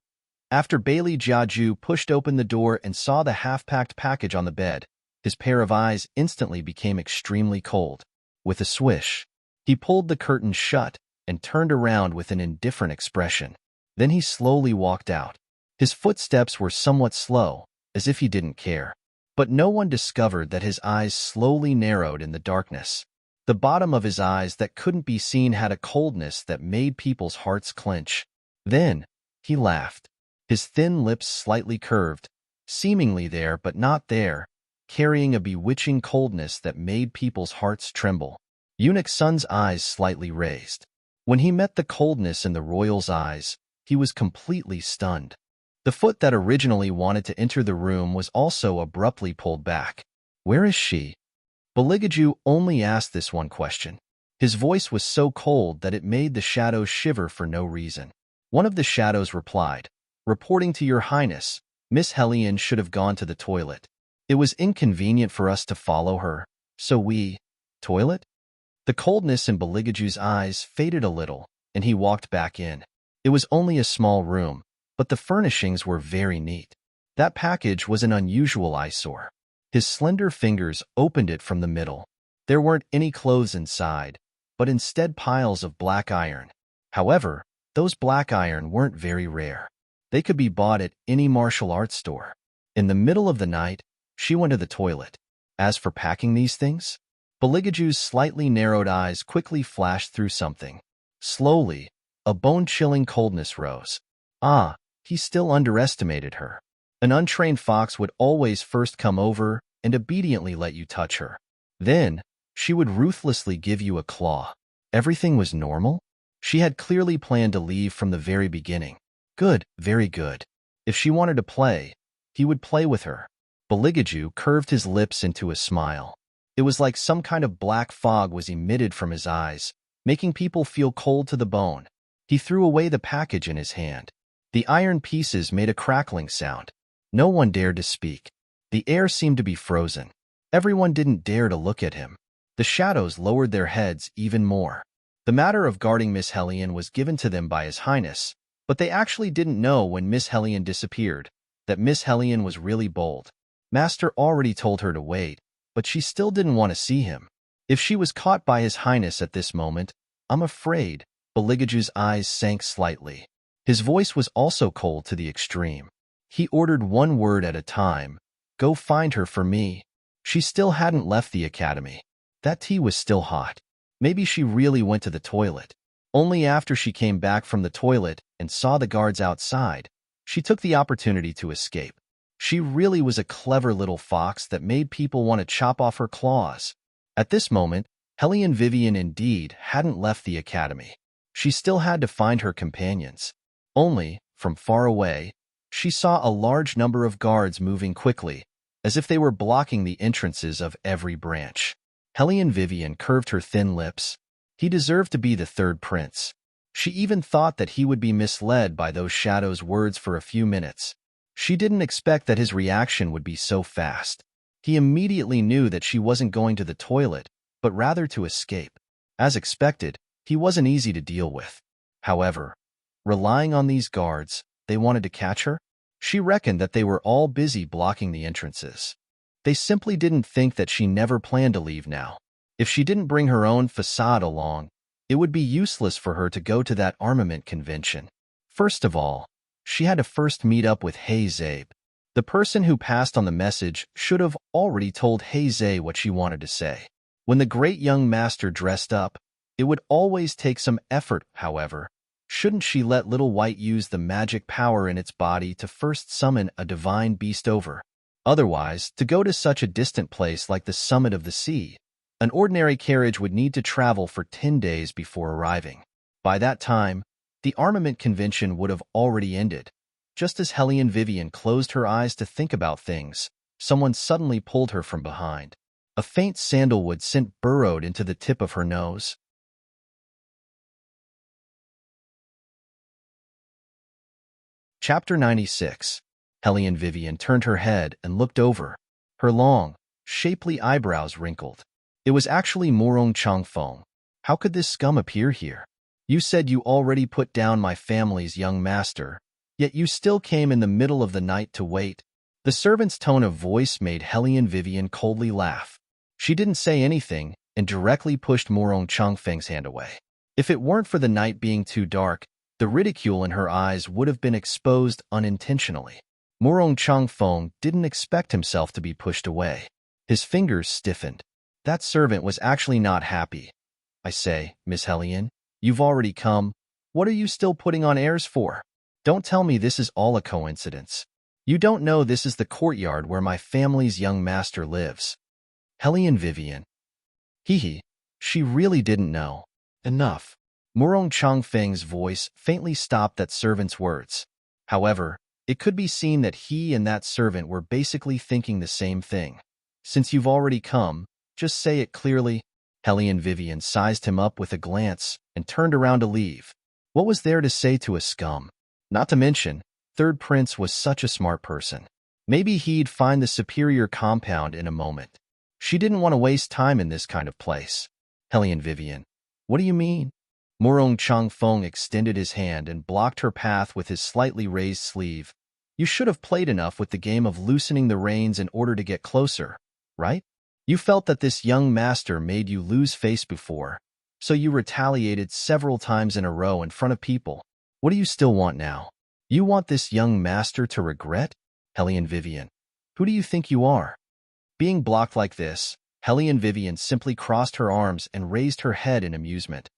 Speaker 1: after Bailey Jiaju pushed open the door and saw the half-packed package on the bed, his pair of eyes instantly became extremely cold. With a swish, he pulled the curtain shut and turned around with an indifferent expression. Then he slowly walked out. His footsteps were somewhat slow, as if he didn't care. But no one discovered that his eyes slowly narrowed in the darkness. The bottom of his eyes that couldn't be seen had a coldness that made people's hearts clench. Then, he laughed. His thin lips slightly curved, seemingly there but not there, carrying a bewitching coldness that made people's hearts tremble. Eunuch Sun's eyes slightly raised. When he met the coldness in the royal's eyes, he was completely stunned. The foot that originally wanted to enter the room was also abruptly pulled back. Where is she? Beligaju only asked this one question. His voice was so cold that it made the shadows shiver for no reason. One of the shadows replied, "Reporting to your highness, Miss Hellion should have gone to the toilet. It was inconvenient for us to follow her, so we—" Toilet? The coldness in Beligaju's eyes faded a little, and he walked back in. It was only a small room, but the furnishings were very neat. That package was an unusual eyesore. His slender fingers opened it from the middle. There weren't any clothes inside, but instead piles of black iron. However, those black iron weren't very rare. They could be bought at any martial arts store. In the middle of the night, she went to the toilet. As for packing these things, Beligaju's slightly narrowed eyes quickly flashed through something. Slowly, a bone-chilling coldness rose. Ah, he still underestimated her. An untrained fox would always first come over and obediently let you touch her. Then, she would ruthlessly give you a claw. Everything was normal? She had clearly planned to leave from the very beginning. Good, very good. If she wanted to play, he would play with her. Beligaju curved his lips into a smile. It was like some kind of black fog was emitted from his eyes, making people feel cold to the bone. He threw away the package in his hand. The iron pieces made a crackling sound. No one dared to speak. The air seemed to be frozen. Everyone didn't dare to look at him. The shadows lowered their heads even more. The matter of guarding Miss Hellion was given to them by His Highness, but they actually didn't know when Miss Hellion disappeared, that Miss Hellion was really bold. Master already told her to wait, but she still didn't want to see him. If she was caught by His Highness at this moment, I'm afraid. Beligaju's eyes sank slightly. His voice was also cold to the extreme. He ordered one word at a time. Go find her for me. She still hadn't left the academy. That tea was still hot. Maybe she really went to the toilet. Only after she came back from the toilet and saw the guards outside, she took the opportunity to escape. She really was a clever little fox that made people want to chop off her claws. At this moment, Hellion Vivian indeed hadn't left the academy. She still had to find her companions. Only, from far away, she saw a large number of guards moving quickly, as if they were blocking the entrances of every branch. Hellion Vivian curved her thin lips. He deserved to be the third prince. She even thought that he would be misled by those shadows' words for a few minutes. She didn't expect that his reaction would be so fast. He immediately knew that she wasn't going to the toilet, but rather to escape. As expected, he wasn't easy to deal with. However, relying on these guards, they wanted to catch her? She reckoned that they were all busy blocking the entrances. They simply didn't think that she never planned to leave now. If she didn't bring her own facade along, it would be useless for her to go to that armament convention. First of all, she had to first meet up with Zabe. The person who passed on the message should have already told Zabe what she wanted to say. When the great young master dressed up, it would always take some effort, however. Shouldn't she let Little White use the magic power in its body to first summon a divine beast over? Otherwise, to go to such a distant place like the summit of the sea, an ordinary carriage would need to travel for 10 days before arriving. By that time, the armament convention would have already ended. Just as Hellion Vivian closed her eyes to think about things, someone suddenly pulled her from behind. A faint sandalwood scent burrowed into the tip of her nose. Chapter 96. Hellion Vivian turned her head and looked over. Her long, shapely eyebrows wrinkled. It was actually Morong Changfeng. How could this scum appear here? You said you already put down my family's young master, yet you still came in the middle of the night to wait. The servant's tone of voice made Hellion Vivian coldly laugh. She didn't say anything and directly pushed Morong Changfeng's hand away. If it weren't for the night being too dark, the ridicule in her eyes would have been exposed unintentionally. Morong Changfeng didn't expect himself to be pushed away. His fingers stiffened. That servant was actually not happy. I say, Miss Hellion, you've already come. What are you still putting on airs for? Don't tell me this is all a coincidence. You don't know this is the courtyard where my family's young master lives. Hellion Vivian. Hee. She really didn't know. Enough. Morong Changfeng's voice faintly stopped that servant's words. However, it could be seen that he and that servant were basically thinking the same thing. Since you've already come, just say it clearly. Hellion Vivian sized him up with a glance and turned around to leave. What was there to say to a scum? Not to mention, Third Prince was such a smart person. Maybe he'd find the superior compound in a moment. She didn't want to waste time in this kind of place. Hellion Vivian. What do you mean? Morong Changfeng extended his hand and blocked her path with his slightly raised sleeve. You should have played enough with the game of loosening the reins in order to get closer, right? You felt that this young master made you lose face before, so you retaliated several times in a row in front of people. What do you still want now? You want this young master to regret? Hellion Vivian. Who do you think you are? Being blocked like this, Hellion Vivian simply crossed her arms and raised her head in amusement.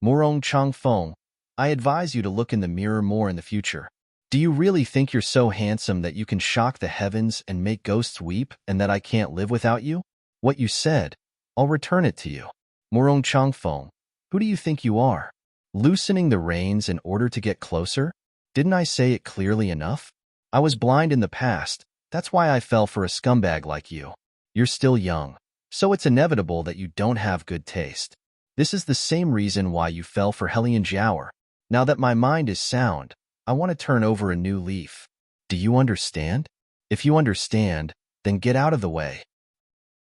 Speaker 1: Morong Changfeng, I advise you to look in the mirror more in the future. Do you really think you're so handsome that you can shock the heavens and make ghosts weep and that I can't live without you? What you said, I'll return it to you. Morong Changfeng, who do you think you are? Loosening the reins in order to get closer? Didn't I say it clearly enough? I was blind in the past, that's why I fell for a scumbag like you. You're still young. So it's inevitable that you don't have good taste. This is the same reason why you fell for Helian Jiaoer. Now that my mind is sound, I want to turn over a new leaf. Do you understand? If you understand, then get out of the way.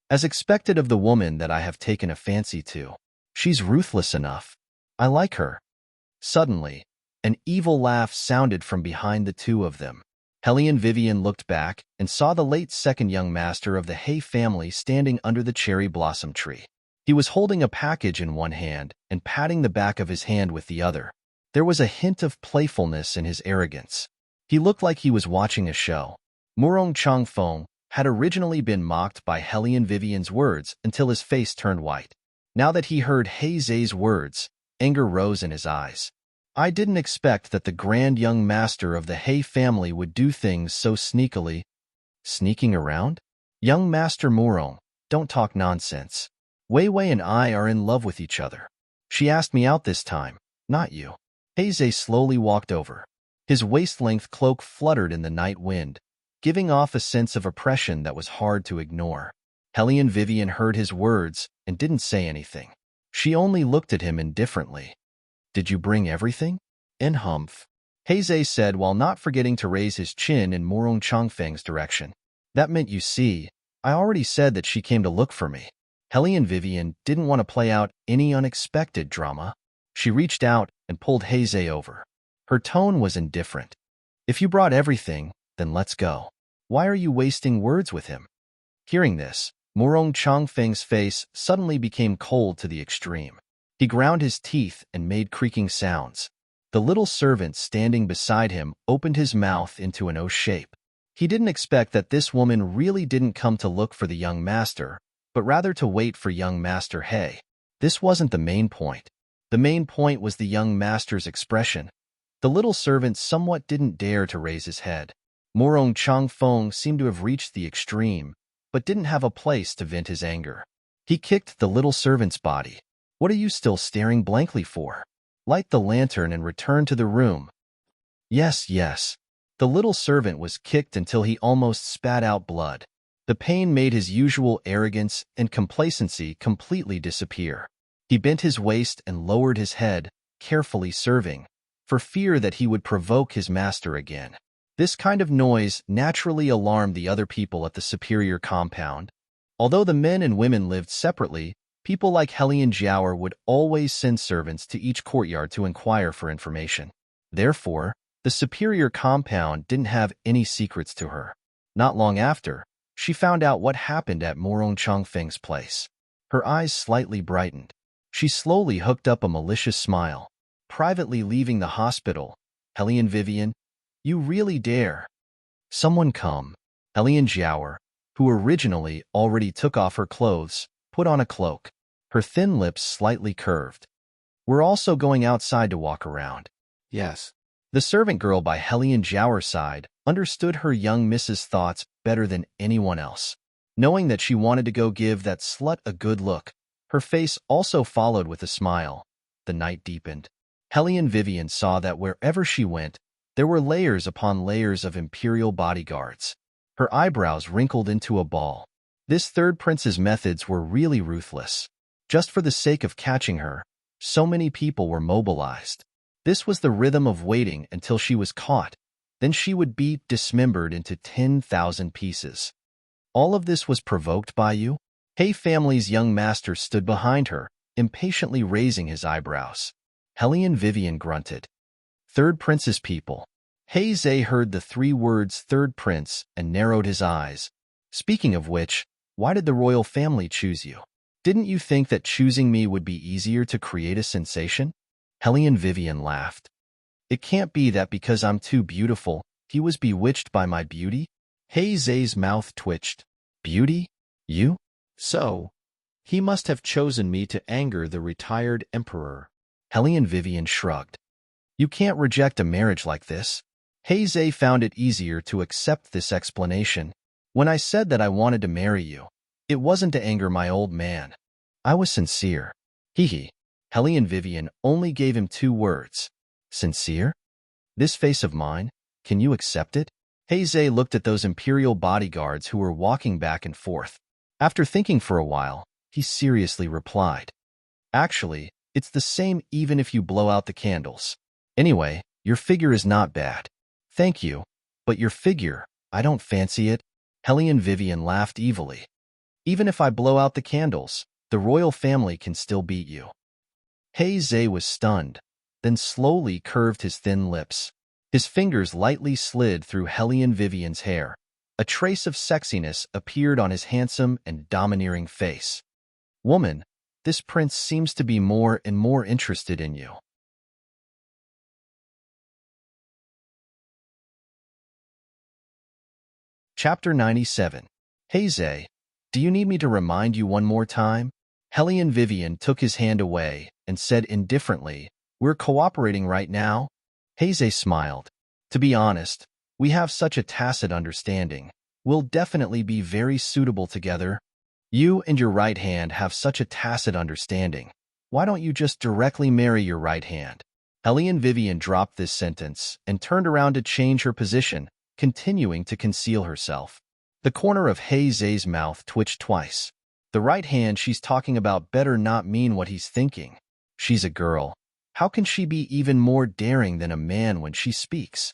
Speaker 1: As expected of the woman that I have taken a fancy to. She's ruthless enough. I like her. Suddenly, an evil laugh sounded from behind the two of them. Helian Vivian looked back and saw the late second young master of the Hay family standing under the cherry blossom tree. He was holding a package in one hand and patting the back of his hand with the other. There was a hint of playfulness in his arrogance. He looked like he was watching a show. Murong Changfeng had originally been mocked by Helian Vivian's words until his face turned white. Now that he heard He Zhe's words, anger rose in his eyes. I didn't expect that the grand young master of the He family would do things so sneakily. Sneaking around? Young Master Murong, don't talk nonsense. Wei Wei and I are in love with each other. She asked me out this time, not you. He Zhe slowly walked over. His waist-length cloak fluttered in the night wind, giving off a sense of oppression that was hard to ignore. Helian Vivian heard his words and didn't say anything. She only looked at him indifferently. Did you bring everything? Humph. He Zhe said while not forgetting to raise his chin in Murong Changfeng's direction. That meant you see, I already said that she came to look for me. Helian Vivian didn't want to play out any unexpected drama. She reached out and pulled He Zhe over. Her tone was indifferent. If you brought everything, then let's go. Why are you wasting words with him? Hearing this, Murong Changfeng's face suddenly became cold to the extreme. He ground his teeth and made creaking sounds. The little servant standing beside him opened his mouth into an O shape. He didn't expect that this woman really didn't come to look for the young master, but rather to wait for young Master He. This wasn't the main point. The main point was the young master's expression. The little servant somewhat didn't dare to raise his head. Murong Changfeng seemed to have reached the extreme, but didn't have a place to vent his anger. He kicked the little servant's body. What are you still staring blankly for? Light the lantern and return to the room. Yes, yes. The little servant was kicked until he almost spat out blood. The pain made his usual arrogance and complacency completely disappear. He bent his waist and lowered his head, carefully serving, for fear that he would provoke his master again. This kind of noise naturally alarmed the other people at the superior compound. Although the men and women lived separately, people like Helian Jiaoer would always send servants to each courtyard to inquire for information. Therefore, the superior compound didn't have any secrets to her. Not long after, she found out what happened at Murong Changfeng's place. Her eyes slightly brightened. She slowly hooked up a malicious smile. Privately leaving the hospital, Helian Vivian, you really dare. Someone come. Helian Jiaoer, who originally already took off her clothes, put on a cloak. Her thin lips slightly curved. We're also going outside to walk around.
Speaker 2: Yes.
Speaker 1: The servant girl by Helian Jiaoer's side understood her young miss's thoughts better than anyone else. Knowing that she wanted to go give that slut a good look, her face also followed with a smile. The night deepened. Helian Vivian saw that wherever she went, there were layers upon layers of imperial bodyguards. Her eyebrows wrinkled into a ball. This third prince's methods were really ruthless. Just for the sake of catching her, so many people were mobilized. This was the rhythm of waiting until she was caught. Then she would be dismembered into 10,000 pieces. All of this was provoked by you? He family's young master stood behind her, impatiently raising his eyebrows. Helian Vivian grunted. Third prince's people. He Zhe heard the 3 words third prince and narrowed his eyes. Speaking of which, why did the royal family choose you? Didn't you think that choosing me would be easier to create a sensation? Helian Vivian laughed. It can't be that because I'm too beautiful, he was bewitched by my beauty? He Zhe's mouth twitched. Beauty? You?
Speaker 2: So, he must have chosen me to anger the retired emperor.
Speaker 1: Helian Vivian shrugged. You can't reject a marriage like this. He Zhe found it easier to accept this explanation. When I said that I wanted to marry you, it wasn't to anger my old man. I was sincere. Hee. Helian Vivian only gave him 2 words. Sincere? This face of mine, can you accept it? He Zhe looked at those imperial bodyguards who were walking back and forth. After thinking for a while, he seriously replied, "Actually, it's the same even if you blow out the candles. Anyway, your figure is not bad." "Thank you, but your figure, I don't fancy it." Hellion Vivian laughed evilly. "Even if I blow out the candles, the royal family can still beat you." Zay was stunned, then slowly curved his thin lips. His fingers lightly slid through Hellion Vivian's hair. A trace of sexiness appeared on his handsome and domineering face. "Woman, this prince seems to be more and more interested in you." Chapter 97. Zay, do you need me to remind you one more time? Hellion Vivian took his hand away and said indifferently, "We're cooperating right now?" Zay smiled. "To be honest, we have such a tacit understanding. We'll definitely be very suitable together. You and your right hand have such a tacit understanding. Why don't you just directly marry your right hand?" Hellion Vivian dropped this sentence and turned around to change her position, continuing to conceal herself. The corner of Zay's mouth twitched twice. The right hand she's talking about better not mean what he's thinking. She's a girl. How can she be even more daring than a man when she speaks?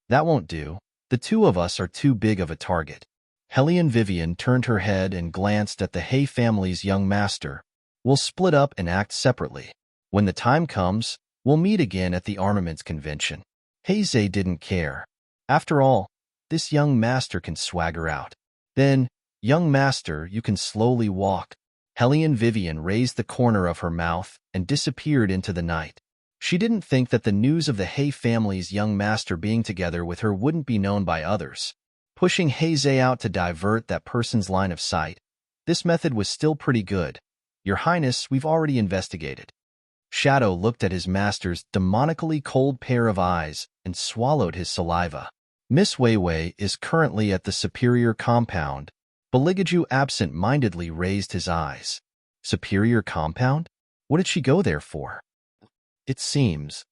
Speaker 1: That won't do. The two of us are too big of a target. Hellion Vivian turned her head and glanced at the Hay family's young master. "We'll split up and act separately. When the time comes, we'll meet again at the armaments convention." Zay didn't care. After all, this young master can swagger out. "Then, young master, you can slowly walk." Hellion Vivian raised the corner of her mouth and disappeared into the night. She didn't think that the news of the Hay family's young master being together with her wouldn't be known by others. Pushing Zay out to divert that person's line of sight, this method was still pretty good. "Your Highness, we've already investigated." Shadow looked at his master's demonically cold pair of eyes and swallowed his saliva. "Miss Weiwei is currently at the Superior Compound." Beligaju absent-mindedly raised his eyes. Superior Compound? What did she go there for? It seems.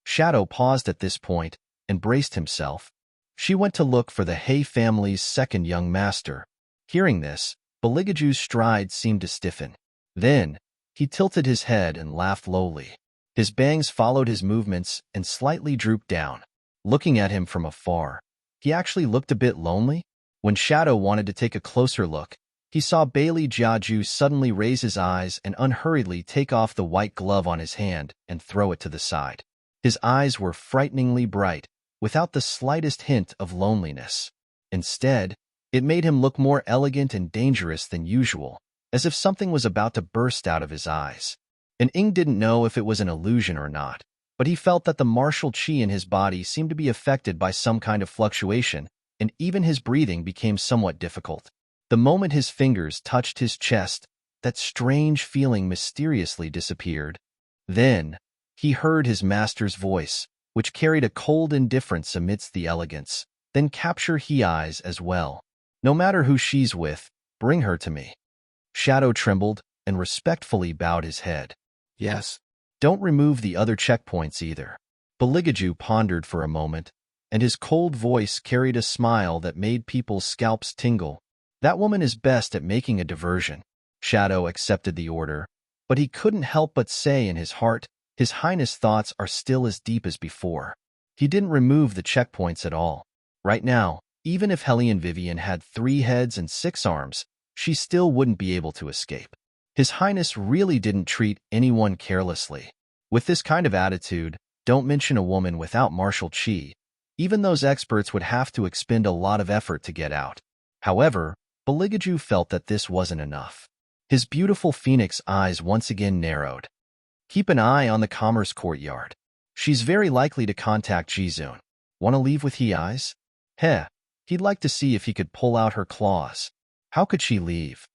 Speaker 1: Shadow paused at this point and braced himself. She went to look for the Hay family's second young master. Hearing this, Beligaju's stride seemed to stiffen. Then, he tilted his head and laughed lowly. His bangs followed his movements and slightly drooped down. Looking at him from afar, he actually looked a bit lonely. When Shadow wanted to take a closer look, he saw Bailey Jiaju suddenly raise his eyes and unhurriedly take off the white glove on his hand and throw it to the side. His eyes were frighteningly bright, without the slightest hint of loneliness. Instead, it made him look more elegant and dangerous than usual, as if something was about to burst out of his eyes. And Ing didn't know if it was an illusion or not, but he felt that the martial chi in his body seemed to be affected by some kind of fluctuation, and even his breathing became somewhat difficult. The moment his fingers touched his chest, that strange feeling mysteriously disappeared. Then, he heard his master's voice, which carried a cold indifference amidst the elegance, then capture he eyes as well. "No matter who she's with, bring her to me." Shadow trembled and respectfully bowed his head. "Yes." "Don't remove the other checkpoints either." Beligaju pondered for a moment, and his cold voice carried a smile that made people's scalps tingle. "That woman is best at making a diversion." Shadow accepted the order, but he couldn't help but say in his heart, His Highness' thoughts are still as deep as before. He didn't remove the checkpoints at all. Right now, even if Hellion Vivian had 3 heads and 6 arms, she still wouldn't be able to escape. His Highness really didn't treat anyone carelessly. With this kind of attitude, don't mention a woman without martial chi. Even those experts would have to expend a lot of effort to get out. However, Beligaju felt that this wasn't enough. His beautiful phoenix eyes once again narrowed. "Keep an eye on the Commerce Courtyard. She's very likely to contact Jizun. Want to leave with he eyes?" He'd like to see if he could pull out her claws. How could she leave?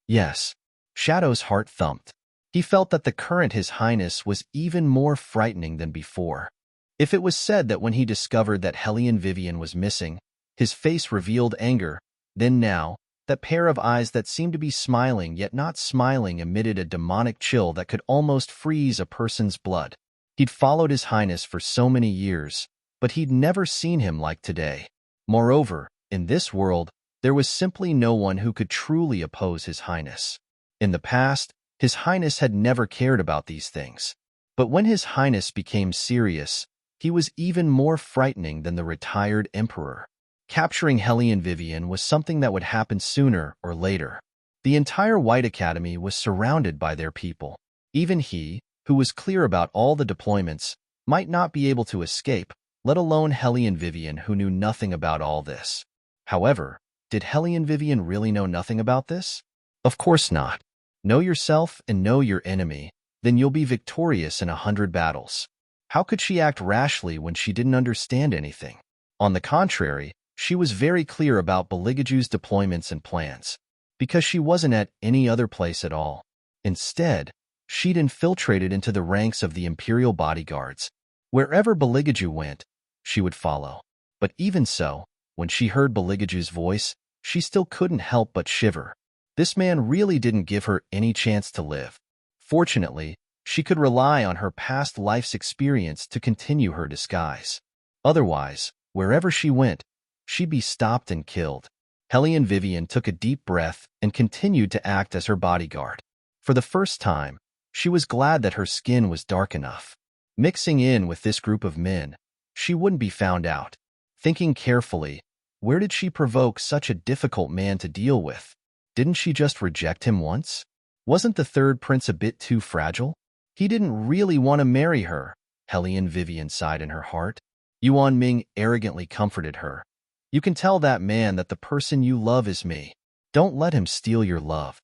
Speaker 1: Yes. Shadow's heart thumped. He felt that the current His Highness was even more frightening than before. If it was said that when he discovered that Hellion Vivian was missing, his face revealed anger, then now, that pair of eyes that seemed to be smiling yet not smiling emitted a demonic chill that could almost freeze a person's blood. He'd followed His Highness for so many years, but he'd never seen him like today. Moreover, in this world, There was simply no one who could truly oppose His Highness. In the past, His Highness had never cared about these things. But when His Highness became serious, he was even more frightening than the retired emperor. Capturing Hellion Vivian was something that would happen sooner or later. The entire White Academy was surrounded by their people. Even he, who was clear about all the deployments, might not be able to escape, let alone Hellion Vivian, who knew nothing about all this. However, did Hellion Vivian really know nothing about this? Of course not. Know yourself and know your enemy, then you'll be victorious in 100 battles. How could she act rashly when she didn't understand anything? On the contrary, she was very clear about Beligaju's deployments and plans, because she wasn't at any other place at all. Instead, she'd infiltrated into the ranks of the Imperial bodyguards. Wherever Beligaju went, she would follow. But even so, when she heard Beligaju's voice, she still couldn't help but shiver. This man really didn't give her any chance to live. Fortunately, she could rely on her past life's experience to continue her disguise. Otherwise, wherever she went, she'd be stopped and killed. Hellion Vivian took a deep breath and continued to act as her bodyguard. For the first time, she was glad that her skin was dark enough. Mixing in with this group of men, she wouldn't be found out. Thinking carefully, where did she provoke such a difficult man to deal with? Didn't she just reject him once? Wasn't the third prince a bit too fragile? He didn't really want to marry her, Hellion Vivian sighed in her heart. Yuan Ming arrogantly comforted her. You can tell that man that the person you love is me. Don't let him steal your love.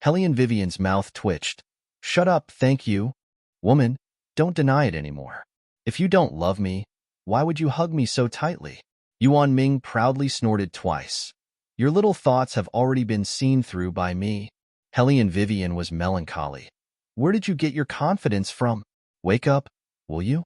Speaker 1: Hellion Vivian's mouth twitched. Shut up, thank you. Woman, don't deny it anymore. If you don't love me, why would you hug me so tightly? Yuan Ming proudly snorted twice. Your little thoughts have already been seen through by me. Hellion Vivian was melancholy. Where did you get your confidence from? Wake up, will you?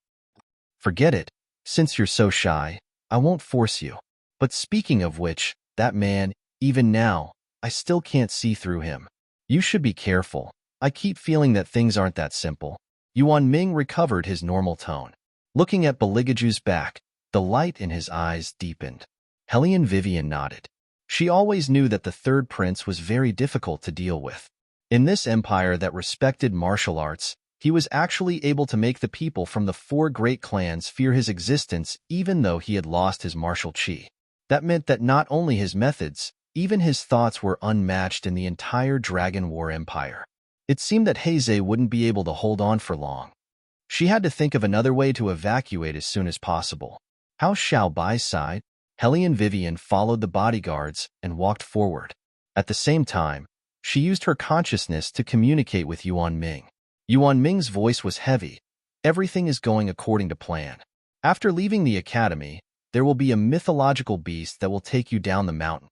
Speaker 1: Forget it. Since you're so shy, I won't force you. But speaking of which, that man, even now, I still can't see through him. You should be careful. I keep feeling that things aren't that simple. Yuan Ming recovered his normal tone. Looking at Beligaju's back, the light in his eyes deepened. Hellion Vivian nodded. She always knew that the third prince was very difficult to deal with. In this empire that respected martial arts, he was actually able to make the people from the 4 great clans fear his existence even though he had lost his martial chi. That meant that not only his methods, even his thoughts were unmatched in the entire Dragon War Empire. It seemed that Heize wouldn't be able to hold on for long. She had to think of another way to evacuate as soon as possible. How Xiao Bai sighed. Hellion Vivian followed the bodyguards and walked forward. At the same time, she used her consciousness to communicate with Yuan Ming. Yuan Ming's voice was heavy. Everything is going according to plan. After leaving the academy, there will be a mythological beast that will take you down the mountain.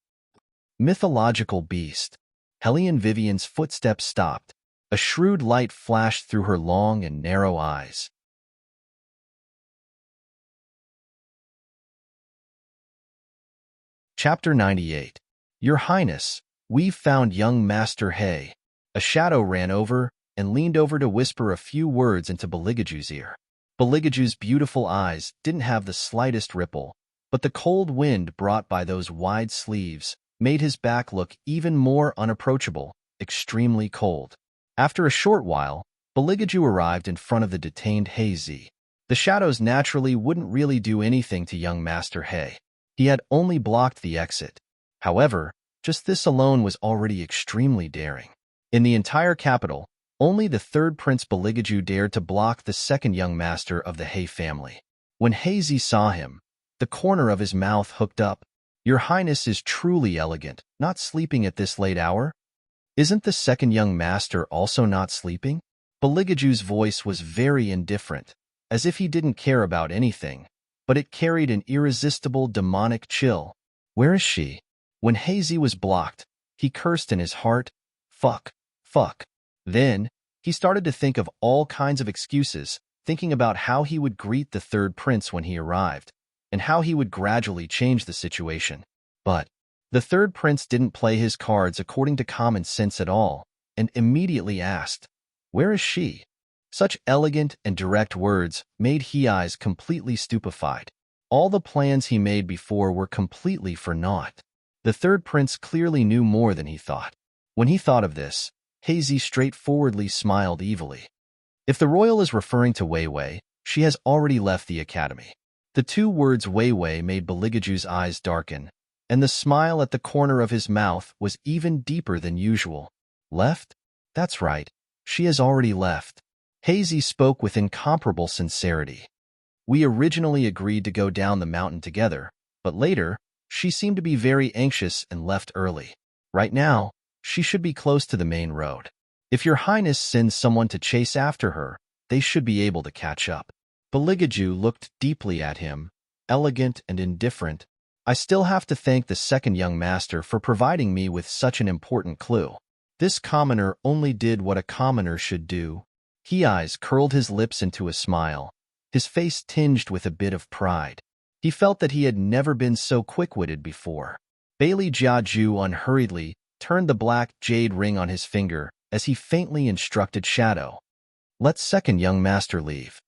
Speaker 1: Mythological beast. Hellion Vivian's footsteps stopped. A shrewd light flashed through her long and narrow eyes. Chapter 98. Your Highness, we've found young Master He. A shadow ran over and leaned over to whisper a few words into Beligaju's ear. Beligaju's beautiful eyes didn't have the slightest ripple, but the cold wind brought by those wide sleeves made his back look even more unapproachable, extremely cold. After a short while, Beligaju arrived in front of the detained Heize. The shadows naturally wouldn't really do anything to young Master He. He had only blocked the exit. However, just this alone was already extremely daring. In the entire capital, only the third Prince Beligaju dared to block the second young master of the He family. When Heize saw him, the corner of his mouth hooked up. Your Highness is truly elegant, not sleeping at this late hour? Isn't the second young master also not sleeping? Beligaju's voice was very indifferent, as if he didn't care about anything, but it carried an irresistible demonic chill. Where is she? When Heize was blocked, he cursed in his heart, fuck, fuck. Then, he started to think of all kinds of excuses, thinking about how he would greet the third prince when he arrived, and how he would gradually change the situation. But the third prince didn't play his cards according to common sense at all, and immediately asked, where is she? Such elegant and direct words made Heize completely stupefied. All the plans he made before were completely for naught. The third prince clearly knew more than he thought. When he thought of this, Hazy straightforwardly smiled evilly. If the royal is referring to Wei Wei, she has already left the academy. The two words Wei Wei made Beligaju's eyes darken, and the smile at the corner of his mouth was even deeper than usual. Left? That's right. She has already left. Hazy spoke with incomparable sincerity. We originally agreed to go down the mountain together, but later, she seemed to be very anxious and left early. Right now, she should be close to the main road. If your highness sends someone to chase after her, they should be able to catch up. Beligaju looked deeply at him, elegant and indifferent. I still have to thank the second young master for providing me with such an important clue. This commoner only did what a commoner should do. He-Eyes curled his lips into a smile, his face tinged with a bit of pride. He felt that he had never been so quick-witted before. Bailey Jiaju unhurriedly turned the black jade ring on his finger as he faintly instructed Shadow. Let second young master leave.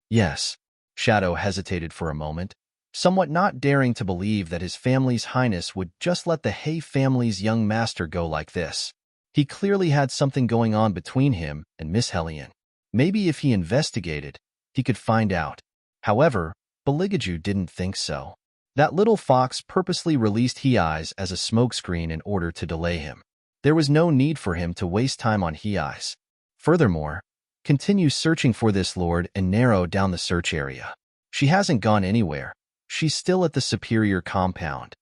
Speaker 1: Yes. Shadow hesitated for a moment, somewhat not daring to believe that his family's highness would just let the Hay family's young master go like this. He clearly had something going on between him and Miss Hellion. Maybe if he investigated, he could find out. However, Beligaju didn't think so. That little fox purposely released He-Eyes as a smokescreen in order to delay him. There was no need for him to waste time on He-Eyes. Furthermore, continue searching for this lord and narrow down the search area. She hasn't gone anywhere. She's still at the superior compound.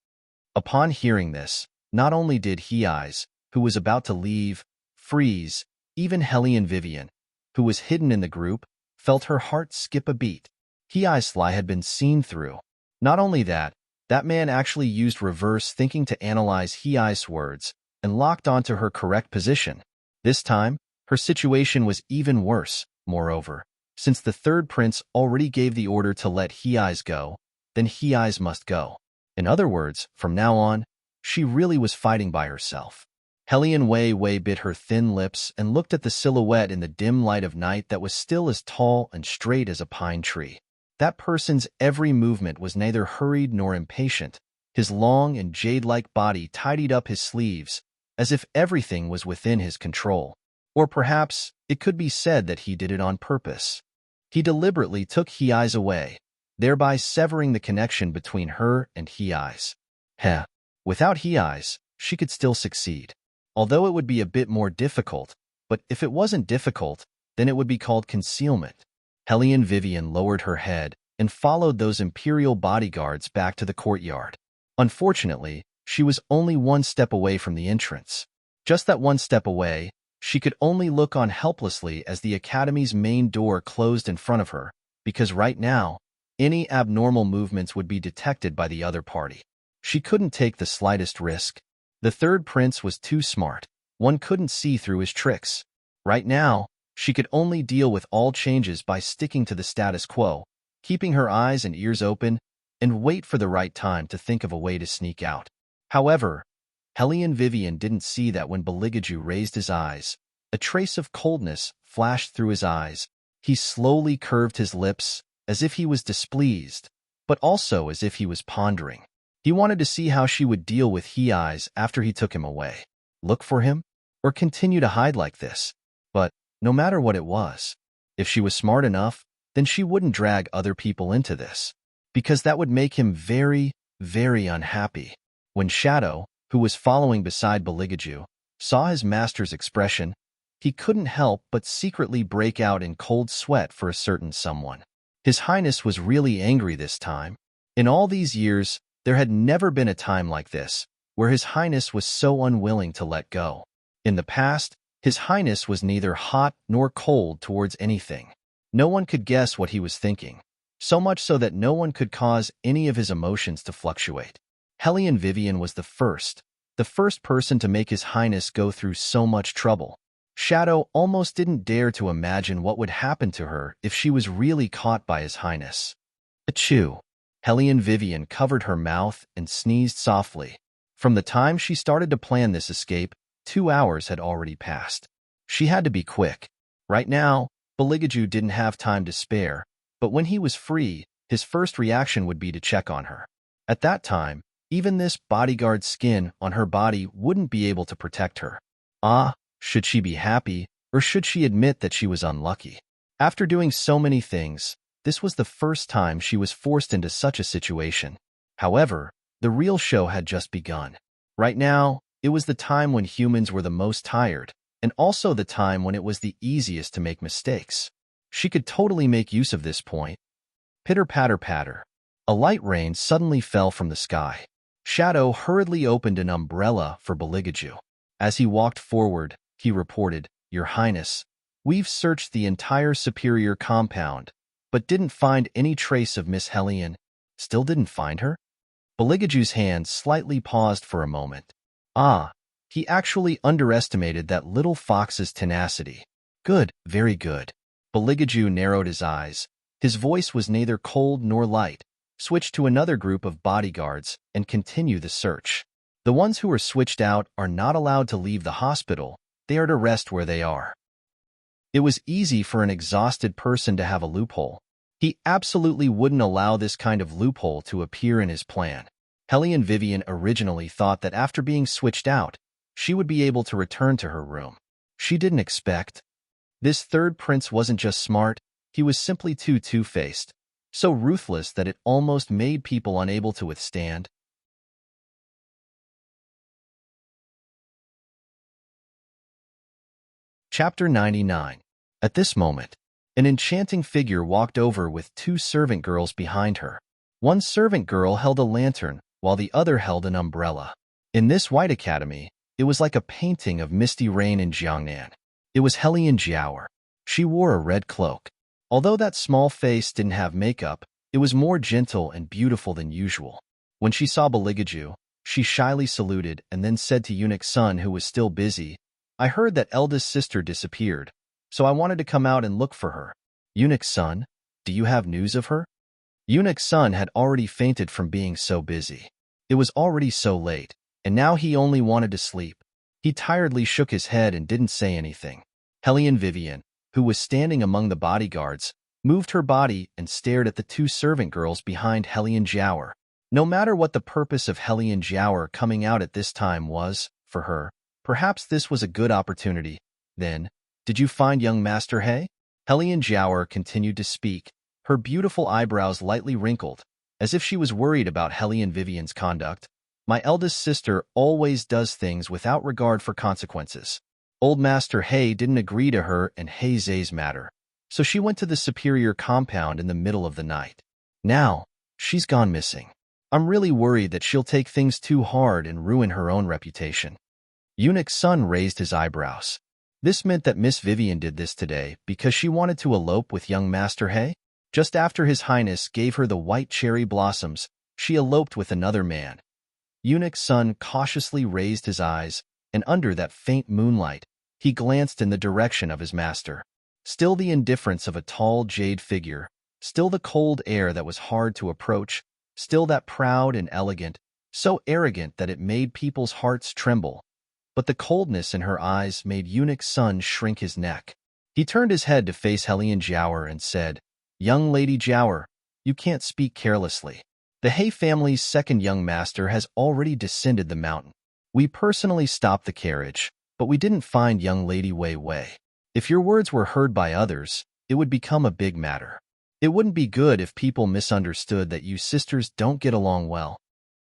Speaker 1: Upon hearing this, not only did He-Eyes, who was about to leave, freeze, even Hellion Vivian, who was hidden in the group, felt her heart skip a beat. He-Eyes' lie had been seen through. Not only that, that man actually used reverse thinking to analyze He-Eyes' words and locked onto her correct position. This time, her situation was even worse. Moreover, since the third prince already gave the order to let He-Eyes go, then He-Eyes must go. In other words, from now on, she really was fighting by herself. Hellion Wei Wei bit her thin lips and looked at the silhouette in the dim light of night that was still as tall and straight as a pine tree. That person's every movement was neither hurried nor impatient. His long and jade-like body tidied up his sleeves, as if everything was within his control. Or perhaps it could be said that he did it on purpose. He deliberately took He-Eyes away, thereby severing the connection between her and He-Eyes. Heh. Without He-Eyes, she could still succeed. Although it would be a bit more difficult, but if it wasn't difficult, then it would be called concealment. Hellion Vivian lowered her head and followed those imperial bodyguards back to the courtyard. Unfortunately, she was only one step away from the entrance. Just that one step away, she could only look on helplessly as the academy's main door closed in front of her, because right now, any abnormal movements would be detected by the other party. She couldn't take the slightest risk. The third prince was too smart. One couldn't see through his tricks. Right now, she could only deal with all changes by sticking to the status quo, keeping her eyes and ears open, and wait for the right time to think of a way to sneak out. However, Hellion Vivian didn't see that when Beligaju raised his eyes. A trace of coldness flashed through his eyes. He slowly curved his lips, as if he was displeased, but also as if he was pondering. He wanted to see how she would deal with He-Eyes after he took him away. Look for him, or continue to hide like this. But no matter what it was, if she was smart enough, then she wouldn't drag other people into this, because that would make him very, very unhappy. When Shadow, who was following beside Beligaju, saw his master's expression, he couldn't help but secretly break out in cold sweat for a certain someone. His Highness was really angry this time. In all these years, there had never been a time like this, where His Highness was so unwilling to let go. In the past, His Highness was neither hot nor cold towards anything. No one could guess what he was thinking, so much so that no one could cause any of his emotions to fluctuate. Hellion Vivian was the first person to make His Highness go through so much trouble. Shadow almost didn't dare to imagine what would happen to her if she was really caught by His Highness. Achoo! Hellion Vivian covered her mouth and sneezed softly. From the time she started to plan this escape, 2 hours had already passed. She had to be quick. Right now, Beligaju didn't have time to spare, but when he was free, his first reaction would be to check on her. At that time, Even this bodyguard's skin on her body wouldn't be able to protect her. Should she be happy, or should she admit that she was unlucky? After doing so many things, this was the first time she was forced into such a situation. However, the real show had just begun. Right now, it was the time when humans were the most tired, and also the time when it was the easiest to make mistakes. She could totally make use of this point. Pitter-patter-patter. A light rain suddenly fell from the sky. Shadow hurriedly opened an umbrella for Beligaju. As he walked forward, he reported, "Your Highness, we've searched the entire superior compound, but didn't find any trace of Miss Hellion." Still didn't find her? Beligaju's hand slightly paused for a moment. He actually underestimated that little fox's tenacity. Good, very good. Beligaju narrowed his eyes. His voice was neither cold nor light. Switch to another group of bodyguards and continue the search. The ones who are switched out are not allowed to leave the hospital. They are to rest where they are. It was easy for an exhausted person to have a loophole. He absolutely wouldn't allow this kind of loophole to appear in his plan. Hellion Vivian originally thought that after being switched out, she would be able to return to her room. She didn't expect. This third prince wasn't just smart, he was simply too two-faced, so ruthless that it almost made people unable to withstand. Chapter 99. At this moment, an enchanting figure walked over with two servant girls behind her. One servant girl held a lantern, while the other held an umbrella. In this white academy, it was like a painting of misty rain in Jiangnan. It was Hellion Jiaoer. She wore a red cloak. Although that small face didn't have makeup, it was more gentle and beautiful than usual. When she saw Beligaju, she shyly saluted and then said to Eunuch Sun, who was still busy, "I heard that eldest sister disappeared, so I wanted to come out and look for her." "Eunuch Sun, do you have news of her?" Eunuch Sun had already fainted from being so busy. It was already so late, and now he only wanted to sleep. He tiredly shook his head and didn't say anything. Hellion Vivian, who was standing among the bodyguards, moved her body and stared at the two servant girls behind Hellion Jiaoer. No matter what the purpose of Hellion Jiaoer coming out at this time was, for her, perhaps this was a good opportunity. Then, "Did you find young Master He?" Hellion Jiaoer continued to speak, her beautiful eyebrows lightly wrinkled, as if she was worried about Hellion Vivian's conduct. "My eldest sister always does things without regard for consequences. Old Master He didn't agree to her and He Zhe's matter, so she went to the superior compound in the middle of the night. Now, she's gone missing. I'm really worried that she'll take things too hard and ruin her own reputation." Eunuch Sun raised his eyebrows. This meant that Miss Vivian did this today because she wanted to elope with young Master He? Just after His Highness gave her the white cherry blossoms, she eloped with another man. Eunuch Sun cautiously raised his eyes, and under that faint moonlight, he glanced in the direction of his master. Still the indifference of a tall jade figure, still the cold air that was hard to approach, still that proud and elegant, so arrogant that it made people's hearts tremble. But the coldness in her eyes made Eunuch Sun shrink his neck. He turned his head to face Hellion Jiaoer and said, "Young Lady Jiaoer, you can't speak carelessly. The He family's second young master has already descended the mountain. We personally stopped the carriage, but we didn't find young Lady Wei Wei. If your words were heard by others, it would become a big matter. It wouldn't be good if people misunderstood that you sisters don't get along well."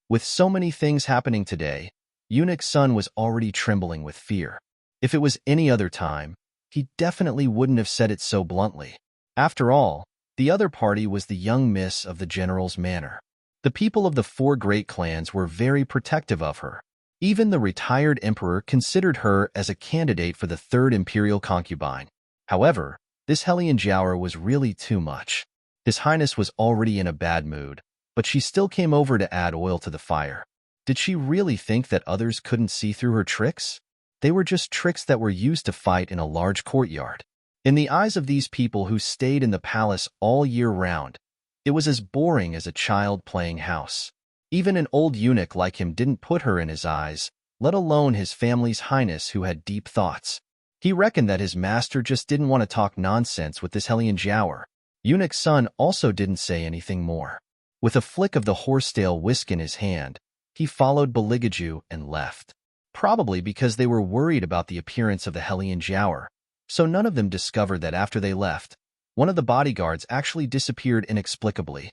Speaker 1: With so many things happening today, Eunuch Sun was already trembling with fear. If it was any other time, he definitely wouldn't have said it so bluntly. After all, the other party was the young miss of the general's manor. The people of the four great clans were very protective of her. Even the retired emperor considered her as a candidate for the third imperial concubine. However, this Hellion Jiaoer was really too much. His Highness was already in a bad mood, but she still came over to add oil to the fire. Did she really think that others couldn't see through her tricks? They were just tricks that were used to fight in a large courtyard. In the eyes of these people who stayed in the palace all year round, it was as boring as a child playing house. Even an old eunuch like him didn't put her in his eyes, let alone his family's highness who had deep thoughts. He reckoned that his master just didn't want to talk nonsense with this Hellion Jiaoer. Eunuch Sun also didn't say anything more. With a flick of the horsetail whisk in his hand, he followed Beligaju and left. Probably because they were worried about the appearance of the Hellion Giaour, so none of them discovered that after they left, one of the bodyguards actually disappeared inexplicably.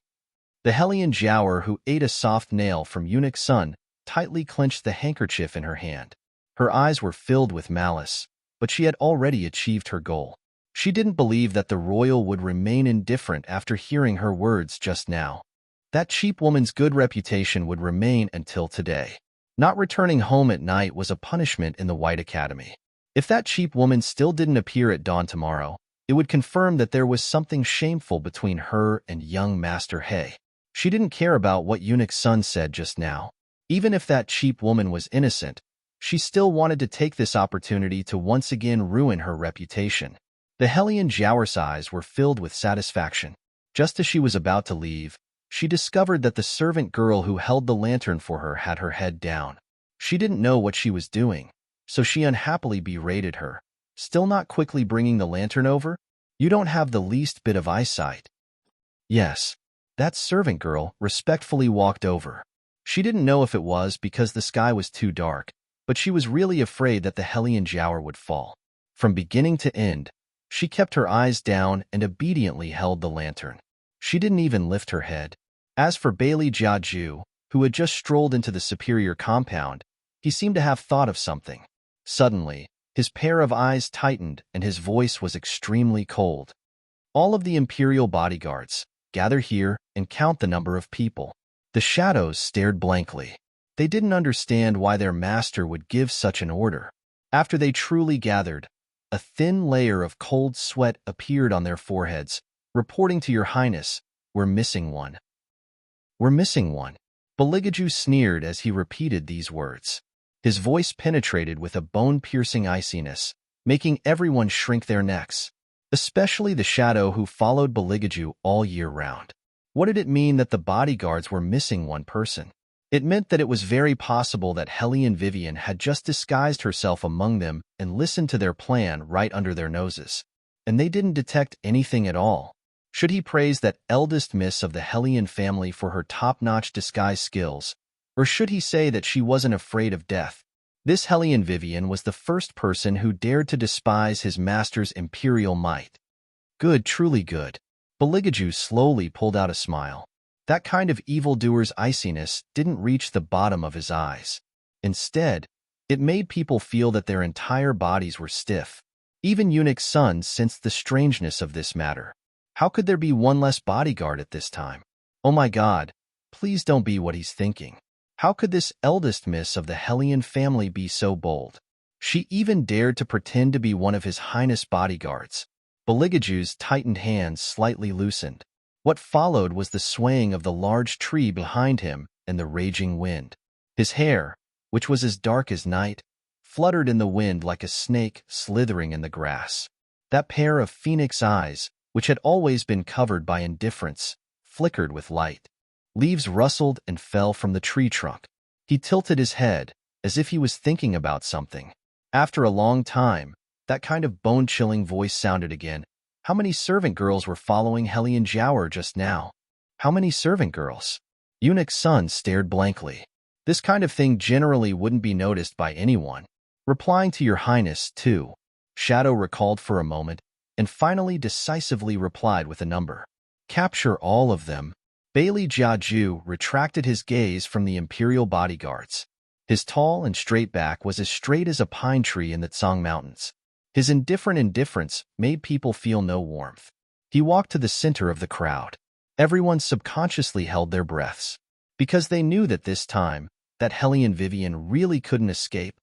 Speaker 1: The Hellion Giaour, who ate a soft nail from Eunuch Sun, tightly clenched the handkerchief in her hand. Her eyes were filled with malice, but she had already achieved her goal. She didn't believe that the royal would remain indifferent after hearing her words just now. That cheap woman's good reputation would remain until today. Not returning home at night was a punishment in the White Academy. If that cheap woman still didn't appear at dawn tomorrow, it would confirm that there was something shameful between her and young Master He. She didn't care about what Eunuch Sun said just now. Even if that cheap woman was innocent, she still wanted to take this opportunity to once again ruin her reputation. The Hellion Giaour's eyes were filled with satisfaction. Just as she was about to leave, she discovered that the servant girl who held the lantern for her had her head down. She didn't know what she was doing, so she unhappily berated her. Still not quickly bringing the lantern over? You don't have the least bit of eyesight. Yes. That servant girl respectfully walked over. She didn't know if it was because the sky was too dark, but she was really afraid that the Hellion Giaour would fall. From beginning to end, she kept her eyes down and obediently held the lantern. She didn't even lift her head. As for Bailey Jiaju, who had just strolled into the superior compound, he seemed to have thought of something. Suddenly, his pair of eyes tightened and his voice was extremely cold. All of the Imperial bodyguards, gather here and count the number of people. The shadows stared blankly. They didn't understand why their master would give such an order. After they truly gathered, a thin layer of cold sweat appeared on their foreheads, reporting to Your Highness, "We're missing one." "We're missing one." Beligaju sneered as he repeated these words. His voice penetrated with a bone-piercing iciness, making everyone shrink their necks, especially the shadow who followed Beligaju all year round. What did it mean that the bodyguards were missing one person? It meant that it was very possible that Hellion Vivian had just disguised herself among them and listened to their plan right under their noses. And they didn't detect anything at all. Should he praise that eldest miss of the Hellion family for her top-notch disguise skills, or should he say that she wasn't afraid of death? This Hellion Vivian was the first person who dared to despise his master's imperial might. Good, truly good. Beligaju slowly pulled out a smile. That kind of evildoer's iciness didn't reach the bottom of his eyes. Instead, it made people feel that their entire bodies were stiff. Even Eunuch Sun sensed the strangeness of this matter. How could there be one less bodyguard at this time? Oh my God, please don't be what he's thinking. How could this eldest miss of the Hellion family be so bold? She even dared to pretend to be one of His Highness' bodyguards. Beligaju's tightened hands slightly loosened. What followed was the swaying of the large tree behind him and the raging wind. His hair, which was as dark as night, fluttered in the wind like a snake slithering in the grass. That pair of phoenix eyes, which had always been covered by indifference, flickered with light. Leaves rustled and fell from the tree trunk. He tilted his head, as if he was thinking about something. After a long time, that kind of bone-chilling voice sounded again. How many servant girls were following Hellion Giaour just now? How many servant girls? Eunuch Sun stared blankly. This kind of thing generally wouldn't be noticed by anyone. Replying to Your Highness, too. Shadow recalled for a moment, and finally decisively replied with a number. Capture all of them. Bailey Jiaju retracted his gaze from the Imperial bodyguards. His tall and straight back was as straight as a pine tree in the Tsang Mountains. His indifferent indifference made people feel no warmth. He walked to the center of the crowd. Everyone subconsciously held their breaths, because they knew that this time, that Hellion Vivian really couldn't escape.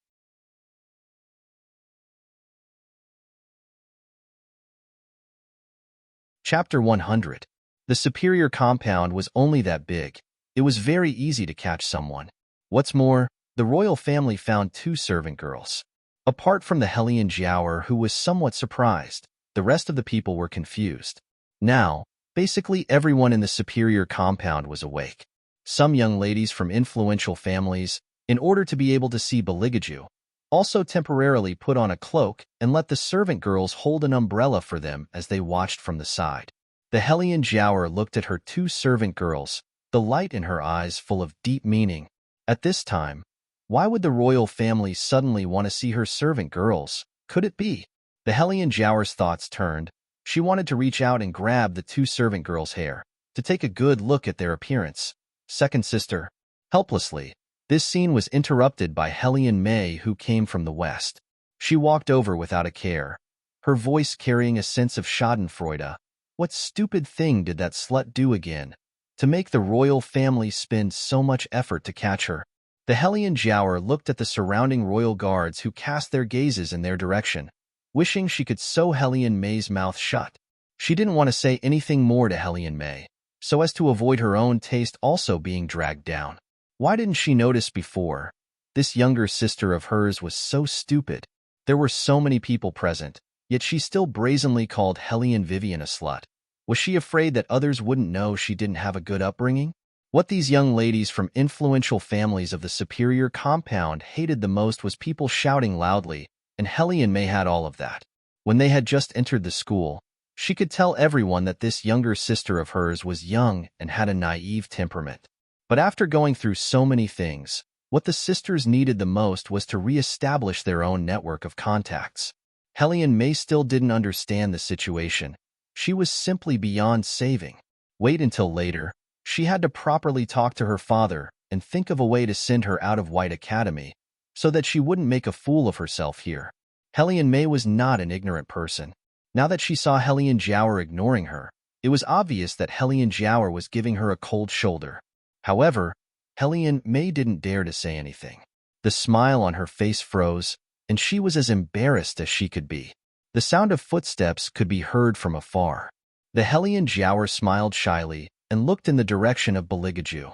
Speaker 1: Chapter 100. The superior compound was only that big. It was very easy to catch someone. What's more, the royal family found 2 servant girls. Apart from the Hellion Giaour, who was somewhat surprised, the rest of the people were confused. Now, basically everyone in the superior compound was awake. Some young ladies from influential families, in order to be able to see Beligaju, also temporarily put on a cloak and let the servant girls hold an umbrella for them as they watched from the side. The Hellion Giaour looked at her 2 servant girls, the light in her eyes full of deep meaning. At this time, why would the royal family suddenly want to see her servant girls? Could it be? The Hellion Jower's thoughts turned. She wanted to reach out and grab the two servant girls' hair, to take a good look at their appearance. Second sister. Helplessly, this scene was interrupted by Hellion May, who came from the west. She walked over without a care, her voice carrying a sense of schadenfreude. What stupid thing did that slut do again, to make the royal family spend so much effort to catch her? The Hellion Jower looked at the surrounding royal guards who cast their gazes in their direction, wishing she could sew Hellion May's mouth shut. She didn't want to say anything more to Hellion May, so as to avoid her own taste also being dragged down. Why didn't she notice before? This younger sister of hers was so stupid. There were so many people present, yet she still brazenly called Hellion Vivian a slut. Was she afraid that others wouldn't know she didn't have a good upbringing? What these young ladies from influential families of the superior compound hated the most was people shouting loudly, and Hellion May had all of that. When they had just entered the school, she could tell everyone that this younger sister of hers was young and had a naive temperament. But after going through so many things, what the sisters needed the most was to re-establish their own network of contacts. Hellion May still didn't understand the situation. She was simply beyond saving. Wait until later. She had to properly talk to her father and think of a way to send her out of White Academy so that she wouldn't make a fool of herself here. Hellion May was not an ignorant person. Now that she saw Hellion Jower ignoring her, it was obvious that Hellion Jower was giving her a cold shoulder. However, Hellion May didn't dare to say anything. The smile on her face froze, and she was as embarrassed as she could be. The sound of footsteps could be heard from afar. The Hellion Jower smiled shyly and looked in the direction of Beligaju.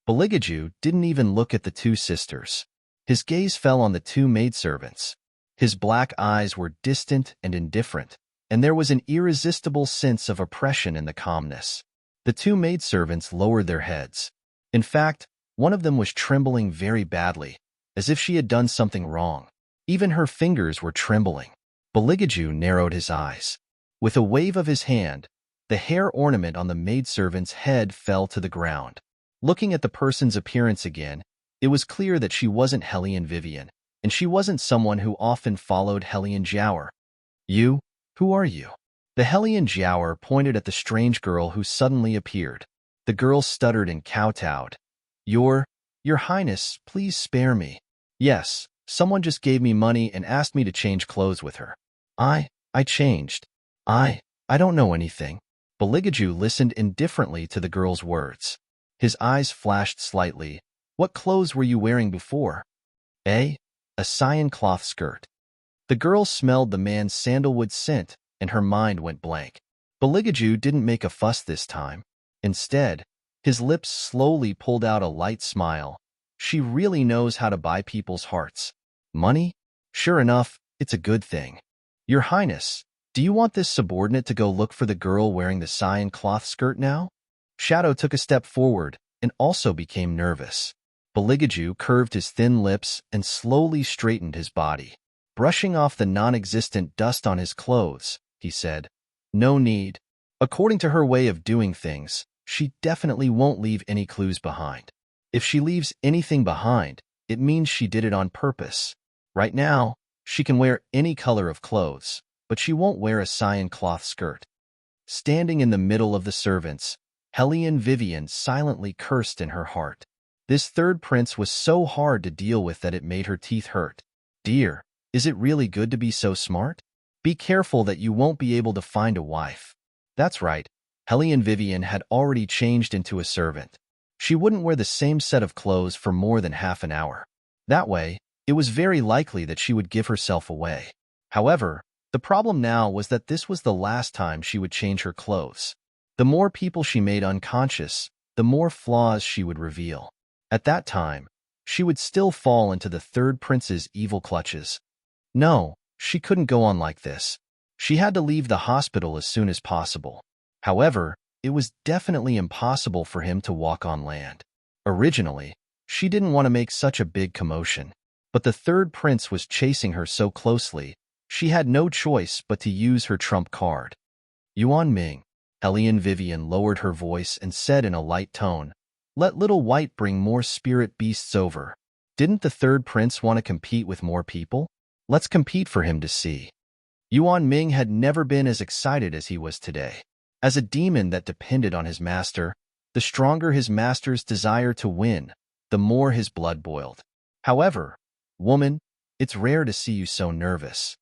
Speaker 1: Beligaju didn't even look at the two sisters. His gaze fell on the two maidservants. His black eyes were distant and indifferent, and there was an irresistible sense of oppression in the calmness. The two maidservants lowered their heads. In fact, one of them was trembling very badly, as if she had done something wrong. Even her fingers were trembling. Beligaju narrowed his eyes. With a wave of his hand, the hair ornament on the maidservant's head fell to the ground. Looking at the person's appearance again, it was clear that she wasn't Hellion Vivian, and she wasn't someone who often followed Hellion Jower. You? Who are you? The Hellion Jower pointed at the strange girl who suddenly appeared. The girl stuttered and kowtowed. Your Highness, please spare me. Yes, someone just gave me money and asked me to change clothes with her. I changed. I don't know anything. Beligaju listened indifferently to the girl's words. His eyes flashed slightly. What clothes were you wearing before? A cyan cloth skirt. The girl smelled the man's sandalwood scent, and her mind went blank. Beligaju didn't make a fuss this time. Instead, his lips slowly pulled out a light smile. She really knows how to buy people's hearts. Money? Sure enough, it's a good thing. Your Highness, do you want this subordinate to go look for the girl wearing the cyan cloth skirt now? Shadow took a step forward and also became nervous. Beligaju curved his thin lips and slowly straightened his body. Brushing off the non-existent dust on his clothes, he said, No need. According to her way of doing things, she definitely won't leave any clues behind. If she leaves anything behind, it means she did it on purpose. Right now, she can wear any color of clothes, but she won't wear a cyan cloth skirt. Standing in the middle of the servants, Hellion Vivian silently cursed in her heart. This third prince was so hard to deal with that it made her teeth hurt. Dear, is it really good to be so smart? Be careful that you won't be able to find a wife. That's right, Hellion Vivian had already changed into a servant. She wouldn't wear the same set of clothes for more than half an hour. That way, it was very likely that she would give herself away. However, the problem now was that this was the last time she would change her clothes. The more people she made unconscious, the more flaws she would reveal. At that time, she would still fall into the third prince's evil clutches. No, she couldn't go on like this. She had to leave the hospital as soon as possible. However, it was definitely impossible for him to walk on land. Originally, she didn't want to make such a big commotion, but the third prince was chasing her so closely, she had no choice but to use her trump card. Yuan Ming, Hellion Vivian lowered her voice and said in a light tone, Let Little White bring more spirit beasts over. Didn't the third prince want to compete with more people? Let's compete for him to see. Yuan Ming had never been as excited as he was today. As a demon that depended on his master, the stronger his master's desire to win, the more his blood boiled. However, woman, it's rare to see you so nervous.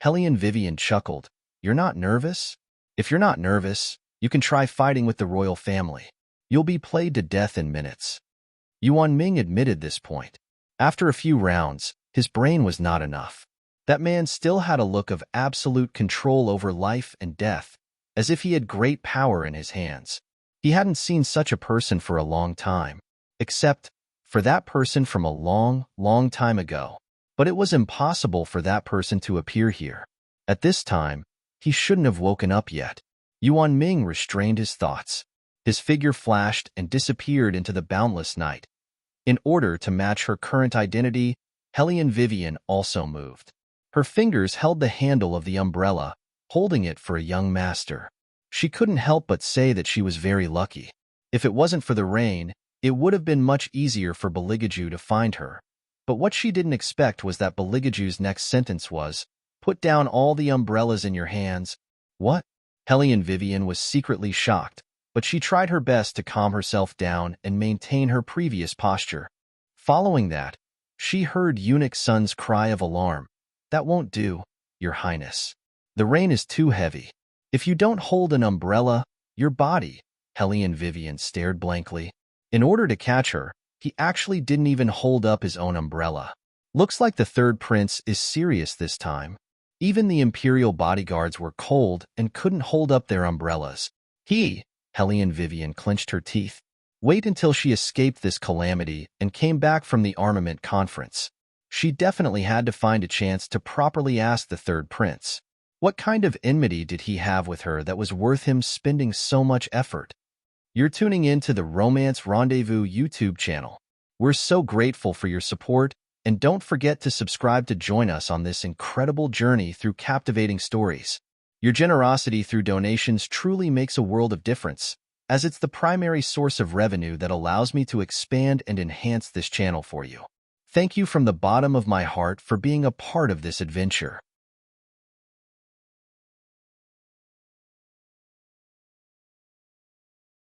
Speaker 1: Hellion Vivian chuckled. You're not nervous? If you're not nervous, you can try fighting with the royal family. You'll be played to death in minutes. Yuan Ming admitted this point. After a few rounds, his brain was not enough. That man still had a look of absolute control over life and death, as if he had great power in his hands. He hadn't seen such a person for a long time, except for that person from a long, long time ago. But it was impossible for that person to appear here. At this time, he shouldn't have woken up yet. Yuan Ming restrained his thoughts. His figure flashed and disappeared into the boundless night. In order to match her current identity, Hellion Vivian also moved. Her fingers held the handle of the umbrella, holding it for a young master. She couldn't help but say that she was very lucky. If it wasn't for the rain, it would have been much easier for Beligaju to find her. But what she didn't expect was that Beligaju's next sentence was, "Put down all the umbrellas in your hands." What? Hellion Vivian was secretly shocked, but she tried her best to calm herself down and maintain her previous posture. Following that, she heard Eunuch Sun's cry of alarm. "That won't do, Your Highness. The rain is too heavy. If you don't hold an umbrella, your body." Hellion Vivian stared blankly. In order to catch her, he actually didn't even hold up his own umbrella. Looks like the third prince is serious this time. Even the imperial bodyguards were cold and couldn't hold up their umbrellas. Hellion Vivian clenched her teeth. Wait until she escaped this calamity and came back from the armament conference. She definitely had to find a chance to properly ask the third prince. What kind of enmity did he have with her that was worth him spending so much effort? You're tuning in to the Romance Rendezvous YouTube channel. We're so grateful for your support, and don't forget to subscribe to join us on this incredible journey through captivating stories. Your generosity through donations truly makes a world of difference, as it's the primary source of revenue that allows me to expand and enhance this channel for you. Thank you from the bottom of my heart for being a part of this adventure.